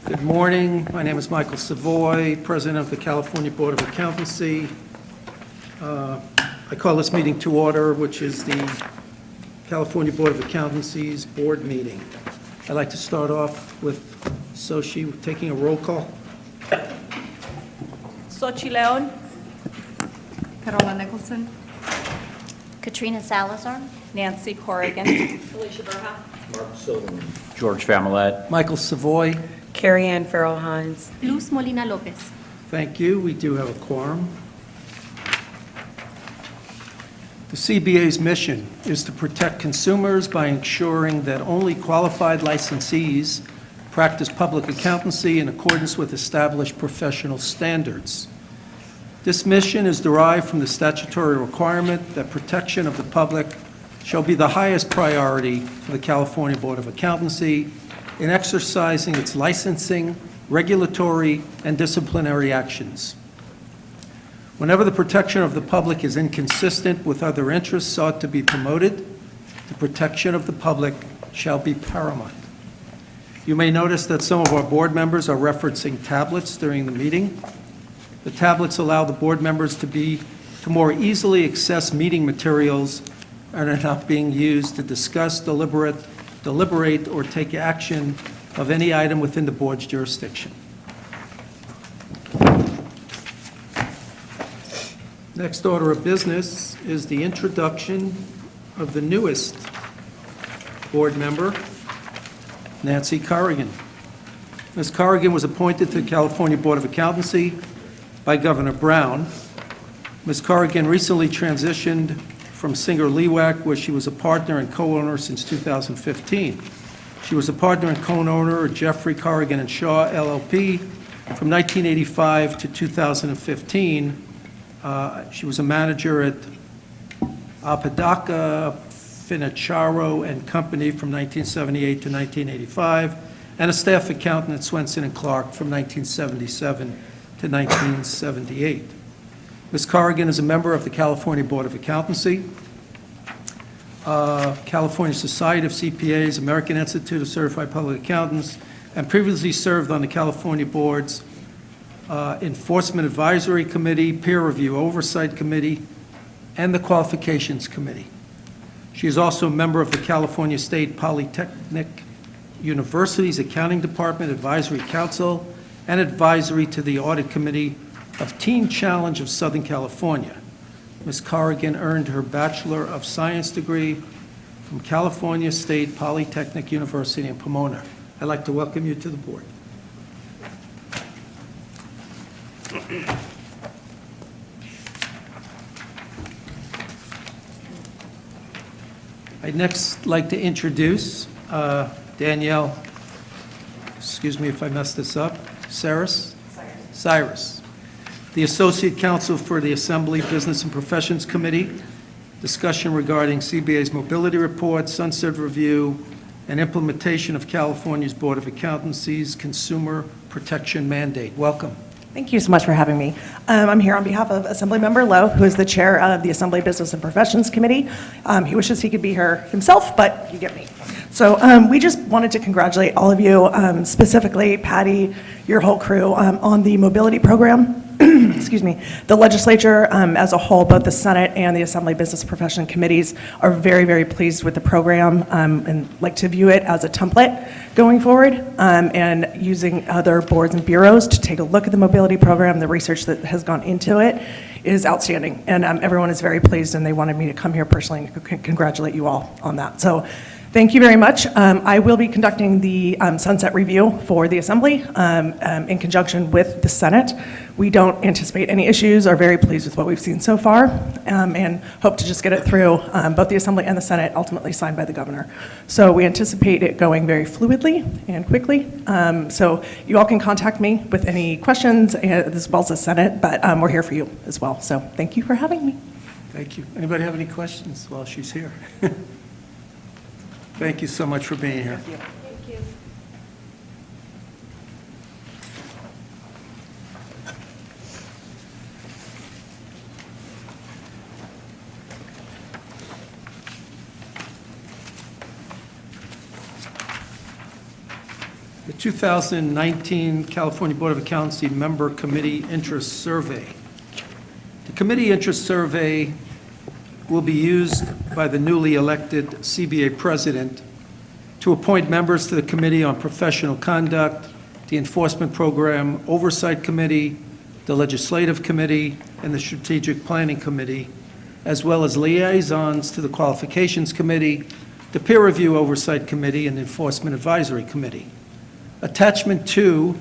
Good morning. My name is Michael Savoy, President of the California Board of Accountancy. I call this meeting to order, which is the California Board of Accountancy's board meeting. I'd like to start off with Sochi taking a roll call. Sochi Leon. Carola Nicholson. Katrina Salazar. Nancy Corrigan. Alicia Berha. Mark Silverman. George Familet. Michael Savoy. Carrie Ann Farrell-Hines. Luz Molina Lopez. Thank you. We do have a quorum. The CBA's mission is to protect consumers by ensuring that only qualified licensees practice public accountancy in accordance with established professional standards. This mission is derived from the statutory requirement that protection of the public shall be the highest priority for the California Board of Accountancy in exercising its licensing, regulatory, and disciplinary actions. Whenever the protection of the public is inconsistent with other interests sought to be promoted, the protection of the public shall be paramount. You may notice that some of our board members are referencing tablets during the meeting. The tablets allow the board members to more easily access meeting materials and are not being used to discuss, deliberate, or take action of any item within the board's jurisdiction. Next order of business is the introduction of the newest board member, Nancy Corrigan. Ms. Corrigan was appointed to the California Board of Accountancy by Governor Brown. Ms. Corrigan recently transitioned from Singer Lewak, where she was a partner and co-owner since 2015. She was a partner and co-owner of Jeffrey Corrigan and Shaw LLP from 1985 to 2015. She was a manager at Apodaca, Finacharo and Company from 1978 to 1985, and a staff accountant at Swenson & Clark from 1977 to 1978. Ms. Corrigan is a member of the California Board of Accountancy, California Society of CPAs, American Institute of Certified Public Accountants, and previously served on the California Board's Enforcement Advisory Committee, Peer Review Oversight Committee, and the Qualifications Committee. She is also a member of the California State Polytechnic University's Accounting Department Advisory Council and advisory to the Audit Committee of Teen Challenge of Southern California. Ms. Corrigan earned her Bachelor of Science degree from California State Polytechnic University in Pomona. I'd like to welcome you to the board. I'd next like to introduce Danielle, excuse me if I messed this up, Cyrus, the Associate Counsel for the Assembly Business and Professions Committee, discussion regarding CBA's mobility report, sunset review, and implementation of California's Board of Accountancy's consumer protection mandate. Welcome. Thank you so much for having me. I'm here on behalf of Assemblymember Lowe, who is the chair of the Assembly Business and Professions Committee. He wishes he could be here himself, but you get me. So we just wanted to congratulate all of you, specifically Patty, your whole crew, on the mobility program. Excuse me. The legislature as a whole, both the Senate and the Assembly Business Profession Committees, are very, very pleased with the program and like to view it as a template going forward, and using other boards and bureaus to take a look at the mobility program. The research that has gone into it is outstanding, and everyone is very pleased, and they wanted me to come here personally and congratulate you all on that. So thank you very much. I will be conducting the sunset review for the Assembly in conjunction with the Senate. We don't anticipate any issues, are very pleased with what we've seen so far, and hope to just get it through both the Assembly and the Senate, ultimately signed by the governor. So we anticipate it going very fluidly and quickly. So you all can contact me with any questions, as well as the Senate, but we're here for you as well. So thank you for having me. Thank you. Anybody have any questions while she's here? Thank you so much for being here. Thank you. the 2019 California Board of Accountancy Member Committee Interest Survey. The committee interest survey will be used by the newly elected CBA president to appoint members to the Committee on Professional Conduct, the Enforcement Program Oversight Committee, the Legislative Committee, and the Strategic Planning Committee, as well as liaisons to the Qualifications Committee, the Peer Review Oversight Committee, and the Enforcement Advisory Committee. Attachment 2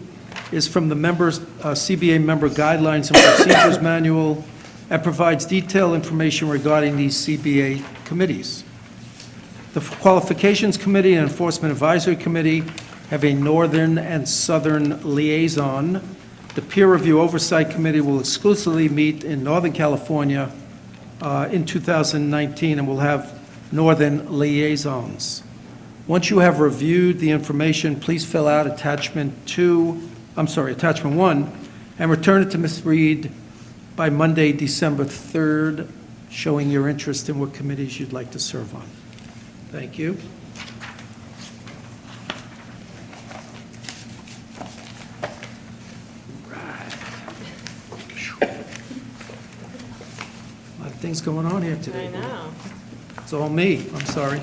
is from the CBA Member Guidelines and Procedures Manual and provides detailed information regarding these CBA committees. The Qualifications Committee and Enforcement Advisory Committee have a northern and southern liaison. The Peer Review Oversight Committee will exclusively meet in Northern California in 2019 and will have northern liaisons. Once you have reviewed the information, please fill out attachment 1, and return it to Ms. Reed by Monday, December 3rd, showing your interest in what committees you'd like to serve on. Thank you. Right. A lot of things going on here today. I know. It's all me, I'm sorry.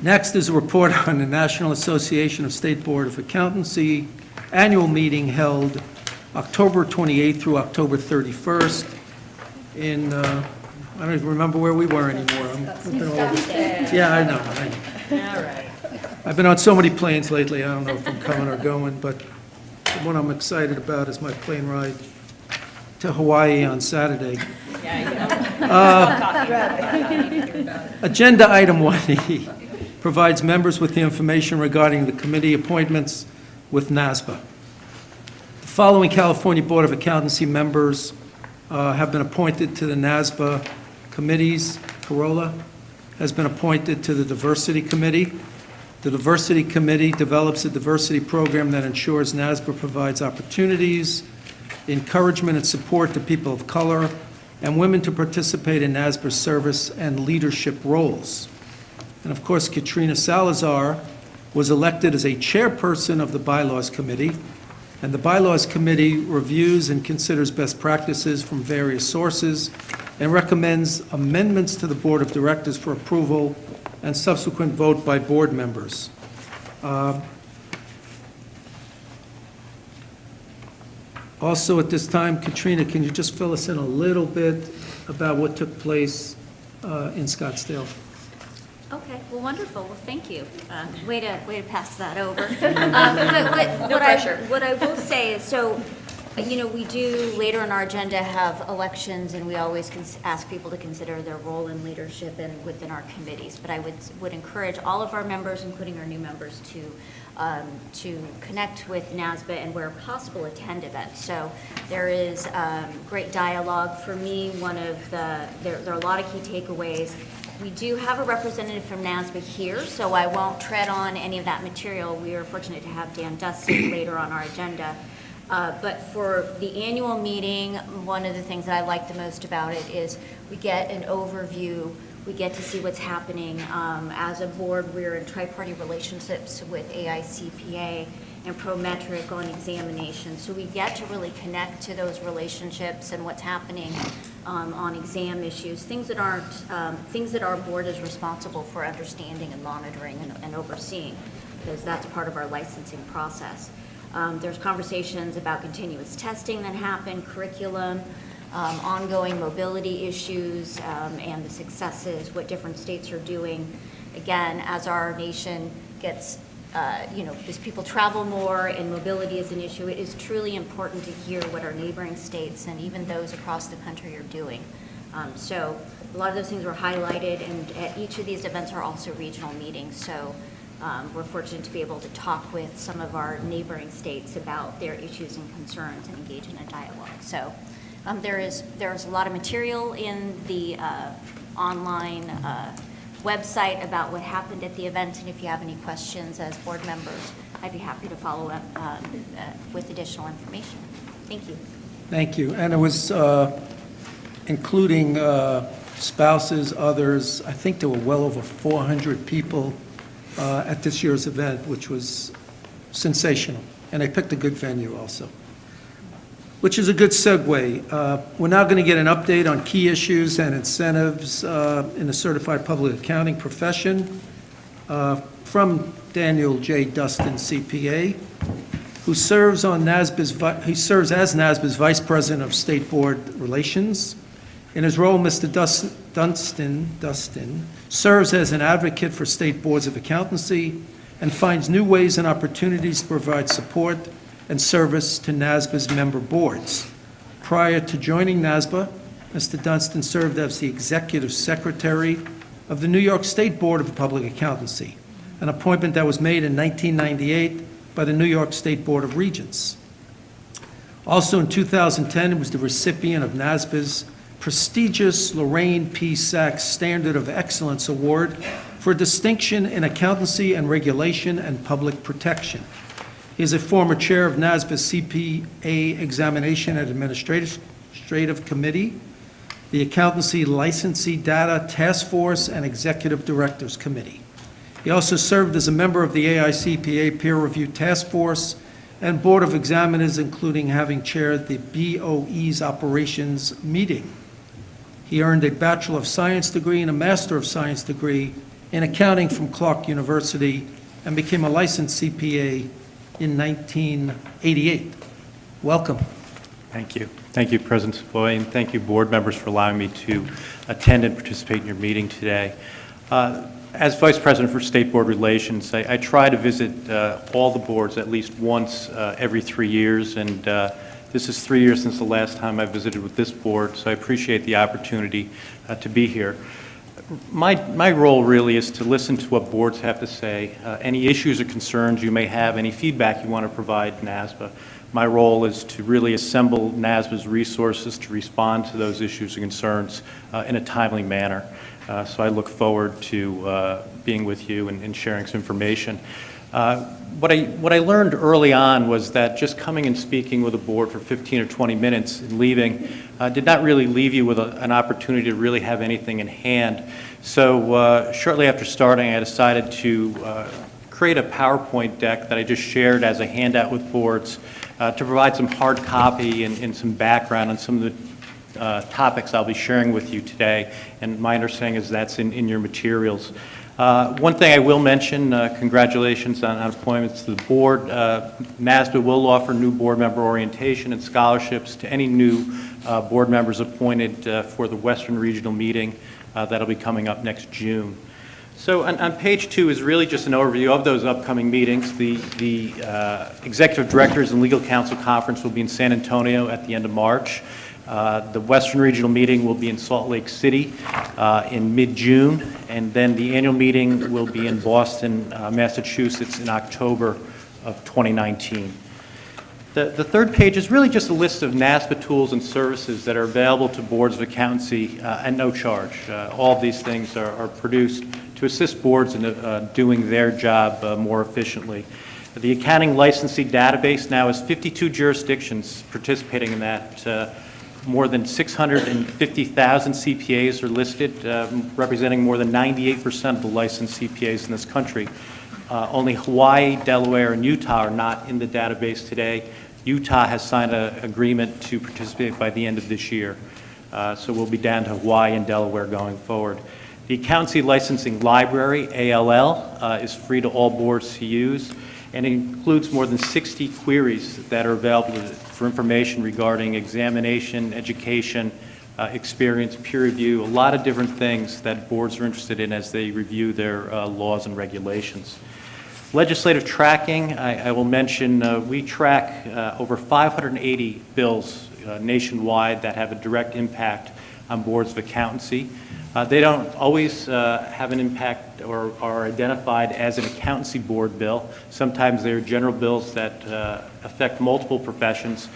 Next is a report on the National Association of State Board of Accountancy annual meeting held October 28th through October 31st in, I don't even remember where we were anymore. Yeah, I know. All right. I've been on so many planes lately, I don't know if I'm coming or going, but the one I'm excited about is my plane ride to Hawaii on Saturday. Agenda item 1E provides members with the information regarding the committee appointments with NASBA. The following California Board of Accountancy members have been appointed to the NASBA committees. Corolla has been appointed to the Diversity Committee. The Diversity Committee develops a diversity program that ensures NASBA provides opportunities, encouragement, and support to people of color and women to participate in NASBA's service and leadership roles. And of course, Katrina Salazar was elected as a chairperson of the Bylaws Committee, and the Bylaws Committee reviews and considers best practices from various sources and recommends amendments to the Board of Directors for approval and subsequent vote by board members. Also, at this time, Katrina, can you just fill us in a little bit about what took place in Scottsdale? Okay, well, wonderful, well, thank you. Way to pass that over. No pressure. What I will say is, so, we do, later in our agenda, have elections, and we always ask people to consider their role in leadership and within our committees. But I would encourage all of our members, including our new members, to connect with NASBA and where possible attend events. So there is great dialogue. For me, there are a lot of key takeaways. We do have a representative from NASBA here, so I won't tread on any of that material. We are fortunate to have Dan Dustin later on our agenda. But for the annual meeting, one of the things that I like the most about it is we get an overview. We get to see what's happening. As a board, we're in tri-party relationships with AICPA and Prometric on examination. So we get to really connect to those relationships and what's happening on exam issues, things that our board is responsible for understanding and monitoring and overseeing, because that's part of our licensing process. There's conversations about continuous testing that happen, curriculum, ongoing mobility issues, and the successes, what different states are doing. Again, as our nation gets, as people travel more and mobility is an issue, it is truly important to hear what our neighboring states and even those across the country are doing. So a lot of those things were highlighted, and at each of these events are also regional meetings. So we're fortunate to be able to talk with some of our neighboring states about their issues and concerns and engage in a dialogue. So there's a lot of material in the online website about what happened at the event, and if you have any questions as board members, I'd be happy to follow up with additional information. Thank you. Thank you. And it was including spouses, others. I think there were well over 400 people at this year's event, which was sensational. And they picked a good venue also, which is a good segue. We're now going to get an update on key issues and incentives in the certified public accounting profession from Daniel J. Dustin, CPA, who serves as NASBA's Vice President of State Board Relations. In his role, Mr. Dustin serves as an advocate for state boards of accountancy and finds new ways and opportunities to provide support and service to NASBA's member boards. Prior to joining NASBA, Mr. Dunstan served as the Executive Secretary of the New York State Board of Public Accountancy, an appointment that was made in 1998 by the New York State Board of Regents. Also in 2010, he was the recipient of NASBA's prestigious Lorraine P. Sachs Standard of Excellence Award for distinction in accountancy and regulation and public protection. He is a former chair of NASBA's CPA Examination and Administrative Committee, the Accountancy Licensee Data Task Force, and Executive Directors Committee. He also served as a member of the AICPA Peer Review Task Force and Board of Examiners, including having chaired the BOE's Operations Meeting. He earned a Bachelor of Science degree and a Master of Science degree in accounting from Clark University and became a licensed CPA in 1988. Welcome. Thank you. Thank you, President Savoy, and thank you, board members, for allowing me to attend and participate in your meeting today. As Vice President for State Board Relations, I try to visit all the boards at least once every 3 years, and this is 3 years since the last time I visited with this board, so I appreciate the opportunity to be here. My role really is to listen to what boards have to say, any issues or concerns you may have, any feedback you want to provide NASBA. My role is to really assemble NASBA's resources to respond to those issues and concerns in a timely manner. So I look forward to being with you and sharing some information. What I learned early on was that just coming and speaking with a board for 15 or 20 minutes and leaving did not really leave you with an opportunity to really have anything in hand. So shortly after starting, I decided to create a PowerPoint deck that I just shared as a handout with boards to provide some hard copy and some background on some of the topics I'll be sharing with you today, and my understanding is that's in your materials. One thing I will mention, congratulations on appointments to the board. NASBA will offer new board member orientation and scholarships to any new board members appointed for the Western Regional Meeting that'll be coming up next June. So on page 2 is really just an overview of those upcoming meetings. The Executive Directors and Legal Counsel Conference will be in San Antonio at the end of March. The Western Regional Meeting will be in Salt Lake City in mid-June, and then the annual meeting will be in Boston, Massachusetts in October of 2019. The third page is really just a list of NASBA tools and services that are available to boards of accountancy at no charge. All of these things are produced to assist boards in doing their job more efficiently. The accounting licensee database now has 52 jurisdictions participating in that. More than 650,000 CPAs are listed, representing more than 98% of the licensed CPAs in this country. Only Hawaii, Delaware, and Utah are not in the database today. Utah has signed an agreement to participate by the end of this year. So we'll be down to Hawaii and Delaware going forward. The Accountancy Licensing Library, ALL, is free to all boards to use, and it includes more than 60 queries that are available for information regarding examination, education, experience, peer review, a lot of different things that boards are interested in as they review their laws and regulations. Legislative tracking, I will mention we track over 580 bills nationwide that have a direct impact on boards of accountancy. They don't always have an impact or are identified as an accountancy board bill. Sometimes they're general bills that affect multiple professions.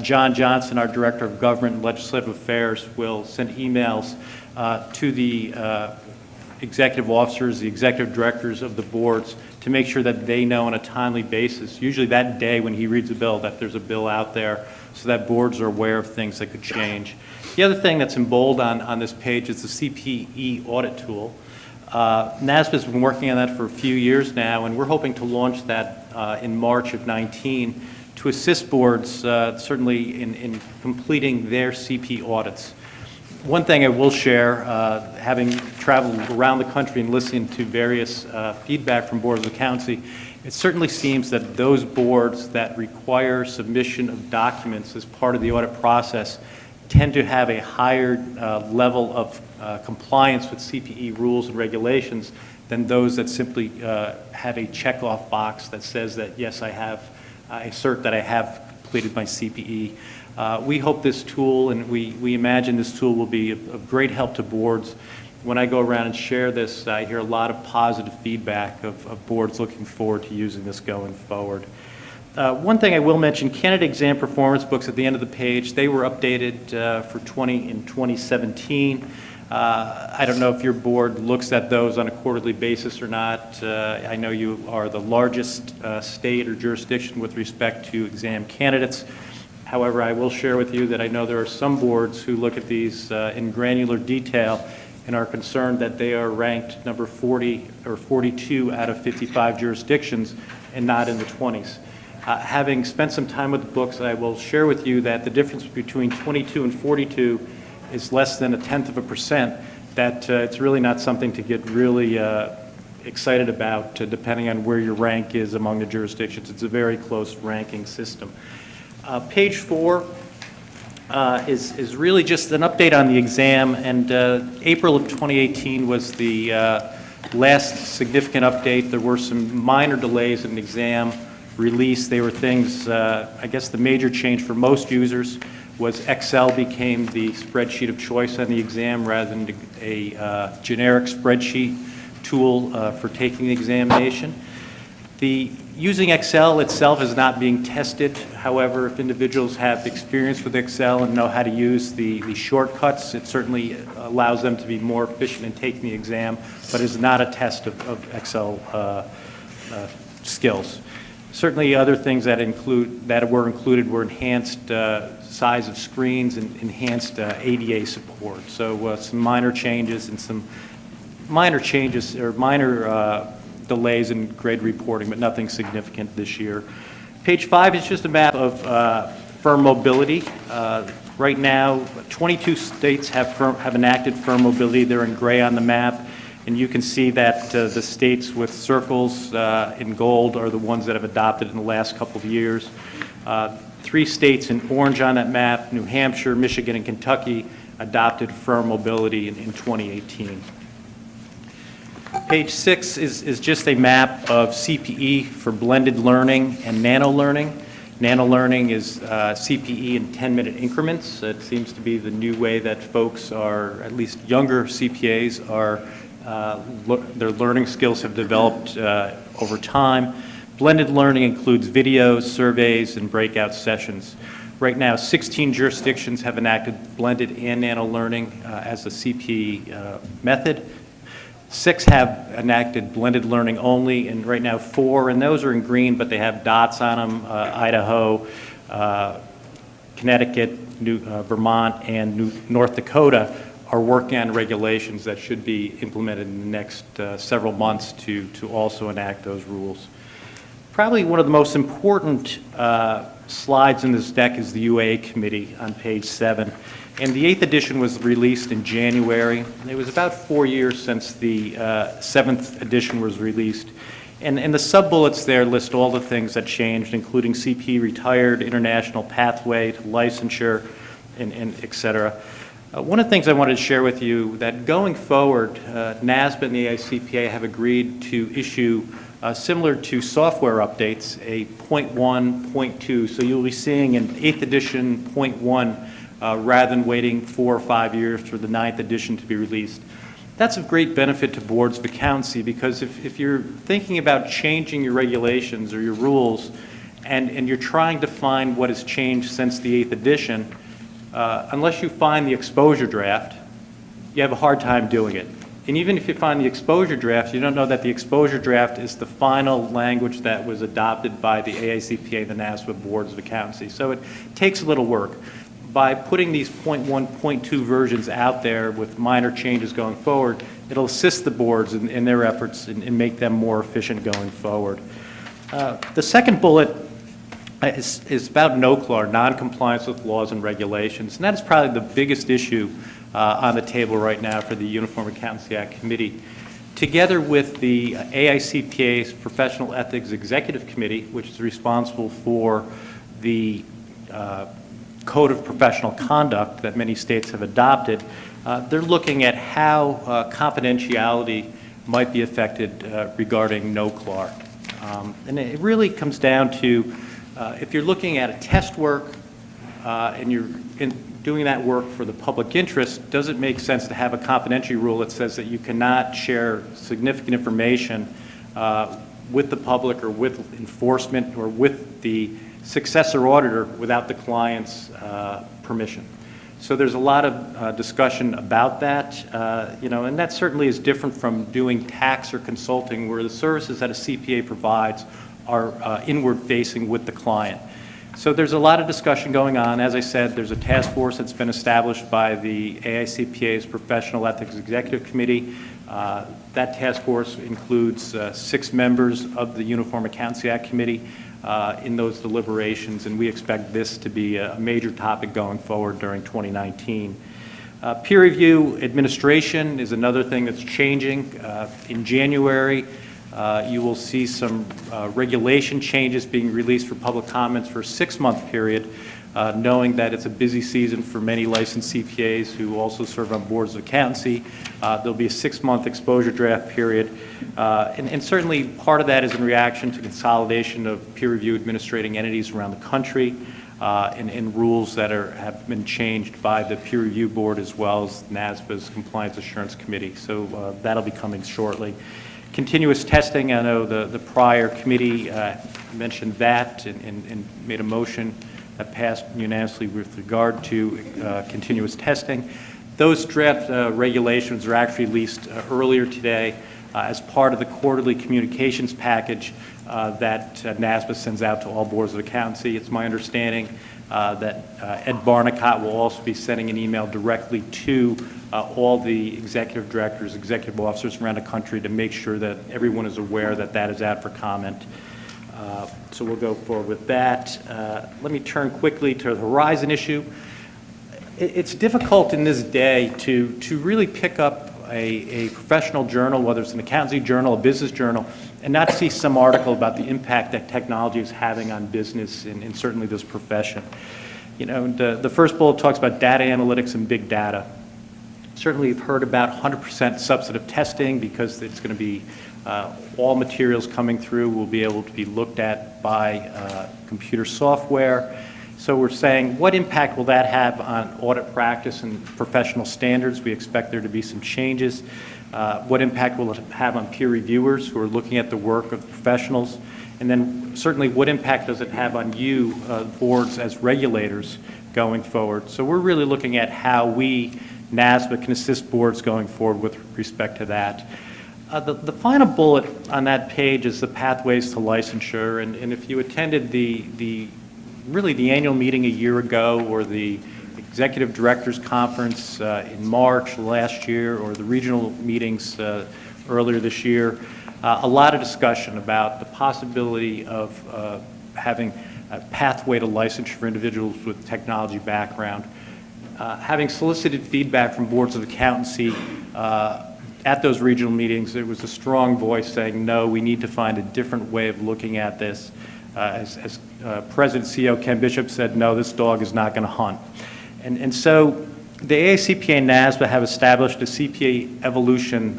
John Johnson, our Director of Government and Legislative Affairs, will send emails to the executive officers, the executive directors of the boards, to make sure that they know on a timely basis, usually that day when he reads a bill, that there's a bill out there, so that boards are aware of things that could change. The other thing that's in bold on this page is the CPE Audit Tool. NASBA has been working on that for a few years now, and we're hoping to launch that in March of 19 to assist boards certainly in completing their CP audits. One thing I will share, having traveled around the country and listening to various feedback from boards of accountancy, it certainly seems that those boards that require submission of documents as part of the audit process tend to have a higher level of compliance with CPE rules and regulations than those that simply have a checkoff box that says that, yes, I assert that I have completed my CPE. We hope this tool, and we imagine this tool will be of great help to boards. When I go around and share this, I hear a lot of positive feedback of boards looking forward to using this going forward. One thing I will mention, candidate exam performance books at the end of the page, they were updated in 2017. I don't know if your board looks at those on a quarterly basis or not. I know you are the largest state or jurisdiction with respect to exam candidates. However, I will share with you that I know there are some boards who look at these in granular detail and are concerned that they are ranked number 40 or 42 out of 55 jurisdictions and not in the 20s. Having spent some time with the books, I will share with you that the difference between 22 and 42 is less than 0.1%, that it's really not something to get really excited about depending on where your rank is among the jurisdictions. It's a very close ranking system. Page 4 is really just an update on the exam, and April of 2018 was the last significant update. There were some minor delays in the exam release. They were things, I guess the major change for most users was Excel became the spreadsheet of choice on the exam rather than a generic spreadsheet tool for taking the examination. Using Excel itself is not being tested. However, if individuals have experience with Excel and know how to use the shortcuts, it certainly allows them to be more efficient in taking the exam, but is not a test of Excel skills. Certainly other things that were included were enhanced size of screens and enhanced ADA support. So some minor changes and some minor changes or minor delays in grade reporting, but nothing significant this year. Page 5 is just a map of firm mobility. Right now, 22 states have enacted firm mobility. They're in gray on the map. And you can see that the states with circles in gold are the ones that have adopted in the last couple of years. 3 states in orange on that map, New Hampshire, Michigan, and Kentucky, adopted firm mobility in 2018. Page 6 is just a map of CPE for blended learning and nano learning. Nano learning is CPE in 10-minute increments. It seems to be the new way that folks are, at least younger CPAs are, their learning skills have developed over time. Blended learning includes videos, surveys, and breakout sessions. Right now, 16 jurisdictions have enacted blended and nano learning as a CPE method. 6 have enacted blended learning only, and right now 4, and those are in green, but they have dots on them, Idaho, Connecticut, Vermont, and North Dakota are working on regulations that should be implemented in the next several months to also enact those rules. Probably one of the most important slides in this deck is the UA committee on page 7. And the 8th edition was released in January. It was about 4 years since the 7th edition was released. And the sub-bullets there list all the things that changed, including CP retired, international pathway to licensure, and et cetera. One of the things I wanted to share with you that going forward, NASBA and the AICPA have agreed to issue similar to software updates, a 0.1, 0.2. So you'll be seeing an 8th edition 0.1 rather than waiting 4 or 5 years for the 9th edition to be released. That's of great benefit to boards of accountancy because if you're thinking about changing your regulations or your rules and you're trying to find what has changed since the 8th edition, unless you find the exposure draft, you have a hard time doing it. And even if you find the exposure draft, you don't know that the exposure draft is the final language that was adopted by the AICPA and the NASBA boards of accountancy. So it takes a little work. by putting these .1, .2 versions out there with minor changes going forward, it'll assist the boards in their efforts and make them more efficient going forward. The second bullet is about NOCLAR, non-compliance with laws and regulations, and that is probably the biggest issue on the table right now for the Uniform Accountancy Act Committee. Together with the AICPA's Professional Ethics Executive Committee, which is responsible for the Code of Professional Conduct that many states have adopted, they're looking at how confidentiality might be affected regarding NOCLAR. And it really comes down to if you're looking at a test work and you're doing that work for the public interest, does it make sense to have a confidentiality rule that says that you cannot share significant information with the public or with enforcement or with the successor auditor without the client's permission? So there's a lot of discussion about that, and that certainly is different from doing tax or consulting, where the services that a CPA provides are inward-facing with the client. So there's a lot of discussion going on. As I said, there's a task force that's been established by the AICPA's Professional Ethics Executive Committee. That task force includes 6 members of the Uniform Accountancy Act Committee in those deliberations, and we expect this to be a major topic going forward during 2019. Peer review administration is another thing that's changing. In January, you will see some regulation changes being released for public comments for a 6-month period, knowing that it's a busy season for many licensed CPAs who also serve on boards of accountancy. There'll be a 6-month exposure draft period. And certainly part of that is in reaction to consolidation of peer review administrating entities around the country and rules that have been changed by the peer review board as well as NASBA's Compliance Assurance Committee. So that'll be coming shortly. Continuous testing, I know the prior committee mentioned that and made a motion that passed unanimously with regard to continuous testing. Those draft regulations are actually released earlier today as part of the quarterly communications package that NASBA sends out to all boards of accountancy. It's my understanding that Ed Barnicott will also be sending an email directly to all the executive directors, executive officers around the country to make sure that everyone is aware that that is out for comment. So we'll go forward with that. Let me turn quickly to the Horizon issue. It's difficult in this day to really pick up a professional journal, whether it's an accountancy journal, a business journal, and not see some article about the impact that technology is having on business and certainly this profession. The first bullet talks about data analytics and big data. Certainly you've heard about 100% substantive testing because it's going to be all materials coming through will be able to be looked at by computer software. So we're saying, what impact will that have on audit practice and professional standards? We expect there to be some changes. What impact will it have on peer reviewers who are looking at the work of professionals? And then certainly what impact does it have on you, boards as regulators going forward? So we're really looking at how we, NASBA, can assist boards going forward with respect to that. The final bullet on that page is the pathways to licensure, and if you attended really the annual meeting a year ago or the executive directors conference in March last year or the regional meetings earlier this year, a lot of discussion about the possibility of having a pathway to licensure for individuals with technology background. Having solicited feedback from boards of accountancy at those regional meetings, there was a strong voice saying, no, we need to find a different way of looking at this. As President CEO Ken Bishop said, no, this dog is not going to hunt. And so the AICPA and NASBA have established a CPA evolution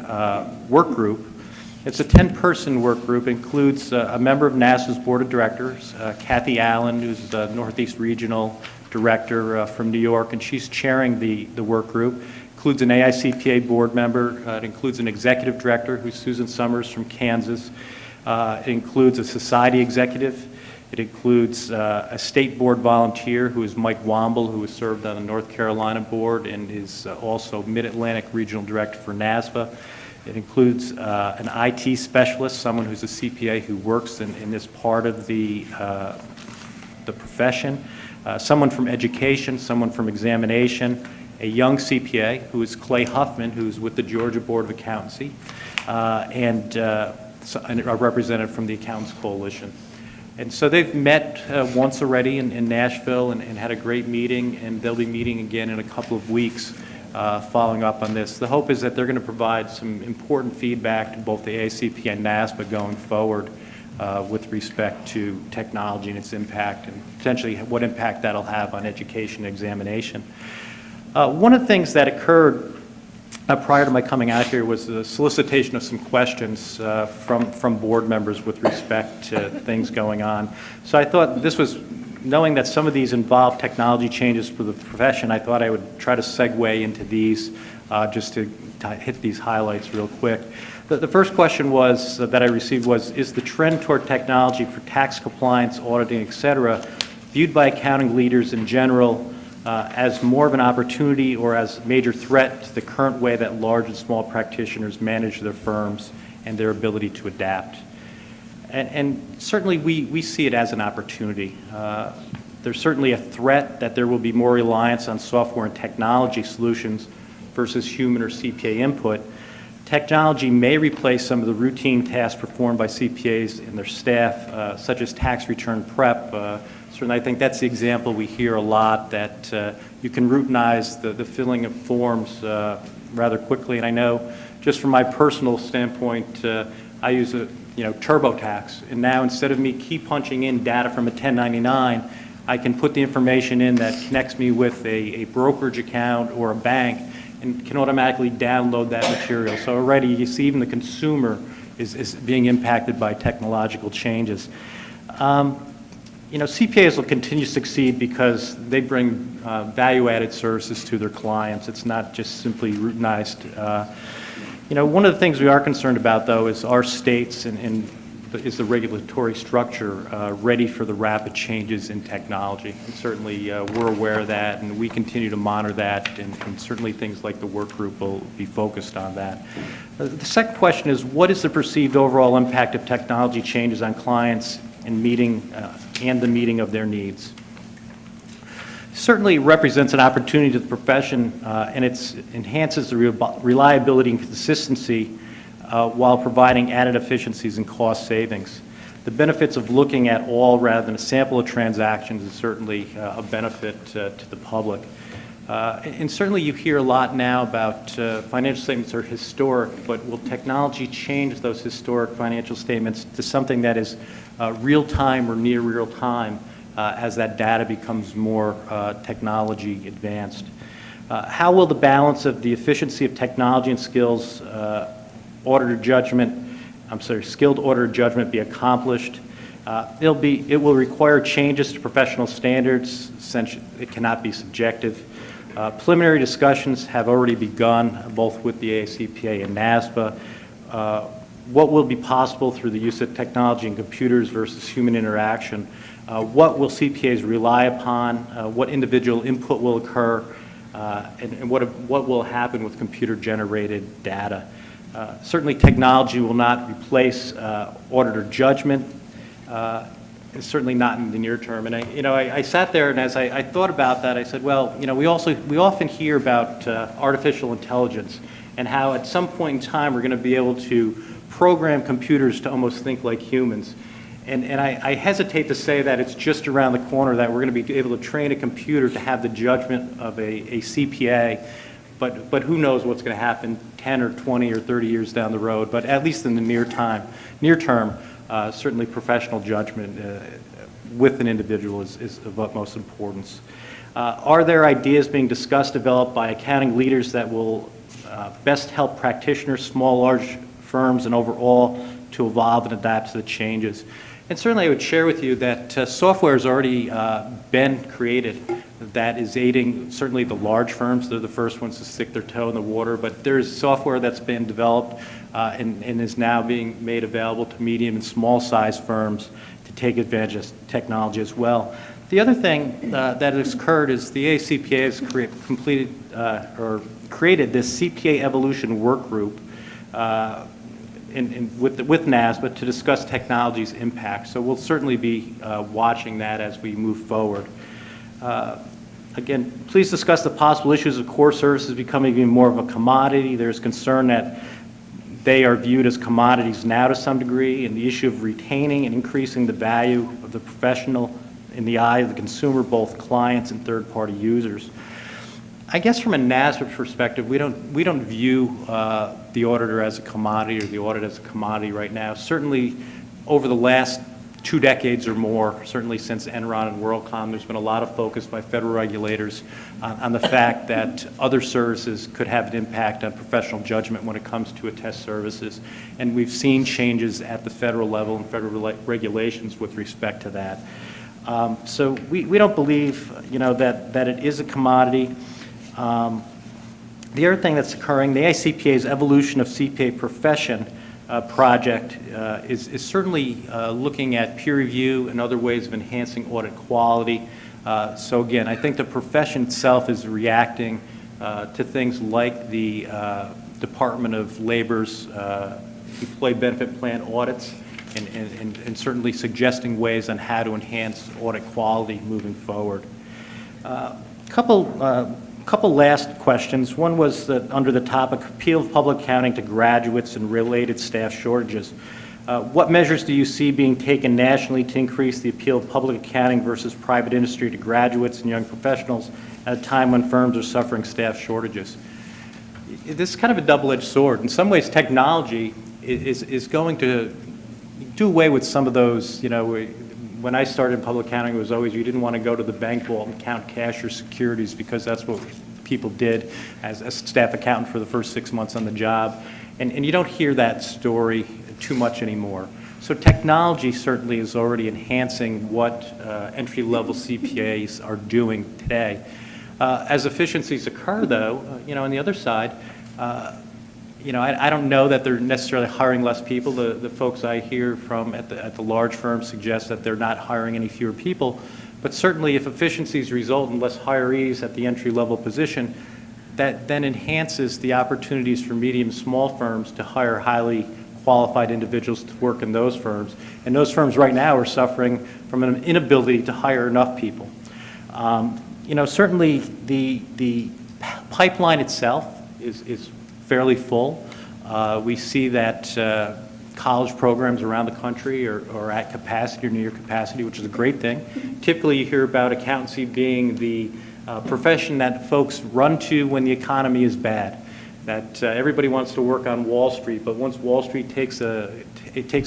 work group. It's a 10-person work group, includes a member of NASBA's board of directors, Kathy Allen, who's the Northeast Regional Director from New York, and she's chairing the work group. Includes an AICPA board member. It includes an executive director, who's Susan Summers from Kansas. It includes a society executive. It includes a state board volunteer, who is Mike Womble, who has served on the North Carolina board and is also Mid-Atlantic Regional Director for NASBA. It includes an IT specialist, someone who's a CPA who works in this part of the profession. someone from education, someone from examination, a young CPA, who is Clay Huffman, who's with the Georgia Board of Accountancy, and a representative from the Accountants Coalition. And so they've met once already in Nashville and had a great meeting, and they'll be meeting again in a couple of weeks following up on this. The hope is that they're going to provide some important feedback to both the ACP and NASPA going forward with respect to technology and its impact, and potentially what impact that'll have on education and examination. One of the things that occurred prior to my coming out here was the solicitation of some questions from board members with respect to things going on. So I thought this was, knowing that some of these involve technology changes for the profession, I thought I would try to segue into these just to hit these highlights real quick. The first question was that I received was, is the trend toward technology for tax compliance, auditing, et cetera, viewed by accounting leaders in general as more of an opportunity or as a major threat to the current way that large and small practitioners manage their firms and their ability to adapt? And certainly we see it as an opportunity. There's certainly a threat that there will be more reliance on software and technology solutions versus human or CPA input. Technology may replace some of the routine tasks performed by CPAs and their staff, such as tax return prep. Certainly, I think that's the example we hear a lot, that you can routinize the filling of forms rather quickly. And I know, just from my personal standpoint, I use TurboTax, and now instead of me keep punching in data from a 1099, I can put the information in that connects me with a brokerage account or a bank, and can automatically download that material. So already you see even the consumer is being impacted by technological changes. CPAs will continue to succeed because they bring value-added services to their clients. It's not just simply routinized. One of the things we are concerned about, though, is our states and is the regulatory structure ready for the rapid changes in technology. And certainly we're aware of that, and we continue to monitor that, and certainly things like the work group will be focused on that. The second question is, what is the perceived overall impact of technology changes on clients and the meeting of their needs? Certainly represents an opportunity to the profession, and it enhances the reliability and consistency while providing added efficiencies and cost savings. The benefits of looking at all rather than a sample of transactions is certainly a benefit to the public. And certainly you hear a lot now about financial statements are historic, but will technology change those historic financial statements to something that is real-time or near real-time as that data becomes more technology advanced? How will the balance of the efficiency of technology and skilled auditor judgment be accomplished? It will require changes to professional standards, since it cannot be subjective. Preliminary discussions have already begun, both with the ACPA and NASPA. What will be possible through the use of technology and computers versus human interaction? What will CPAs rely upon? What individual input will occur? And what will happen with computer-generated data? Certainly technology will not replace auditor judgment. Certainly not in the near term. And I sat there, and as I thought about that, I said, well, we often hear about artificial intelligence and how at some point in time we're going to be able to program computers to almost think like humans. And I hesitate to say that it's just around the corner, that we're going to be able to train a computer to have the judgment of a CPA, but who knows what's going to happen 10 or 20 or 30 years down the road. But at least in the near term, certainly professional judgment with an individual is of utmost importance. Are there ideas being discussed, developed by accounting leaders that will best help practitioners, small, large firms, and overall to evolve and adapt to the changes? And certainly I would share with you that software has already been created that is aiding certainly the large firms. They're the first ones to stick their toe in the water, but there's software that's been developed and is now being made available to medium and small size firms to take advantage of technology as well. The other thing that has occurred is the ACPA has created this CPA evolution work group with NASPA to discuss technology's impact. So we'll certainly be watching that as we move forward. Again, please discuss the possible issues of core services becoming even more of a commodity. There's concern that they are viewed as commodities now to some degree, and the issue of retaining and increasing the value of the professional in the eye of the consumer, both clients and third-party users. I guess from a NASBA perspective, we don't view the auditor as a commodity or the audit as a commodity right now. Certainly, over the last 2 decades or more, certainly since Enron and WorldCom, there's been a lot of focus by federal regulators on the fact that other services could have an impact on professional judgment when it comes to attest services. And we've seen changes at the federal level and federal regulations with respect to that. So we don't believe, that it is a commodity. The other thing that's occurring, the AICPA's evolution of CPA profession project is certainly looking at peer review and other ways of enhancing audit quality. So again, I think the profession itself is reacting to things like the Department of Labor's employee benefit plan audits and certainly suggesting ways on how to enhance audit quality moving forward. Couple last questions. One was that under the topic, appeal of public accounting to graduates and related staff shortages. What measures do you see being taken nationally to increase the appeal of public accounting versus private industry to graduates and young professionals at a time when firms are suffering staff shortages? This is kind of a double-edged sword. In some ways, technology is going to do away with some of those, when I started in public accounting, it was always you didn't want to go to the bank vault and count cash or securities because that's what people did as a staff accountant for the first 6 months on the job. And you don't hear that story too much anymore. So technology certainly is already enhancing what entry-level CPAs are doing today. As efficiencies occur, though, on the other side, I don't know that they're necessarily hiring less people. The folks I hear from at the large firms suggest that they're not hiring any fewer people. But certainly if efficiencies result in less hirees at the entry-level position, that then enhances the opportunities for medium and small firms to hire highly qualified individuals to work in those firms. And those firms right now are suffering from an inability to hire enough people. Certainly the pipeline itself is fairly full. We see that college programs around the country are at capacity or near capacity, which is a great thing. Typically, you hear about accountancy being the profession that folks run to when the economy is bad, that everybody wants to work on Wall Street, but once Wall Street takes a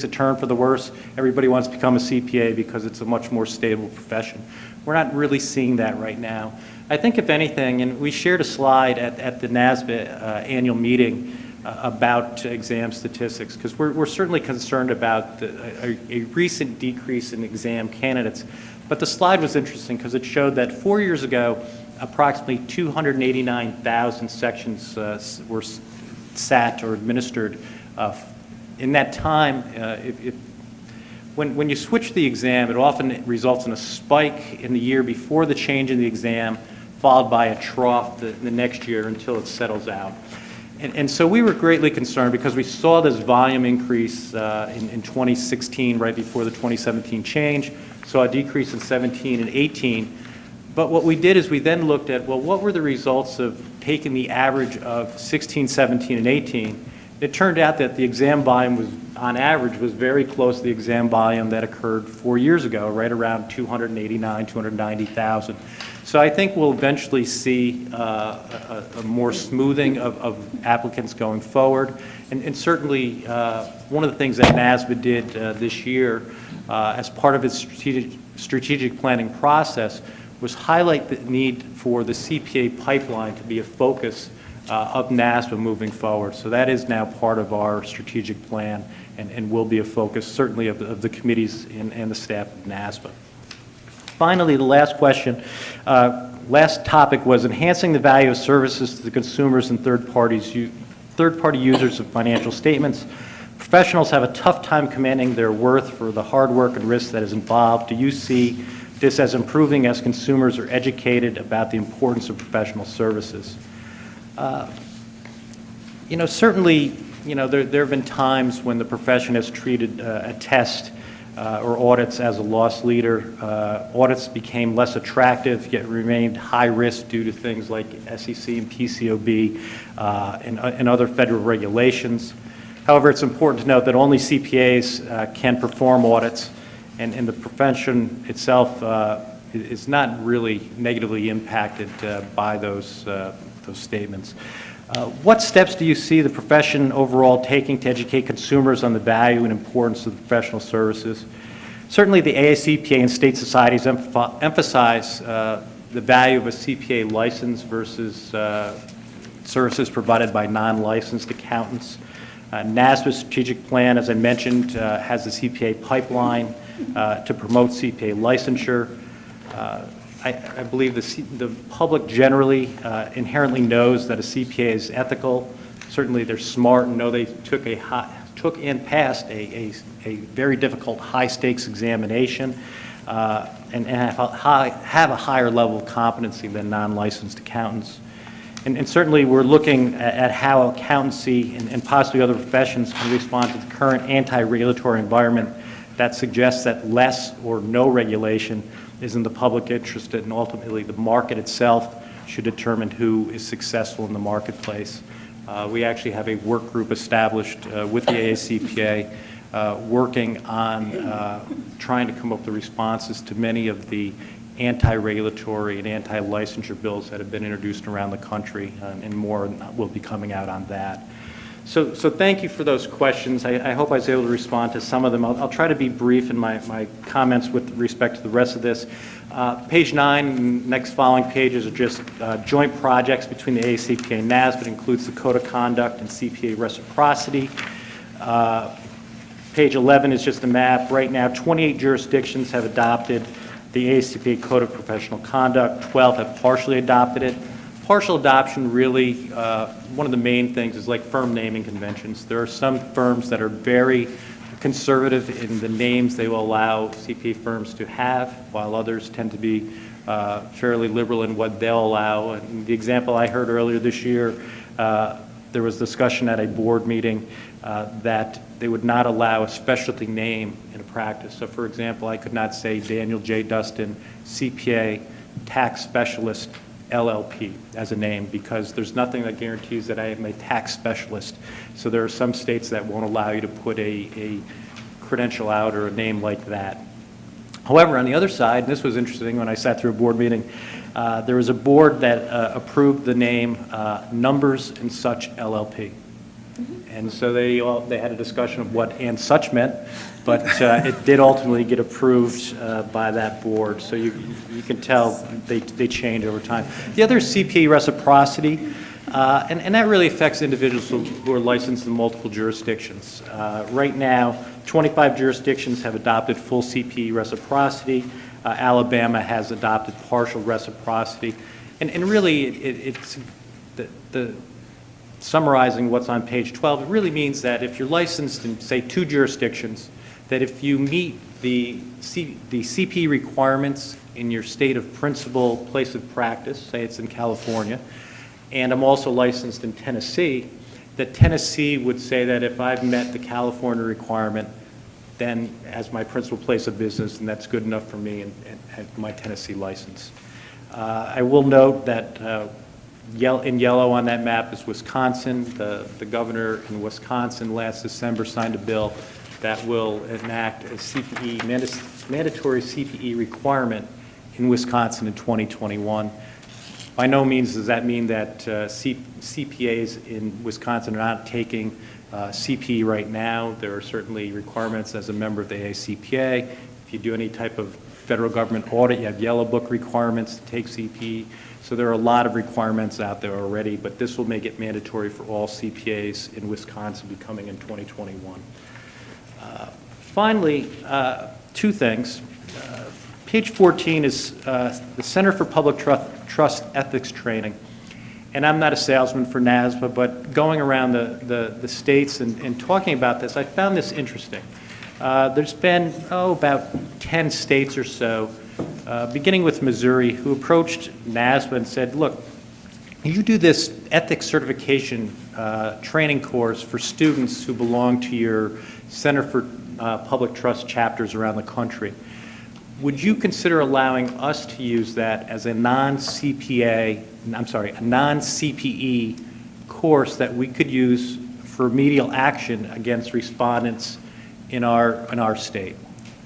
turn for the worse, everybody wants to become a CPA because it's a much more stable profession. We're not really seeing that right now. I think if anything, and we shared a slide at the NASBA annual meeting about exam statistics, because we're certainly concerned about a recent decrease in exam candidates. But the slide was interesting because it showed that 4 years ago, approximately 289,000 sections were sat or administered. In that time, when you switch the exam, it often results in a spike in the year before the change in the exam, followed by a trough the next year until it settles out. And so we were greatly concerned because we saw this volume increase in 2016, right before the 2017 change, saw a decrease in 17 and 18. But what we did is we then looked at, well, what were the results of taking the average of 16, 17, and 18? It turned out that the exam volume was, on average, was very close to the exam volume that occurred 4 years ago, right around 289, 290,000. So I think we'll eventually see a more smoothing of applicants going forward. And certainly, one of the things that NASBA did this year as part of its strategic planning process was highlight the need for the CPA pipeline to be a focus of NASBA moving forward. So that is now part of our strategic plan and will be a focus certainly of the committees and the staff of NASBA. Finally, the last question, last topic was enhancing the value of services to the consumers and third-party users of financial statements. Professionals have a tough time commanding their worth for the hard work and risk that is involved. Do you see this as improving as consumers are educated about the importance of professional services? Certainly, there have been times when the profession has treated a test or audits as a loss leader. Audits became less attractive, yet remained high risk due to things like SEC and PCOB and other federal regulations. However, it's important to note that only CPAs can perform audits, and the profession itself is not really negatively impacted by those statements. What steps do you see the profession overall taking to educate consumers on the value and importance of professional services? Certainly, the AICPA and state societies emphasize the value of a CPA license versus services provided by non-licensed accountants. NASBA's strategic plan, as I mentioned, has the CPA pipeline to promote CPA licensure. I believe the public generally inherently knows that a CPA is ethical. Certainly, they're smart and know they took and passed a very difficult high-stakes examination and have a higher level of competency than non-licensed accountants. And certainly, we're looking at how accountancy and possibly other professions can respond to the current anti-regulatory environment that suggests that less or no regulation is in the public interest, and ultimately the market itself should determine who is successful in the marketplace. We actually have a work group established with the AICPA working on trying to come up with responses to many of the anti-regulatory and anti-licensure bills that have been introduced around the country, and more will be coming out on that. So thank you for those questions. I hope I was able to respond to some of them. I'll try to be brief in my comments with respect to the rest of this. Page 9, next following pages are just joint projects between the AICPA and NASB. It includes the Code of Conduct and CPA Reciprocity. Page 11 is just a map. Right now, 28 jurisdictions have adopted the AICPA Code of Professional Conduct. 12 have partially adopted it. Partial adoption really, one of the main things is like firm naming conventions. There are some firms that are very conservative in the names they will allow CPA firms to have, while others tend to be fairly liberal in what they'll allow. And the example I heard earlier this year, there was discussion at a board meeting that they would not allow a specialty name in a practice. So for example, I could not say Daniel J. Dustin, CPA, tax specialist, LLP as a name, because there's nothing that guarantees that I am a tax specialist. So there are some states that won't allow you to put a credential out or a name like that. However, on the other side, and this was interesting when I sat through a board meeting, there was a board that approved the name Numbers and Such LLP. And so they had a discussion of what and such meant, but it did ultimately get approved by that board. So you can tell they change over time. The other is CPE Reciprocity, and that really affects individuals who are licensed in multiple jurisdictions. Right now, 25 jurisdictions have adopted full CPE Reciprocity. Alabama has adopted partial reciprocity. And really, it's the summarizing what's on page 12, it really means that if you're licensed in, say, 2 jurisdictions, that if you meet the CPE requirements in your state of principal place of practice, say it's in California, and I'm also licensed in Tennessee, that Tennessee would say that if I've met the California requirement, then as my principal place of business, and that's good enough for me and my Tennessee license. I will note that in yellow on that map is Wisconsin. The governor in Wisconsin last December signed a bill that will enact a CPE, mandatory CPE requirement in Wisconsin in 2021. By no means does that mean that CPAs in Wisconsin are not taking CPE right now. There are certainly requirements as a member of the AICPA. If you do any type of federal government audit, you have yellow book requirements to take CPE. So there are a lot of requirements out there already, but this will make it mandatory for all CPAs in Wisconsin beginning in 2021. Finally, 2 things. Page 14 is the Center for Public Trust Ethics Training. And I'm not a salesman for NASBA, but going around the states and talking about this, I found this interesting. There's been, about 10 states or so, beginning with Missouri, who approached NASBA and said, look, you do this ethics certification training course for students who belong to your Center for public trust chapters around the country. Would you consider allowing us to use that as a non-CPE course that we could use for remedial action against respondents in our state?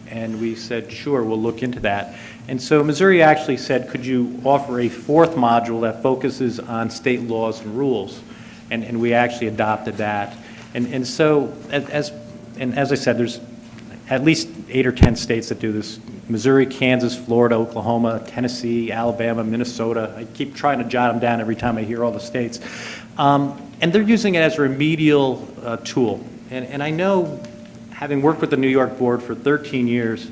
And we said, sure, we'll look into that. And so Missouri actually said, could you offer a fourth module that focuses on state laws and rules? And we actually adopted that. And so, as I said, there's at least 8 or 10 states that do this: Missouri, Kansas, Florida, Oklahoma, Tennessee, Alabama, Minnesota. I keep trying to jot them down every time I hear all the states. And they're using it as a remedial tool. And I know, having worked with the New York board for 13 years,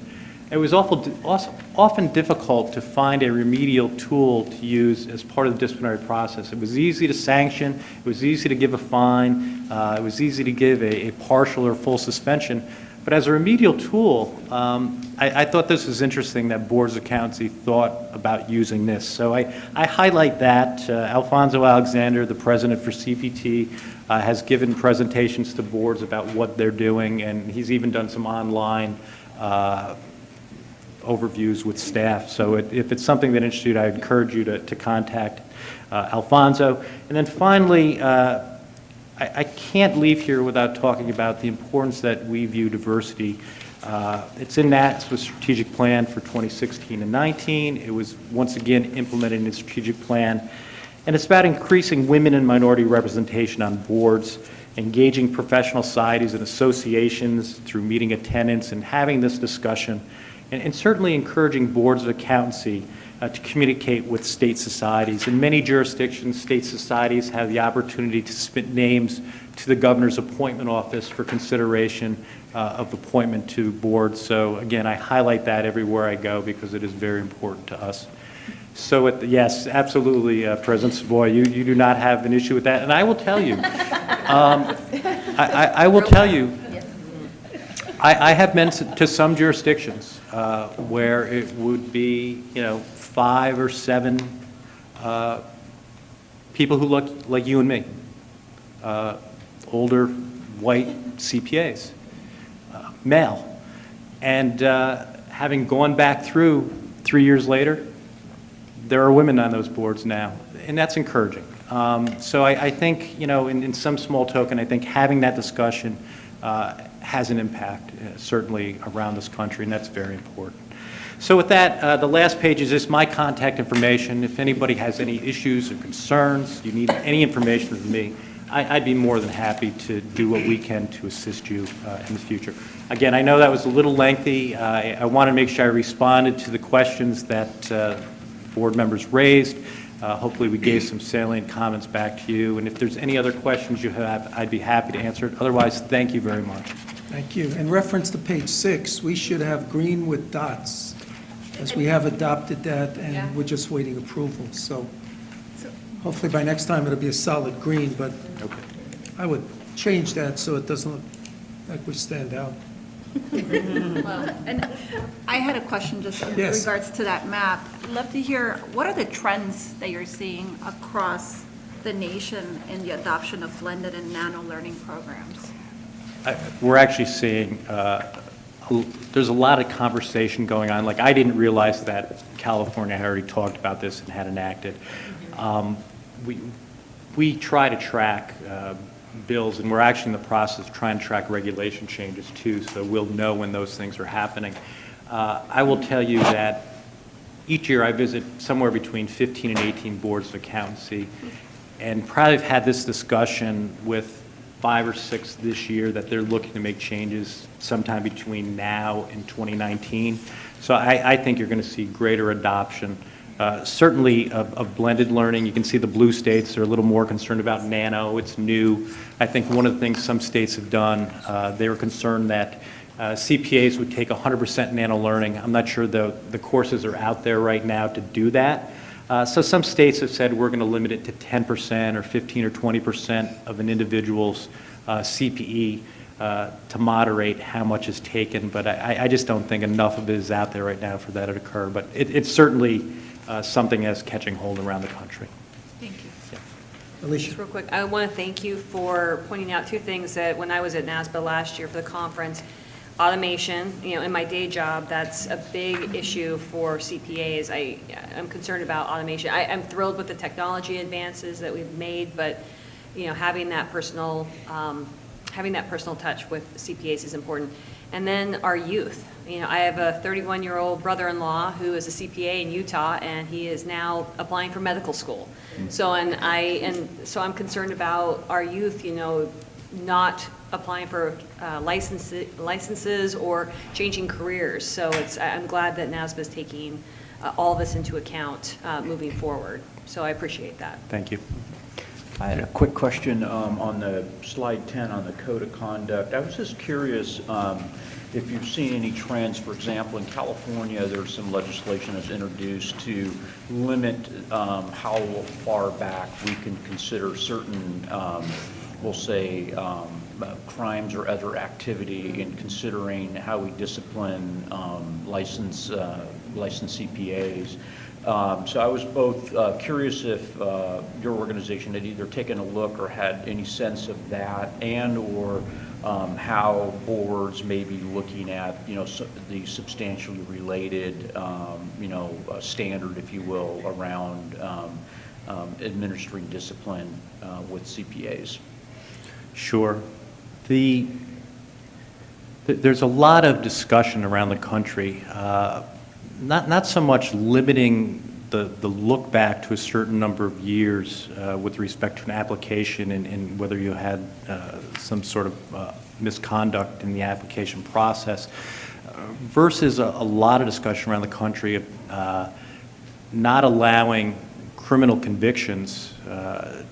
it was often difficult to find a remedial tool to use as part of the disciplinary process. It was easy to sanction, it was easy to give a fine, it was easy to give a partial or full suspension. But as a remedial tool, I thought this was interesting that boards of accountancy thought about using this. So I highlight that. Alfonso Alexander, the president for CPT, has given presentations to boards about what they're doing, and he's even done some online overviews with staff. So if it's something that interests you, I encourage you to contact Alfonso. And then finally, I can't leave here without talking about the importance that we view diversity. It's in NASA's strategic plan for 2016 and 19. It was once again implemented in the strategic plan. And it's about increasing women and minority representation on boards, engaging professional societies and associations through meeting attendance and having this discussion, and certainly encouraging boards of accountancy to communicate with state societies. In many jurisdictions, state societies have the opportunity to submit names to the governor's appointment office for consideration of appointment to boards. So again, I highlight that everywhere I go because it is very important to us. So yes, absolutely, President Savoy, you do not have an issue with that. And I will tell you, I will tell you, I have been to some jurisdictions where it would be, 5 or 7 people who look like you and me, older white CPAs, male. And having gone back through 3 years later, there are women on those boards now, and that's encouraging. So I think, in some small token, I think having that discussion has an impact, certainly around this country, and that's very important. So with that, the last page is just my contact information. If anybody has any issues or concerns, you need any information from me, I'd be more than happy to do what we can to assist you in the future. Again, I know that was a little lengthy. I want to make sure I responded to the questions that board members raised. Hopefully we gave some salient comments back to you. And if there's any other questions you have, I'd be happy to answer it. Otherwise, thank you very much. Thank you. In reference to page 6, we should have green with dots, as we have adopted that, and we're just waiting approval. So hopefully by next time it'll be a solid green, but I would change that so it doesn't look like we stand out. And I had a question just in Yes. regards to that map. I'd love to hear, what are the trends that you're seeing across the nation in the adoption of blended and nano learning programs? We're actually seeing, there's a lot of conversation going on. Like, I didn't realize that California had already talked about this and had enacted. We try to track bills, and we're actually in the process of trying to track regulation changes too, so we'll know when those things are happening. I will tell you that each year I visit somewhere between 15 and 18 boards of accountancy, and probably have had this discussion with 5 or 6 this year that they're looking to make changes sometime between now and 2019. So I think you're going to see greater adoption, certainly of blended learning. You can see the blue states are a little more concerned about Nano. It's new. I think one of the things some states have done, they were concerned that CPAs would take 100% Nano learning. I'm not sure the courses are out there right now to do that. So some states have said we're going to limit it to 10% or 15 or 20% of an individual's CPE to moderate how much is taken. But I just don't think enough of it is out there right now for that to occur. But it's certainly something that's catching hold around the country. Thank you. Alicia? Just real quick, I want to thank you for pointing out 2 things that when I was at NASBA last year for the conference, automation, in my day job, that's a big issue for CPAs. I'm concerned about automation. I'm thrilled with the technology advances that we've made, but, having that personal touch with CPAs is important. And then our youth. I have a 31-year-old brother-in-law who is a CPA in Utah, and he is now applying for medical school. So I'm concerned about our youth, not applying for licenses or changing careers. So I'm glad that NASBA is taking all of this into account moving forward. So I appreciate that. Thank you. I had a quick question on the slide 10 on the code of conduct. I was just curious if you've seen any trends. For example, in California, there's some legislation that's introduced to limit how far back we can consider certain, we'll say, crimes or other activity in considering how we discipline licensed CPAs. So I was both curious if your organization had either taken a look or had any sense of that, and or how boards may be looking at, the substantially related, standard, if you will, around administering discipline with CPAs. Sure. There's a lot of discussion around the country, not so much limiting the look back to a certain number of years with respect to an application and whether you had some sort of misconduct in the application process, versus a lot of discussion around the country of not allowing criminal convictions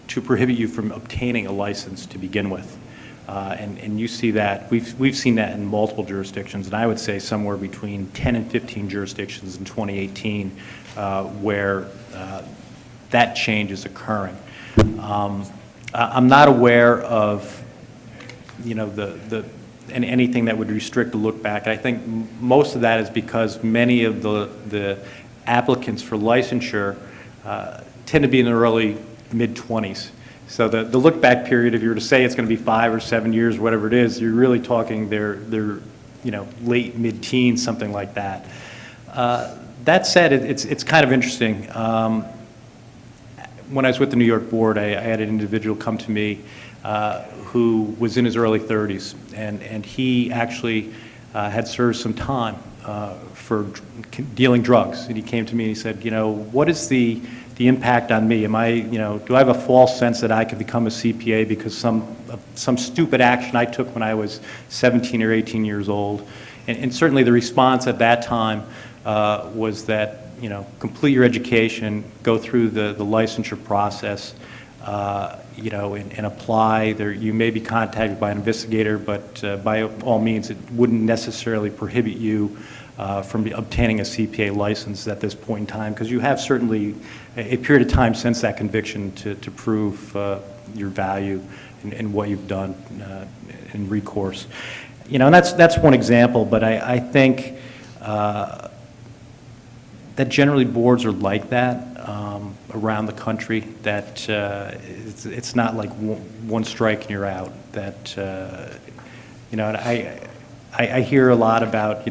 to prohibit you from obtaining a license to begin with. And you see that, we've seen that in multiple jurisdictions, and I would say somewhere between 10 and 15 jurisdictions in 2018 where that change is occurring. I'm not aware of, anything that would restrict the look back. I think most of that is because many of the applicants for licensure tend to be in their early mid-20s. So the look back period, if you were to say it's going to be 5 or 7 years, whatever it is, you're really talking they're late mid-teens, something like that. That said, it's kind of interesting. When I was with the New York board, I had an individual come to me who was in his early 30s, and he actually had served some time for dealing drugs. And he came to me and he said, what is the impact on me? Am I, do I have a false sense that I could become a CPA because some stupid action I took when I was 17 or 18 years old? And certainly the response at that time was that, complete your education, go through the licensure process, and apply. You may be contacted by an investigator, but by all means, it wouldn't necessarily prohibit you from obtaining a CPA license at this point in time, because you have certainly a period of time since that conviction to prove your value and what you've done in recourse. And that's one example, but I think that generally boards are like that around the country, that it's not like one strike and you're out. That, and I hear a lot about,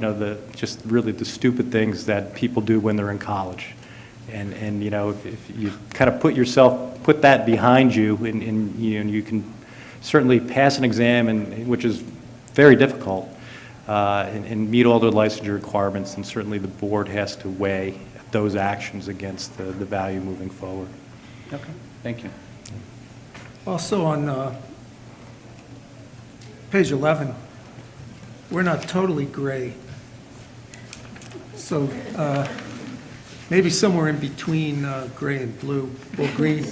just really the stupid things that people do when they're in college. And if you kind of put that behind you, and you can certainly pass an exam, which is very difficult, and meet all the licensure requirements, and certainly the board has to weigh those actions against the value moving forward. Okay, thank you. Also on page 11, we're not totally gray. So maybe somewhere in between gray and blue or green.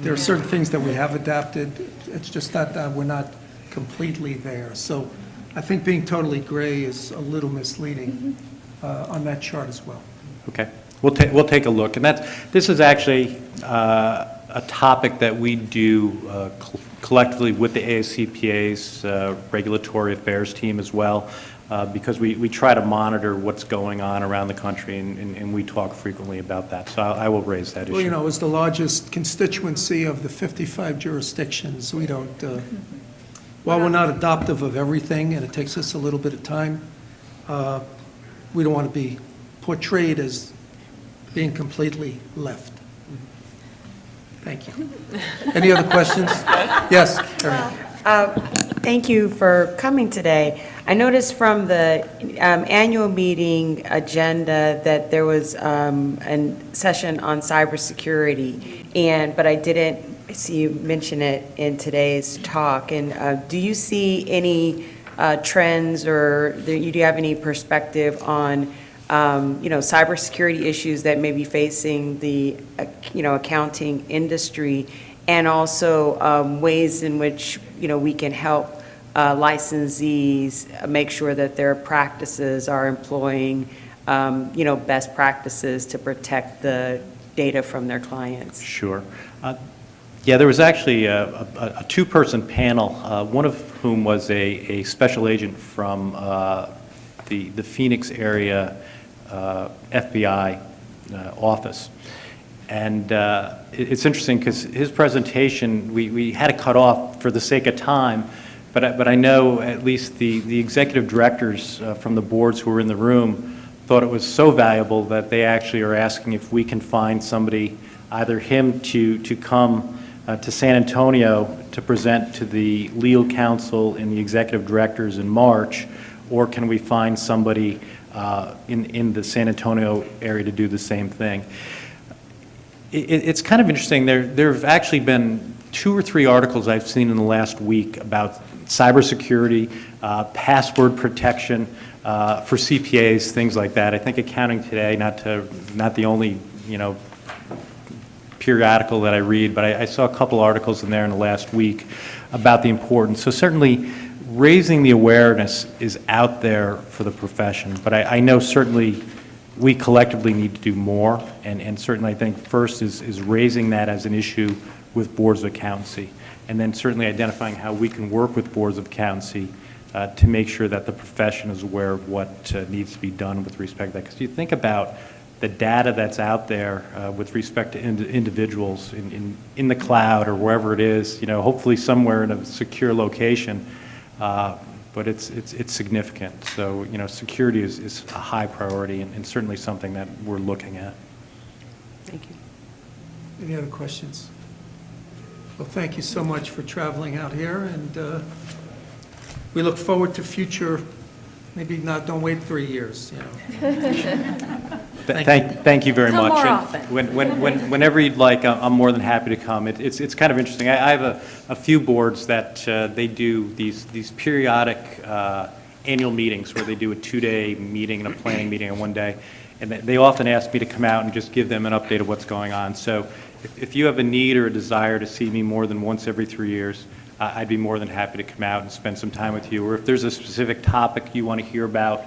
There are certain things that we have adapted. It's just that we're not completely there. So I think being totally gray is a little misleading on that chart as well. Okay, we'll take a look. And this is actually a topic that we do collectively with the ASCPA's regulatory affairs team as well, because we try to monitor what's going on around the country, and we talk frequently about that. So I will raise that issue. Well, as the largest constituency of the 55 jurisdictions, we don't, while we're not adoptive of everything, and it takes us a little bit of time, we don't want to be portrayed as being completely left. Thank you. Any other questions? Yes, Karen. Thank you for coming today. I noticed from the annual meeting agenda that there was a session on cybersecurity, but I didn't see you mention it in today's talk. And do you see any trends, or do you have any perspective on cybersecurity issues that may be facing the accounting industry, and also ways in which we can help licensees make sure that their practices are employing best practices to protect the data from their clients? Sure. Yeah, there was actually a two-person panel, one of whom was a special agent from the Phoenix area FBI office. And it's interesting because his presentation, we had to cut off for the sake of time, but I know at least the executive directors from the boards who were in the room thought it was so valuable that they actually are asking if we can find somebody, either him to come to San Antonio to present to the legal counsel and the executive directors in March, or can we find somebody in the San Antonio area to do the same thing. It's kind of interesting. There have actually been 2 or 3 articles I've seen in the last week about cybersecurity, password protection for CPAs, things like that. I think Accounting Today, not the only periodical that I read, but I saw a couple articles in there in the last week about the importance. So certainly raising the awareness is out there for the profession, but I know certainly we collectively need to do more, and certainly I think first is raising that as an issue with boards of accountancy, and then certainly identifying how we can work with boards of accountancy to make sure that the profession is aware of what needs to be done with respect to that. Because you think about the data that's out there with respect to individuals in the cloud or wherever it is, hopefully somewhere in a secure location, but it's significant. So, security is a high priority and certainly something that we're looking at. Thank you. Any other questions? Well, thank you so much for traveling out here, and we look forward to future, maybe not, don't wait 3 years, Thank you very Come much. more And whenever you'd like, I'm more than happy to come. It's kind of interesting. I have a few boards that they do these periodic annual meetings where they do a 2-day meeting and a planning meeting in one day. And they often ask me to come out and just give them an update of what's going on. So if you have a need or a desire to see me more than once every 3 years, I'd be more than happy to come out and spend some time with you. Or if there's a specific topic you want to hear about,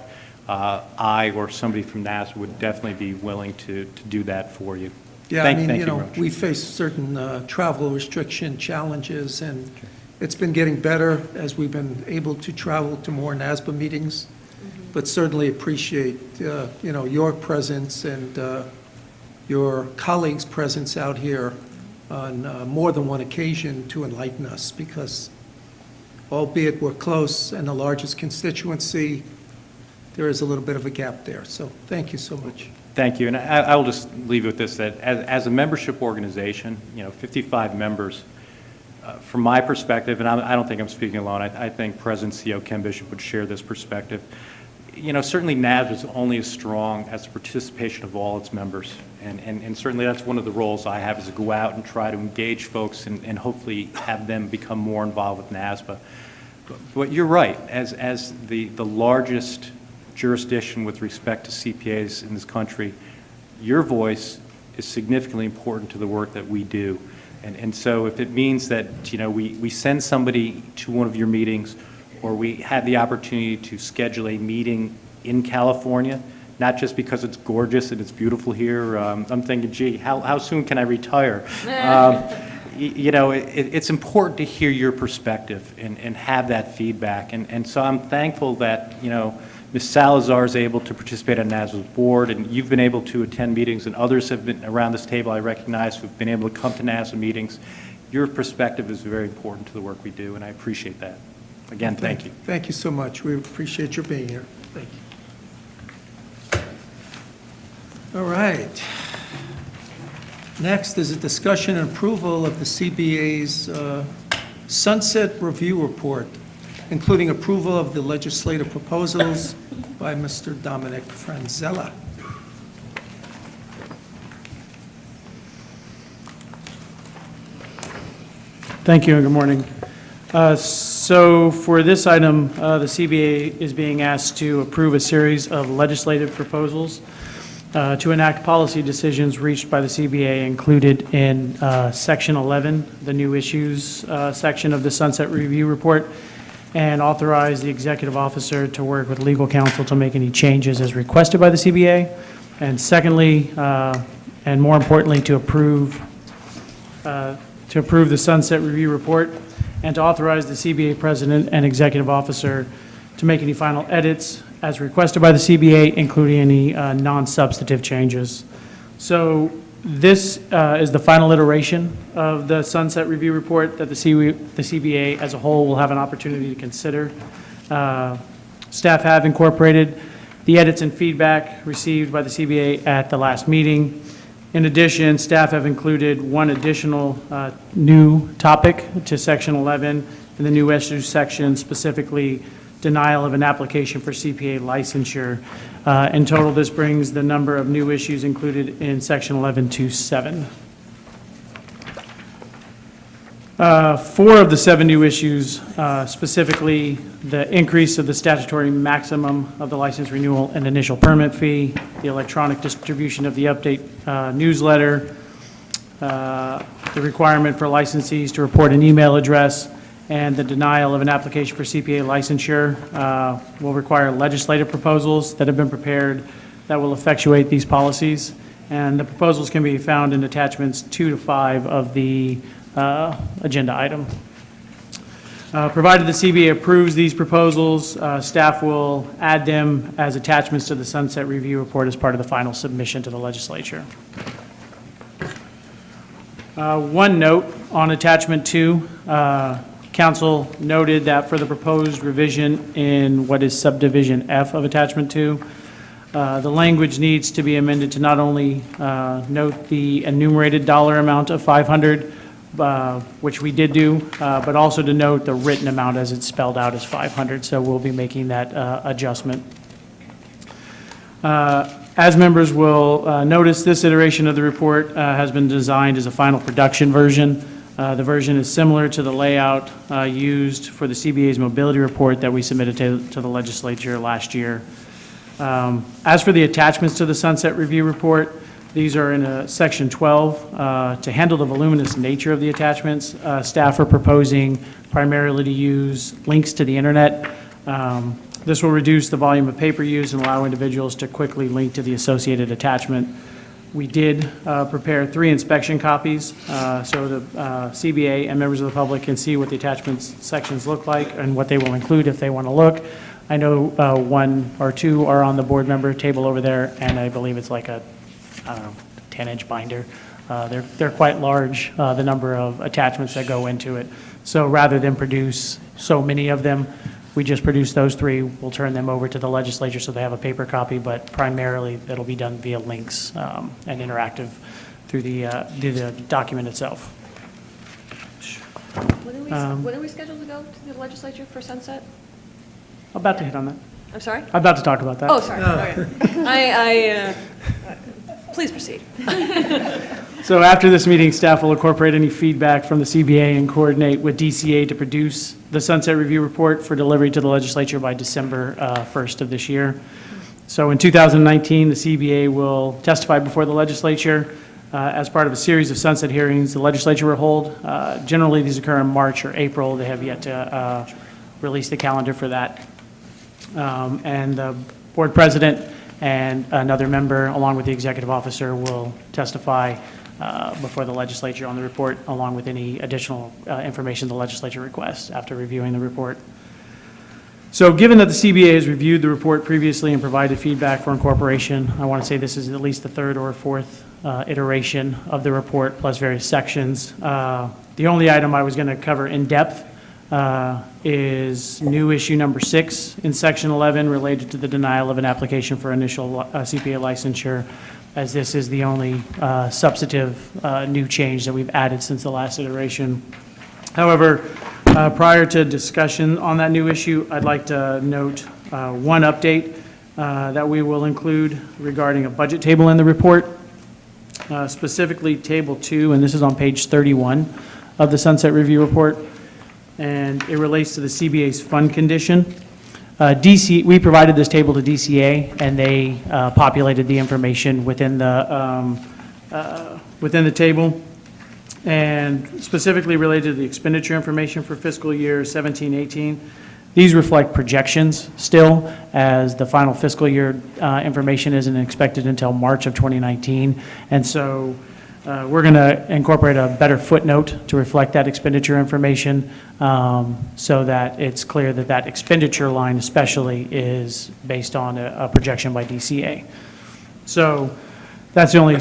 I or somebody from NASA would definitely be willing to do that for you. Yeah, Thank I you mean, very much. we face certain travel restriction challenges, and it's been getting better as we've been able to travel to more NASBA meetings, but certainly appreciate, your presence and your colleagues' presence out here on more than one occasion to enlighten us, because albeit we're close and the largest constituency, there is a little bit of a gap there. So thank you so much. Thank you, and I will just leave you with this, that as a membership organization, 55 members, from my perspective, and I don't think I'm speaking alone, I think President CEO Ken Bishop would share this perspective. Certainly NASB is only as strong as the participation of all its members, and certainly that's one of the roles I have, is to go out and try to engage folks and hopefully have them become more involved with NASBA. But you're right, as the largest jurisdiction with respect to CPAs in this country, your voice is significantly important to the work that we do. And so if it means that, we send somebody to one of your meetings, or we have the opportunity to schedule a meeting in California, not just because it's gorgeous and it's beautiful here. I'm thinking, gee, how soon can I retire? It's important to hear your perspective and have that feedback. And so I'm thankful that, Ms. Salazar is able to participate on NASBA's board, and you've been able to attend meetings, and others have been around this table, I recognize, who've been able to come to NASBA meetings. Your perspective is very important to the work we do, and I appreciate that. Again, thank you. Thank you so much. We appreciate your being here. Thank you. All right. Next is a discussion and approval of the CBA's Sunset Review Report, including approval of the legislative proposals by Mr. Dominic Franzella. Thank you and good morning. So for this item, the CBA is being asked to approve a series of legislative proposals to enact policy decisions reached by the CBA included in Section 11, the new issues section of the Sunset Review Report, and authorize the executive officer to work with legal counsel to make any changes as requested by the CBA. And secondly, and more importantly, to approve the Sunset Review Report and to authorize the CBA president and executive officer to make any final edits as requested by the CBA, including any non-substantive changes. So this is the final iteration of the Sunset Review Report that the CBA as a whole will have an opportunity to consider. Staff have incorporated the edits and feedback received by the CBA at the last meeting. In addition, staff have included one additional new topic to Section 11 in the new issues section, specifically denial of an application for CPA licensure. In total, this brings the number of new issues included in Section 11 to 7. 4 of the 7 new issues, specifically the increase of the statutory maximum of the license renewal and initial permit fee, the electronic distribution of the update newsletter, the requirement for licensees to report an email address, and the denial of an application for CPA licensure will require legislative proposals that have been prepared that will effectuate these policies. And the proposals can be found in attachments 2 to 5 of the agenda item. Provided the CBA approves these proposals, staff will add them as attachments to the Sunset Review Report as part of the final submission to the legislature. One note on attachment 2, council noted that for the proposed revision in what is subdivision F of attachment 2, the language needs to be amended to not only note the enumerated dollar amount of $500, which we did do, but also to note the written amount as it's spelled out as $500. So we'll be making that adjustment. As members will notice, this iteration of the report has been designed as a final production version. The version is similar to the layout used for the CBA's mobility report that we submitted to the legislature last year. As for the attachments to the Sunset Review Report, these are in Section 12. To handle the voluminous nature of the attachments, staff are proposing primarily to use links to the internet. This will reduce the volume of paper used and allow individuals to quickly link to the associated attachment. We did prepare 3 inspection copies so the CBA and members of the public can see what the attachments sections look like and what they will include if they want to look. I know 1 or 2 are on the board member table over there, and I believe it's like a 10-inch binder. They're quite large, the number of attachments that go into it. So rather than produce so many of them, we just produce those 3. We'll turn them over to the legislature so they have a paper copy, but primarily it'll be done via links and interactive through the document itself. When are we scheduled to go to the legislature for sunset? About to hit on that. I'm sorry? I'm about to talk about that. Oh, sorry. Okay. Please proceed. So after this meeting, staff will incorporate any feedback from the CBA and coordinate with DCA to produce the Sunset Review Report for delivery to the legislature by December 1st of this year. So in 2019, the CBA will testify before the legislature as part of a series of sunset hearings the legislature will hold. Generally, these occur in March or April. They have yet to release the calendar for that. And the board president and another member, along with the executive officer, will testify before the legislature on the report, along with any additional information the legislature requests after reviewing the report. So given that the CBA has reviewed the report previously and provided feedback for incorporation, I want to say this is at least the 3rd or 4th iteration of the report, plus various sections. The only item I was going to cover in depth is new issue number 6 in section 11 related to the denial of an application for initial CPA licensure, as this is the only substantive new change that we've added since the last iteration. However, prior to discussion on that new issue, I'd like to note one update that we will include regarding a budget table in the report, specifically Table 2, and this is on page 31 of the Sunset Review Report, and it relates to the CBA's fund condition. We provided this table to DCA, and they populated the information within the table, and specifically related to the expenditure information for fiscal year 17-18. These reflect projections still, as the final fiscal year information isn't expected until March of 2019. And so we're going to incorporate a better footnote to reflect that expenditure information, so that it's clear that that expenditure line especially is based on a projection by DCA. So that's the only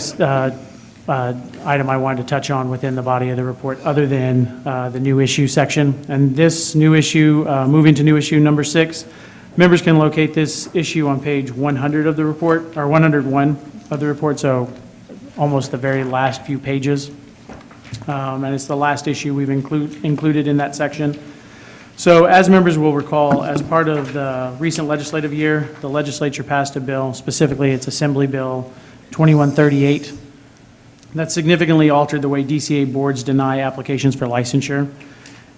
item I wanted to touch on within the body of the report, other than the new issue section. And this new issue, moving to new issue number 6, members can locate this issue on page 100 of the report, or 101 of the report, so almost the very last few pages. And it's the last issue we've included in that section. So as members will recall, as part of the recent legislative year, the legislature passed a bill, specifically it's Assembly Bill 2138, that significantly altered the way DCA boards deny applications for licensure.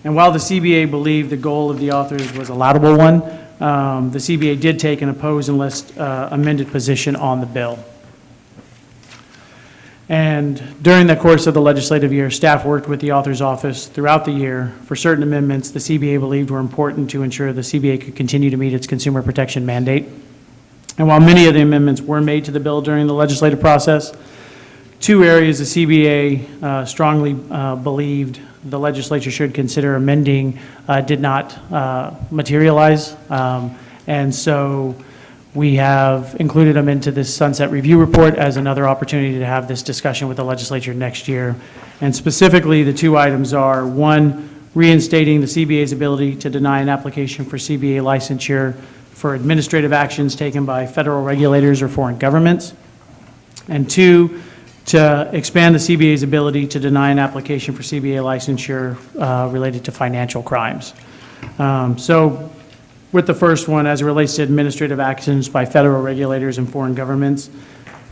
And while the CBA believed the goal of the authors was a laudable one, the CBA did take an oppose unless amended position on the bill. And during the course of the legislative year, staff worked with the author's office throughout the year for certain amendments the CBA believed were important to ensure the CBA could continue to meet its consumer protection mandate. And while many of the amendments were made to the bill during the legislative process, 2 areas the CBA strongly believed the legislature should consider amending did not materialize. And so we have included them into this Sunset Review Report as another opportunity to have this discussion with the legislature next year. And specifically, the 2 items are, 1, reinstating the CBA's ability to deny an application for CBA licensure for administrative actions taken by federal regulators or foreign governments. And 2, to expand the CBA's ability to deny an application for CBA licensure related to financial crimes. So with the first one, as it relates to administrative actions by federal regulators and foreign governments,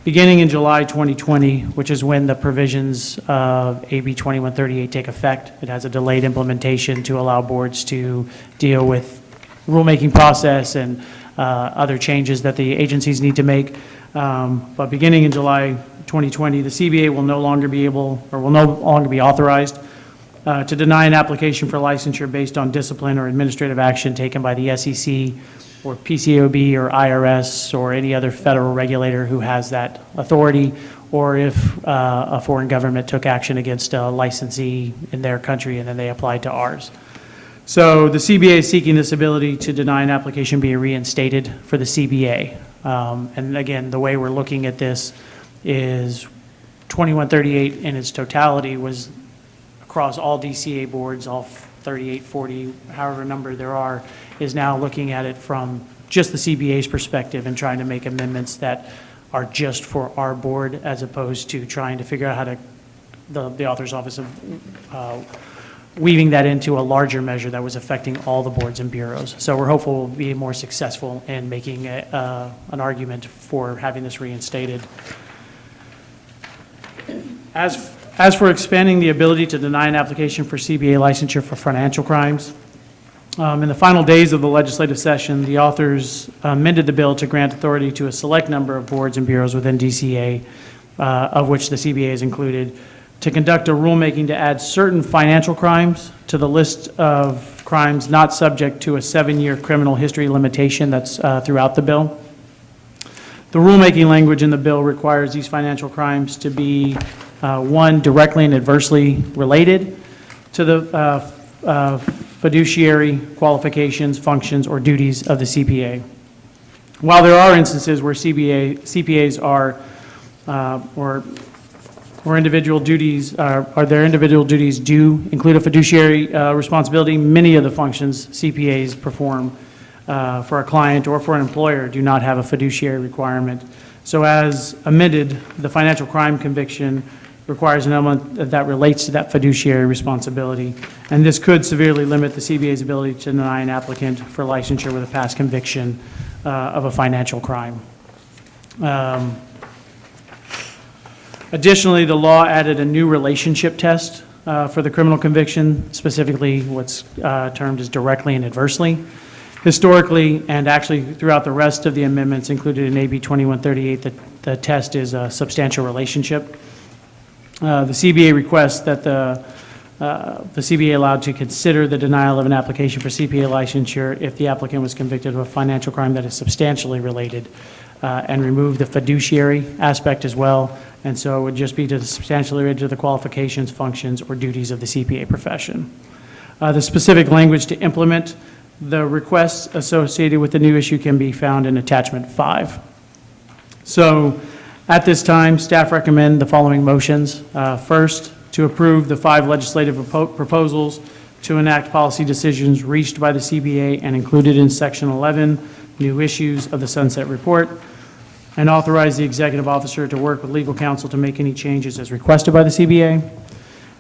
beginning in July 2020, which is when the provisions of AB 2138 take effect, it has a delayed implementation to allow boards to deal with rulemaking process and other changes that the agencies need to make. But beginning in July 2020, the CBA will no longer be able, or will no longer be authorized to deny an application for licensure based on discipline or administrative action taken by the SEC or PCAOB or IRS or any other federal regulator who has that authority, or if a foreign government took action against a licensee in their country and then they applied to ours. So the CBA is seeking this ability to deny an application be reinstated for the CBA. And again, the way we're looking at this is 2138 in its totality was across all DCA boards, all 38, 40, however number there are, is now looking at it from just the CBA's perspective and trying to make amendments that are just for our board, as opposed to trying to figure out how to, the author's office of weaving that into a larger measure that was affecting all the boards and bureaus. So we're hopeful we'll be more successful in making an argument for having this reinstated. As for expanding the ability to deny an application for CBA licensure for financial crimes, in the final days of the legislative session, the authors amended the bill to grant authority to a select number of boards and bureaus within DCA, of which the CBA is included, to conduct a rulemaking to add certain financial crimes to the list of crimes not subject to a 7-year criminal history limitation that's throughout the bill. The rulemaking language in the bill requires these financial crimes to be, 1, directly and adversely related to the fiduciary qualifications, functions, or duties of the CPA. While there are instances where CPAs are, or where individual duties, are their individual duties do include a fiduciary responsibility. Many of the functions CPAs perform for a client or for an employer do not have a fiduciary requirement. So as amended, the financial crime conviction requires an element that relates to that fiduciary responsibility. And this could severely limit the CBA's ability to deny an applicant for licensure with a past conviction of a financial crime. Additionally, the law added a new relationship test for the criminal conviction, specifically what's termed as directly and adversely. Historically, and actually throughout the rest of the amendments included in AB 2138, the test is a substantial relationship. The CBA requests that the CBA allowed to consider the denial of an application for CPA licensure if the applicant was convicted of a financial crime that is substantially related, and remove the fiduciary aspect as well. And so it would just be to the substantially related to the qualifications, functions, or duties of the CPA profession. The specific language to implement the requests associated with the new issue can be found in Attachment 5. So at this time, staff recommend the following motions. First, to approve the 5 legislative proposals to enact policy decisions reached by the CBA and included in Section 11, new issues of the Sunset Report, and authorize the executive officer to work with legal counsel to make any changes as requested by the CBA.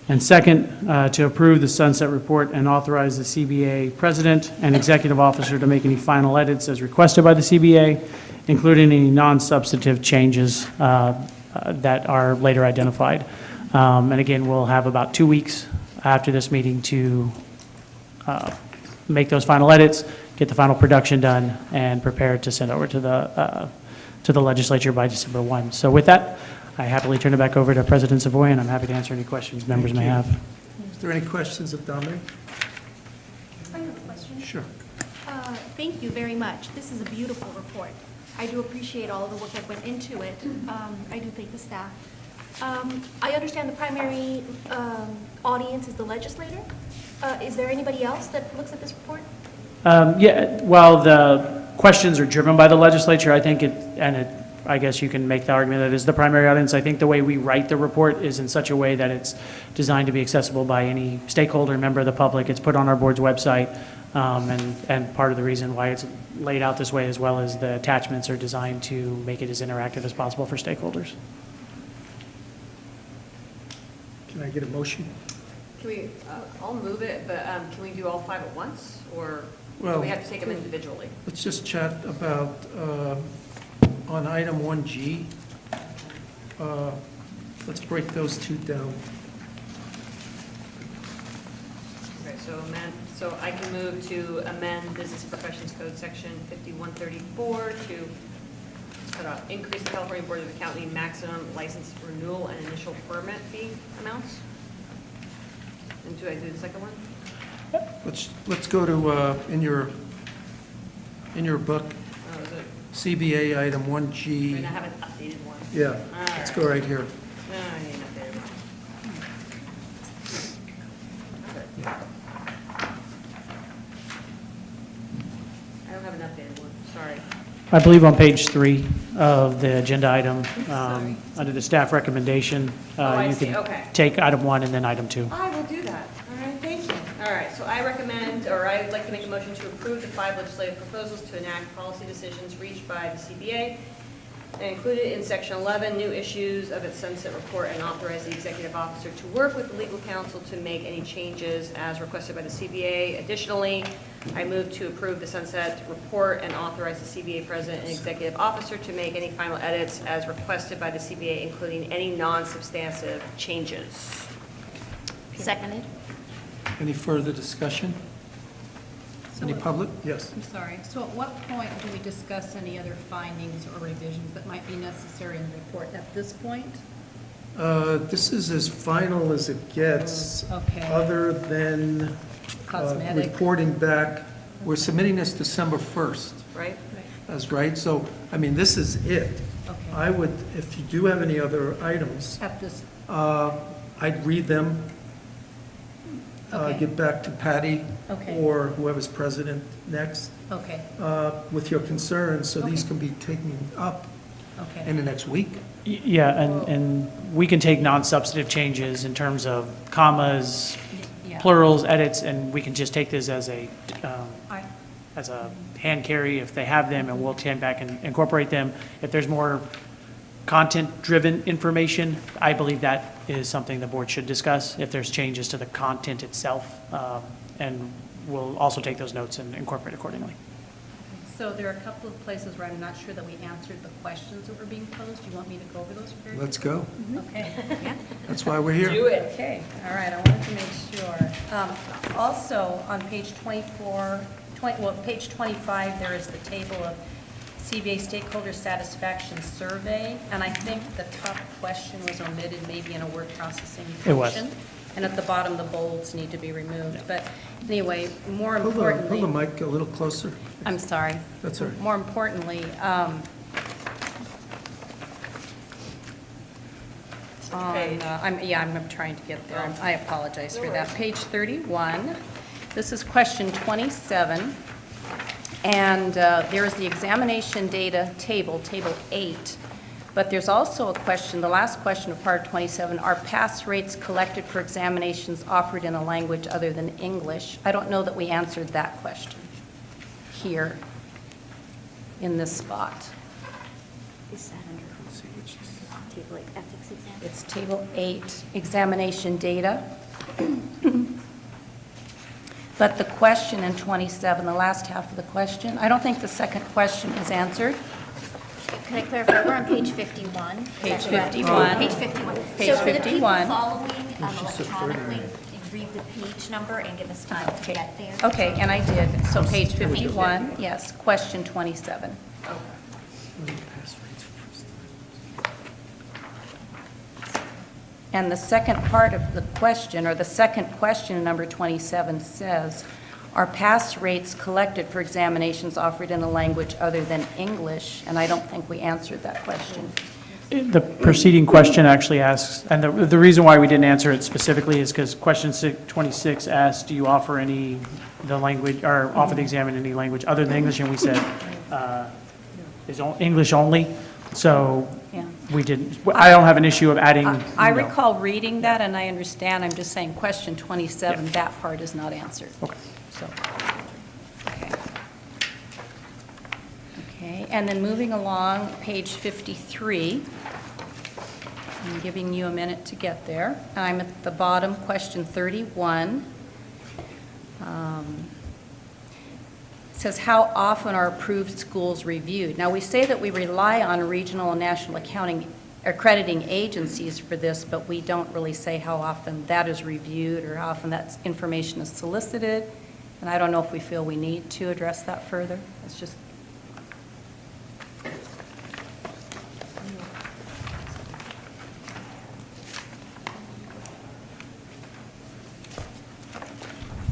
And second, to approve the Sunset Report and authorize the CBA president and executive officer to make any final edits as requested by the CBA, including any non-substantive changes that are later identified. And again, we'll have about 2 weeks after this meeting to make those final edits, get the final production done, and prepare to send over to the legislature by December 1. So with that, I happily turn it back over to President Savoy, and I'm happy to answer any questions members may have. Is there any questions of Dominic? I have a question. Sure. Thank you very much. This is a beautiful report. I do appreciate all of the work that went into it. I do thank the staff. I understand the primary audience is the legislator. Is there anybody else that looks at this report? Yeah, while the questions are driven by the legislature, I think I guess you can make the argument that it is the primary audience. I think the way we write the report is in such a way that it's designed to be accessible by any stakeholder, member of the public. It's put on our board's website, and part of the reason why it's laid out this way, as well as the attachments, are designed to make it as interactive as possible for stakeholders. Can I get a motion? Can we, I'll move it, but can we do all 5 at once, or do Well, we have to take them individually? Let's just chat about, on item 1G, let's break those 2 down. Okay, so I can move to amend Business Professions Code Section 5134 to increase the California Board of Accounting maximum license renewal and initial permit fee amounts. And do I do the second one? Let's go to, in your book, Oh, is it? CBA item I mean, 1G. I have an updated one. Yeah, All let's right. go right here. No, I need an updated one. I don't have an updated one, sorry. I believe on page 3 of the agenda item, under the staff recommendation, I you see. can Okay. take item 1 and then item 2. I will do that. All right, thank you. All right, so I recommend, or I would like to make a motion to approve the 5 legislative proposals to enact policy decisions reached by the CBA and included in Section 11, new issues of its Sunset Report, and authorize the executive officer to work with the legal counsel to make any changes as requested by the CBA. Additionally, I move to approve the Sunset Report and authorize the CBA president and executive officer to make any final edits as requested by the CBA, including any non-substantive changes. Seconded? Any further discussion? Any public? Yes. I'm sorry. So at what point do we discuss any other findings or revisions that might be necessary in the report? At this point? This is as final as it gets. Okay. Other than Cosmetic. reporting back. We're submitting this December 1st, Right? that's right. So, I mean, this is it. Okay. I would, if you do have any other items, At this, I'd read them, Okay. get back to Patty Okay. or whoever's president next okay. with your concerns, so these Okay. can be taken up Okay. in the next week. Yeah, and we can take non-substantive changes in terms of commas, Yeah. plurals, edits, and we can just take this as a, I- as a hand carry if they have them, and we'll stand back and incorporate them. If there's more content-driven information, I believe that is something the board should discuss, if there's changes to the content itself, and we'll also take those notes and incorporate accordingly. So there are a couple of places where I'm not sure that we answered the questions that were being posed. Do you want me to go over those very Let's go. Okay. That's why we're here. Okay, all right, I wanted to make sure. Also, on page 24, page 25, there is the table of CBA stakeholder satisfaction survey, and I think the top question was omitted, maybe in a word processing It was. function. And at the bottom, the bolds need to be removed. But anyway, more Hold importantly. the mic a little closer. I'm sorry. That's all right. More importantly, I'm trying to get there. I apologize for that. Page 31, this is question 27, and there is the examination data table, table 8, but there's also a question, the last question of part 27, are pass rates collected for examinations offered in a language other than English? I don't know that we answered that question here in this spot. Is that under table like ethics exam? It's table 8, examination data. But the question in 27, the last half of the question, I don't think the second question is answered. Can I clarify, we're on page 51. Is Page that correct? 51. Page 51. Page So for the people 51. following electronically, read the page number and give us time to get there. Okay, and I did. So page 51, yes, question 27. And the second part of the question, or the second question in number 27 says, are pass rates collected for examinations offered in a language other than English? And I don't think we answered that question. The preceding question actually asks, and the reason why we didn't answer it specifically is because question 26 asked, do you offer the language, or offer the exam in any language other than English? And we said, is English only? So Yeah. we didn't, I don't have an issue of adding. I no. recall reading that, and I understand, I'm just saying, question 27, that part is not answered. Okay. So, okay. Okay, and then moving along, page 53. I'm giving you a minute to get there. I'm at the bottom, question 31. It says, how often are approved schools reviewed? Now, we say that we rely on regional and national accounting accrediting agencies for this, but we don't really say how often that is reviewed or how often that information is solicited. And I don't know if we feel we need to address that further. It's just.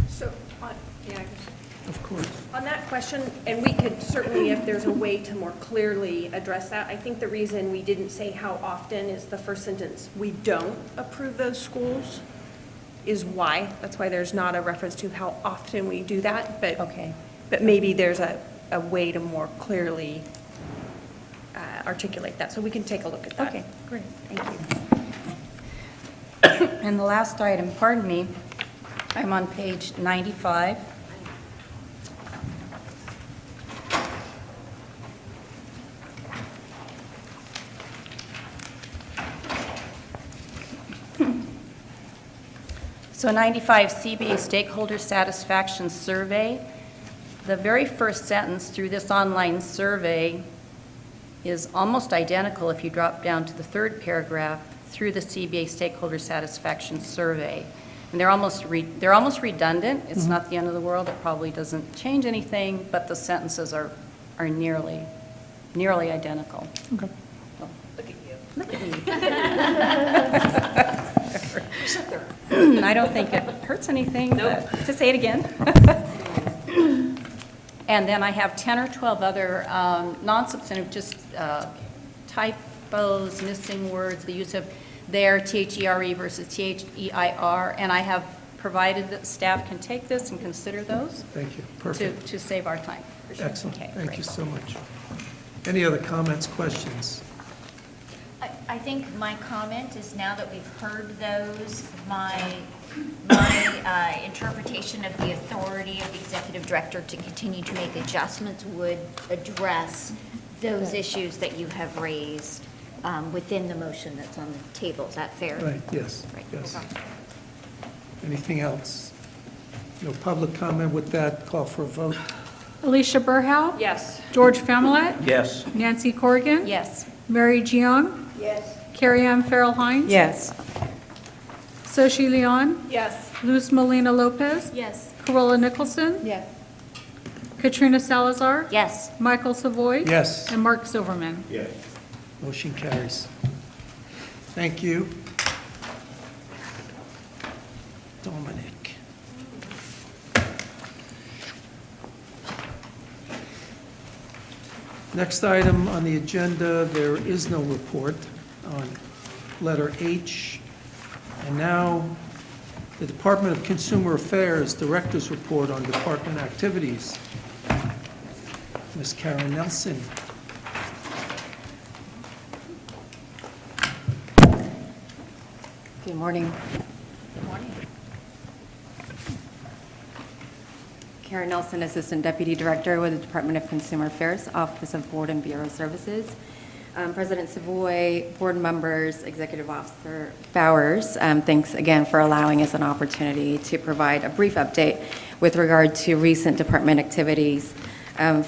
So, Of course. on that question, and we could certainly, if there's a way to more clearly address that, I think the reason we didn't say how often is the first sentence, we don't approve those schools, is why. That's why there's not a reference to how often we do that, but. Okay. But maybe there's a way to more clearly articulate that, so we can take a look at that. Okay, great, thank you. And the last item, pardon me, I'm on page 95. So 95, CBA Stakeholder Satisfaction Survey. The very first sentence through this online survey is almost identical if you drop down to the third paragraph through the CBA Stakeholder Satisfaction Survey. And they're almost redundant. It's not the end of the world. It probably doesn't change anything, but the sentences are nearly identical. Okay. Well, look at me. I don't think it hurts anything to say it again. And then I have 10 or 12 other non-substantive, just typos, missing words, the use of there, T-H-E-R-E versus T-H-E-I-R, and I have provided that staff can take this and consider those Thank you. Perfect. to save our time. Excellent. Okay, Thank great. you so much. Any other comments, questions? I think my comment is now that we've heard those, my interpretation of the authority of the executive director to continue to make adjustments would address those issues that you have raised within the motion that's on the table. Is that fair? Right, yes, Right, yes. okay. Anything else? No public comment. With that, call for a vote. Alicia Burhow. Yes. George Familet. Yes. Nancy Corrigan. Yes. Mary Jiang. Yes. Carrie Ann Farrell Hines. Yes. Soshi Leon. Yes. Luz Molina Lopez. Yes. Corolla Nicholson. Yes. Katrina Salazar. Yes. Michael Savoy. Yes. And Mark Silverman. Yes. Motion carries. Thank you. Dominic. Next item on the agenda, there is no report on letter H. And now, the Department of Consumer Affairs Director's Report on Department Activities. Ms. Karen Nelson. Good morning. Karen Nelson, Assistant Deputy Director with the Department of Consumer Affairs, Office of Board and Bureau Services. President Savoy, board members, Executive Officer Bowers, thanks again for allowing us an opportunity to provide a brief update with regard to recent department activities.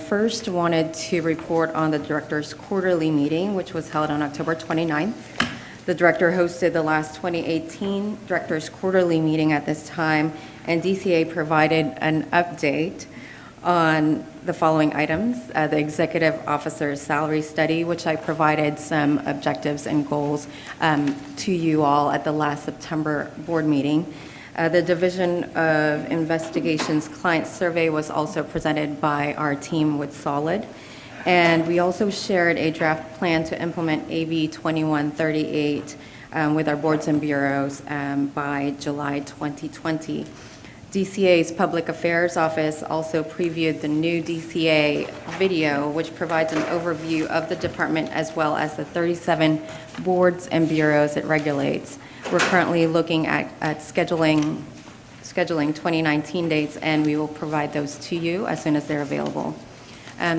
First, wanted to report on the Director's quarterly meeting, which was held on October 29th. The Director hosted the last 2018 Director's quarterly meeting at this time, and DCA provided an update on the following items. The Executive Officer's Salary Study, which I provided some objectives and goals to you all at the last September board meeting. The Division of Investigations Client Survey was also presented by our team with Solid. And we also shared a draft plan to implement AB 2138 with our boards and bureaus by July 2020. DCA's Public Affairs Office also previewed the new DCA video, which provides an overview of the department as well as the 37 boards and bureaus it regulates. We're currently looking at scheduling 2019 dates, and we will provide those to you as soon as they're available.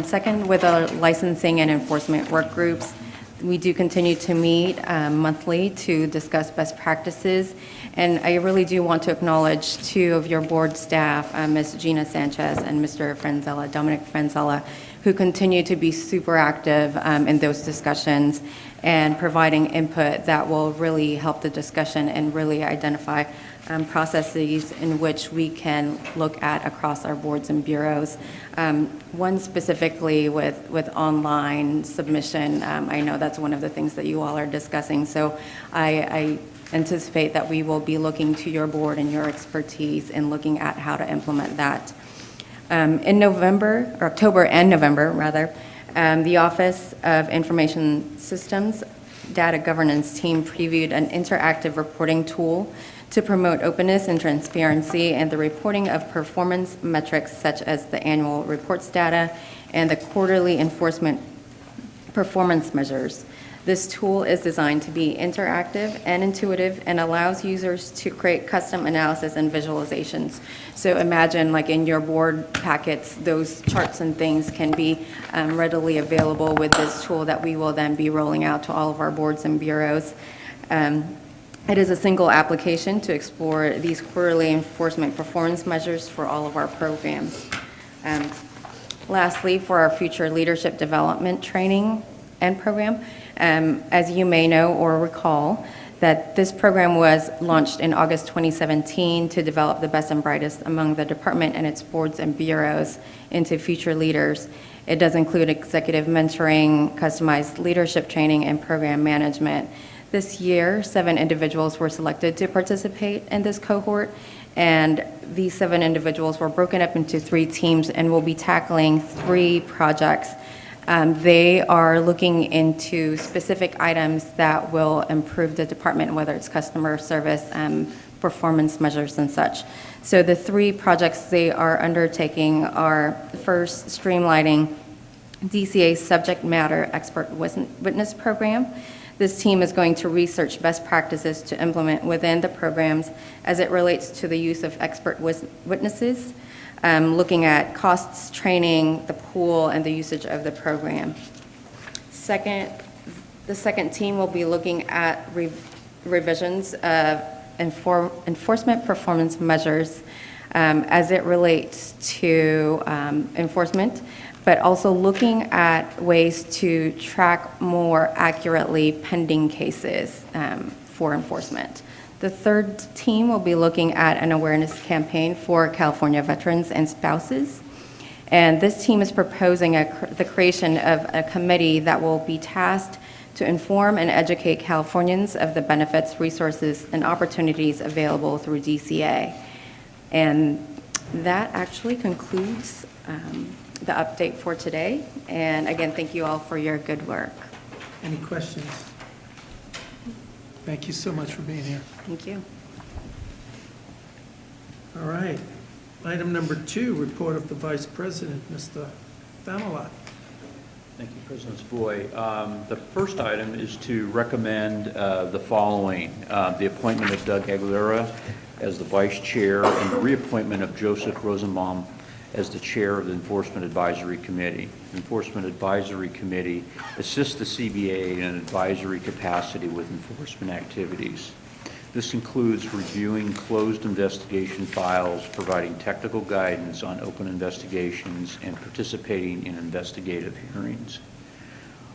Second, with our licensing and enforcement work groups, we do continue to meet monthly to discuss best practices, and I really do want to acknowledge two of your board staff, Ms. Gina Sanchez and Mr. Frenzella, Dominic Frenzella, who continue to be super active in those discussions and providing input that will really help the discussion and really identify processes in which we can look at across our boards and bureaus. One specifically with online submission. I know that's one of the things that you all are discussing, so I anticipate that we will be looking to your board and your expertise in looking at how to implement that. In October and November, rather, the Office of Information Systems Data Governance team previewed an interactive reporting tool to promote openness and transparency in the reporting of performance metrics such as the annual reports data and the quarterly enforcement performance measures. This tool is designed to be interactive and intuitive and allows users to create custom analysis and visualizations. So imagine, like in your board packets, those charts and things can be readily available with this tool that we will then be rolling out to all of our boards and bureaus. It is a single application to explore these quarterly enforcement performance measures for all of our programs. Lastly, for our future leadership development training and program, as you may know or recall, that this program was launched in August 2017 to develop the best and brightest among the department and its boards and bureaus into future leaders. It does include executive mentoring, customized leadership training, and program management. This year, 7 individuals were selected to participate in this cohort, and these 7 individuals were broken up into 3 teams and will be tackling 3 projects. They are looking into specific items that will improve the department, whether it's customer service, performance measures, and such. So the 3 projects they are undertaking are, first, streamlining DCA's Subject Matter Expert Witness Program. This team is going to research best practices to implement within the programs as it relates to the use of expert witnesses, looking at costs, training, the pool, and the usage of the program. The second team will be looking at revisions of enforcement performance measures as it relates to enforcement, but also looking at ways to track more accurately pending cases for enforcement. The third team will be looking at an awareness campaign for California veterans and spouses. And this team is proposing the creation of a committee that will be tasked to inform and educate Californians of the benefits, resources, and opportunities available through DCA. And that actually concludes the update for today. And again, thank you all for your good work. Any questions? Thank you so much for being here. Thank you. All right. Item number 2, report of the Vice President, Mr. Famelot. Thank you, President Savoy. The first item is to recommend the following: the appointment of Doug Aguilera as the Vice Chair and the reappointment of Joseph Rosenbaum as the Chair of the Enforcement Advisory Committee. The Enforcement Advisory Committee assists the CBA in an advisory capacity with enforcement activities. This includes reviewing closed investigation files, providing technical guidance on open investigations, and participating in investigative hearings.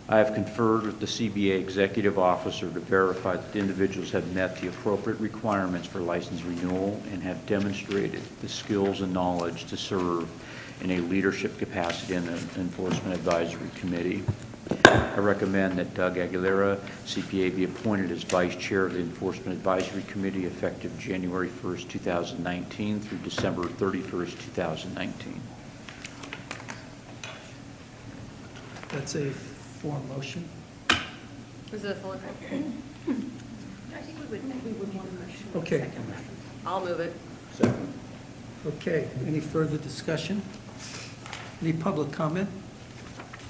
I have conferred with the CBA Executive Officer to verify that the individuals have met the appropriate requirements for license renewal and have demonstrated the skills and knowledge to serve in a leadership capacity in the Enforcement Advisory Committee. I recommend that Doug Aguilera, CPA, be appointed as Vice Chair of the Enforcement Advisory Committee effective January 1st, 2019 through December 31st, 2019. That's a form motion. Was it a full effect? I think we would want to motion. Okay. I'll move it. Second. Okay. Any further discussion? Any public comment?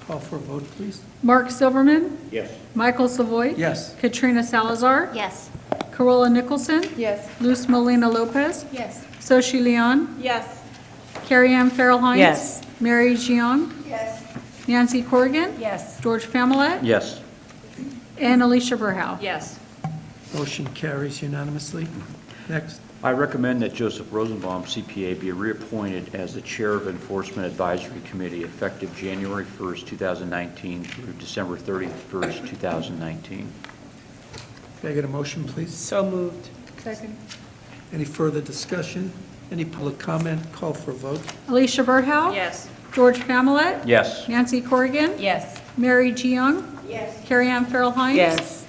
Call for a vote, please. Mark Silverman, Yes. Michael Savoy. Yes. Katrina Salazar. Yes. Corolla Nicholson. Yes. Luz Molina Lopez. Yes. Soshi Leon. Yes. Carrie Ann Farrell Hines. Yes. Mary Jiang. Yes. Nancy Corrigan. Yes. George Familet. Yes. And Alicia Burhow. Yes. Motion carries unanimously. Next. I recommend that Joseph Rosenbaum, CPA, be reappointed as the Chair of Enforcement Advisory Committee effective January 1st, 2019 through December 31st, 2019. Can I get a motion, please? So moved. Second. Any further discussion? Any public comment? Call for a vote. Alicia Burhow. Yes. George Familet. Yes. Nancy Corrigan. Yes. Mary Jiang. Yes. Carrie Ann Farrell Hines. Yes.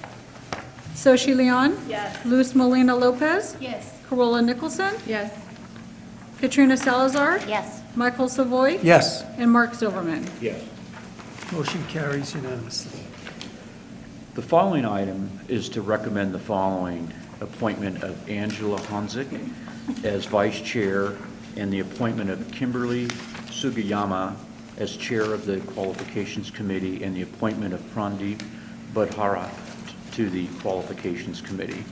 Soshi Leon. Yes. Luz Molina Lopez. Yes. Corolla Nicholson. Yes. Katrina Salazar. Yes. Michael Savoy. Yes. And Mark Silverman. Yes. Motion carries unanimously. The following item is to recommend the following: appointment of Angela Honzik as Vice Chair and the appointment of Kimberly Sugiyama as Chair of the Qualifications Committee and the appointment of Prandeep Budhara to the Qualifications Committee.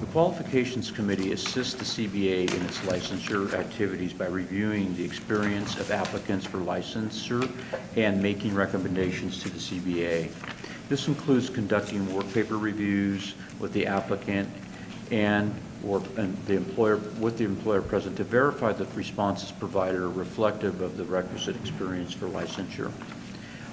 The Qualifications Committee assists the CBA in its licensure activities by reviewing the experience of applicants for licensure and making recommendations to the CBA. This includes conducting work paper reviews with the applicant and the employer present to verify that the responses provided are reflective of the requisite experience for licensure.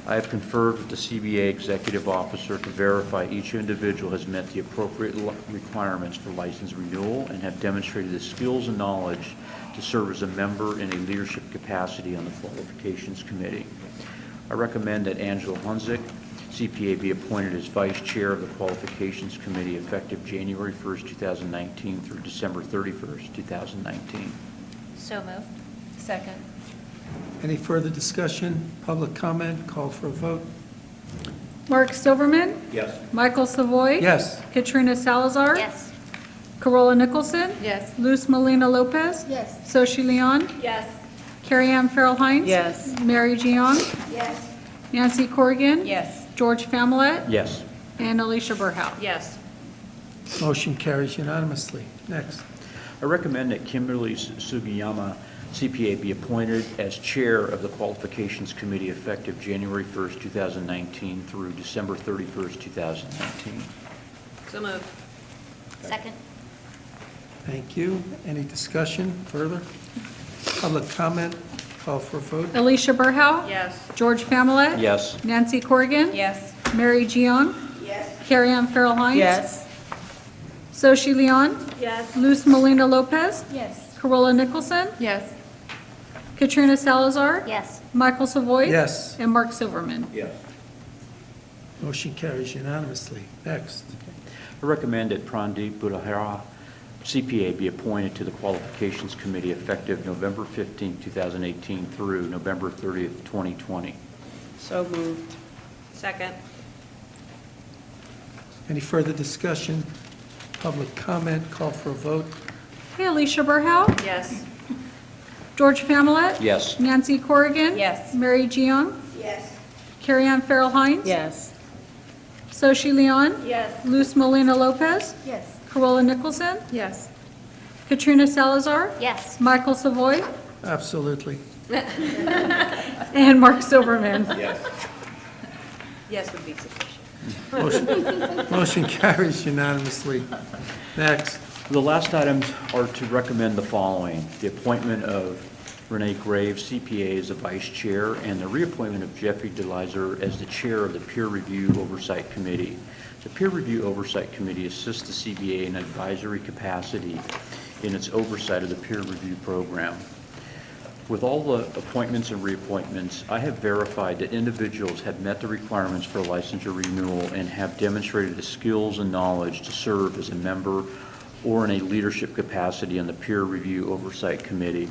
I have conferred with the CBA Executive Officer to verify each individual has met the appropriate requirements for license renewal and have demonstrated the skills and knowledge to serve as a member in a leadership capacity on the Qualifications Committee. I recommend that Angela Honzik, CPA, be appointed as Vice Chair of the Qualifications Committee effective January 1st, 2019 through December 31st, 2019. So moved. Second. Any further discussion? Public comment? Call for a vote. Mark Silverman. Yes. Michael Savoy. Yes. Katrina Salazar. Yes. Corolla Nicholson. Yes. Luz Molina Lopez. Yes. Soshi Leon. Yes. Carrie Ann Farrell Hines. Yes. Mary Jiang. Yes. Nancy Corrigan. Yes. George Familet. Yes. And Alicia Burhow. Yes. Motion carries unanimously. Next. I recommend that Kimberly Sugiyama, CPA, be appointed as Chair of the Qualifications Committee effective January 1st, 2019 through December 31st, 2019. So moved. Second? Thank you. Any discussion further? Public comment, call for a vote. Alicia Burhow. Yes. George Familet. Yes. Nancy Corrigan. Yes. Mary Jiang. Yes. Carrie Ann Farrell Hines. Yes. Soshi Leon. Yes. Luz Molina Lopez. Yes. Corolla Nicholson. Yes. Katrina Salazar. Yes. Michael Savoy. Yes. And Mark Silverman. Yes. Motion carries unanimously. Next. I recommend that Prandeep Budhara, CPA, be appointed to the Qualifications Committee effective November 15th, 2018 through November 30th, 2020. So moved. Second. Any further discussion? Public comment, call for a vote. Hey, Alicia Burhow. Yes. George Familet. Yes. Nancy Corrigan. Yes. Mary Jiang. Yes. Carrie Ann Farrell Hines. Yes. Soshi Leon. Yes. Luz Molina Lopez. Yes. Corolla Nicholson. Yes. Katrina Salazar. Yes. Michael Savoy. Absolutely. And Mark Silverman. Yes would be sufficient. Motion carries unanimously. Next. The last items are to recommend the following: the appointment of Renee Graves, CPA, as the Vice Chair, and the reappointment of Jeffrey DeLizer as the Chair of the Peer Review Oversight Committee. The Peer Review Oversight Committee assists the CBA in advisory capacity in its oversight of the peer review program. With all the appointments and reappointments, I have verified that individuals have met the requirements for licensure renewal and have demonstrated the skills and knowledge to serve as a member or in a leadership capacity on the Peer Review Oversight Committee.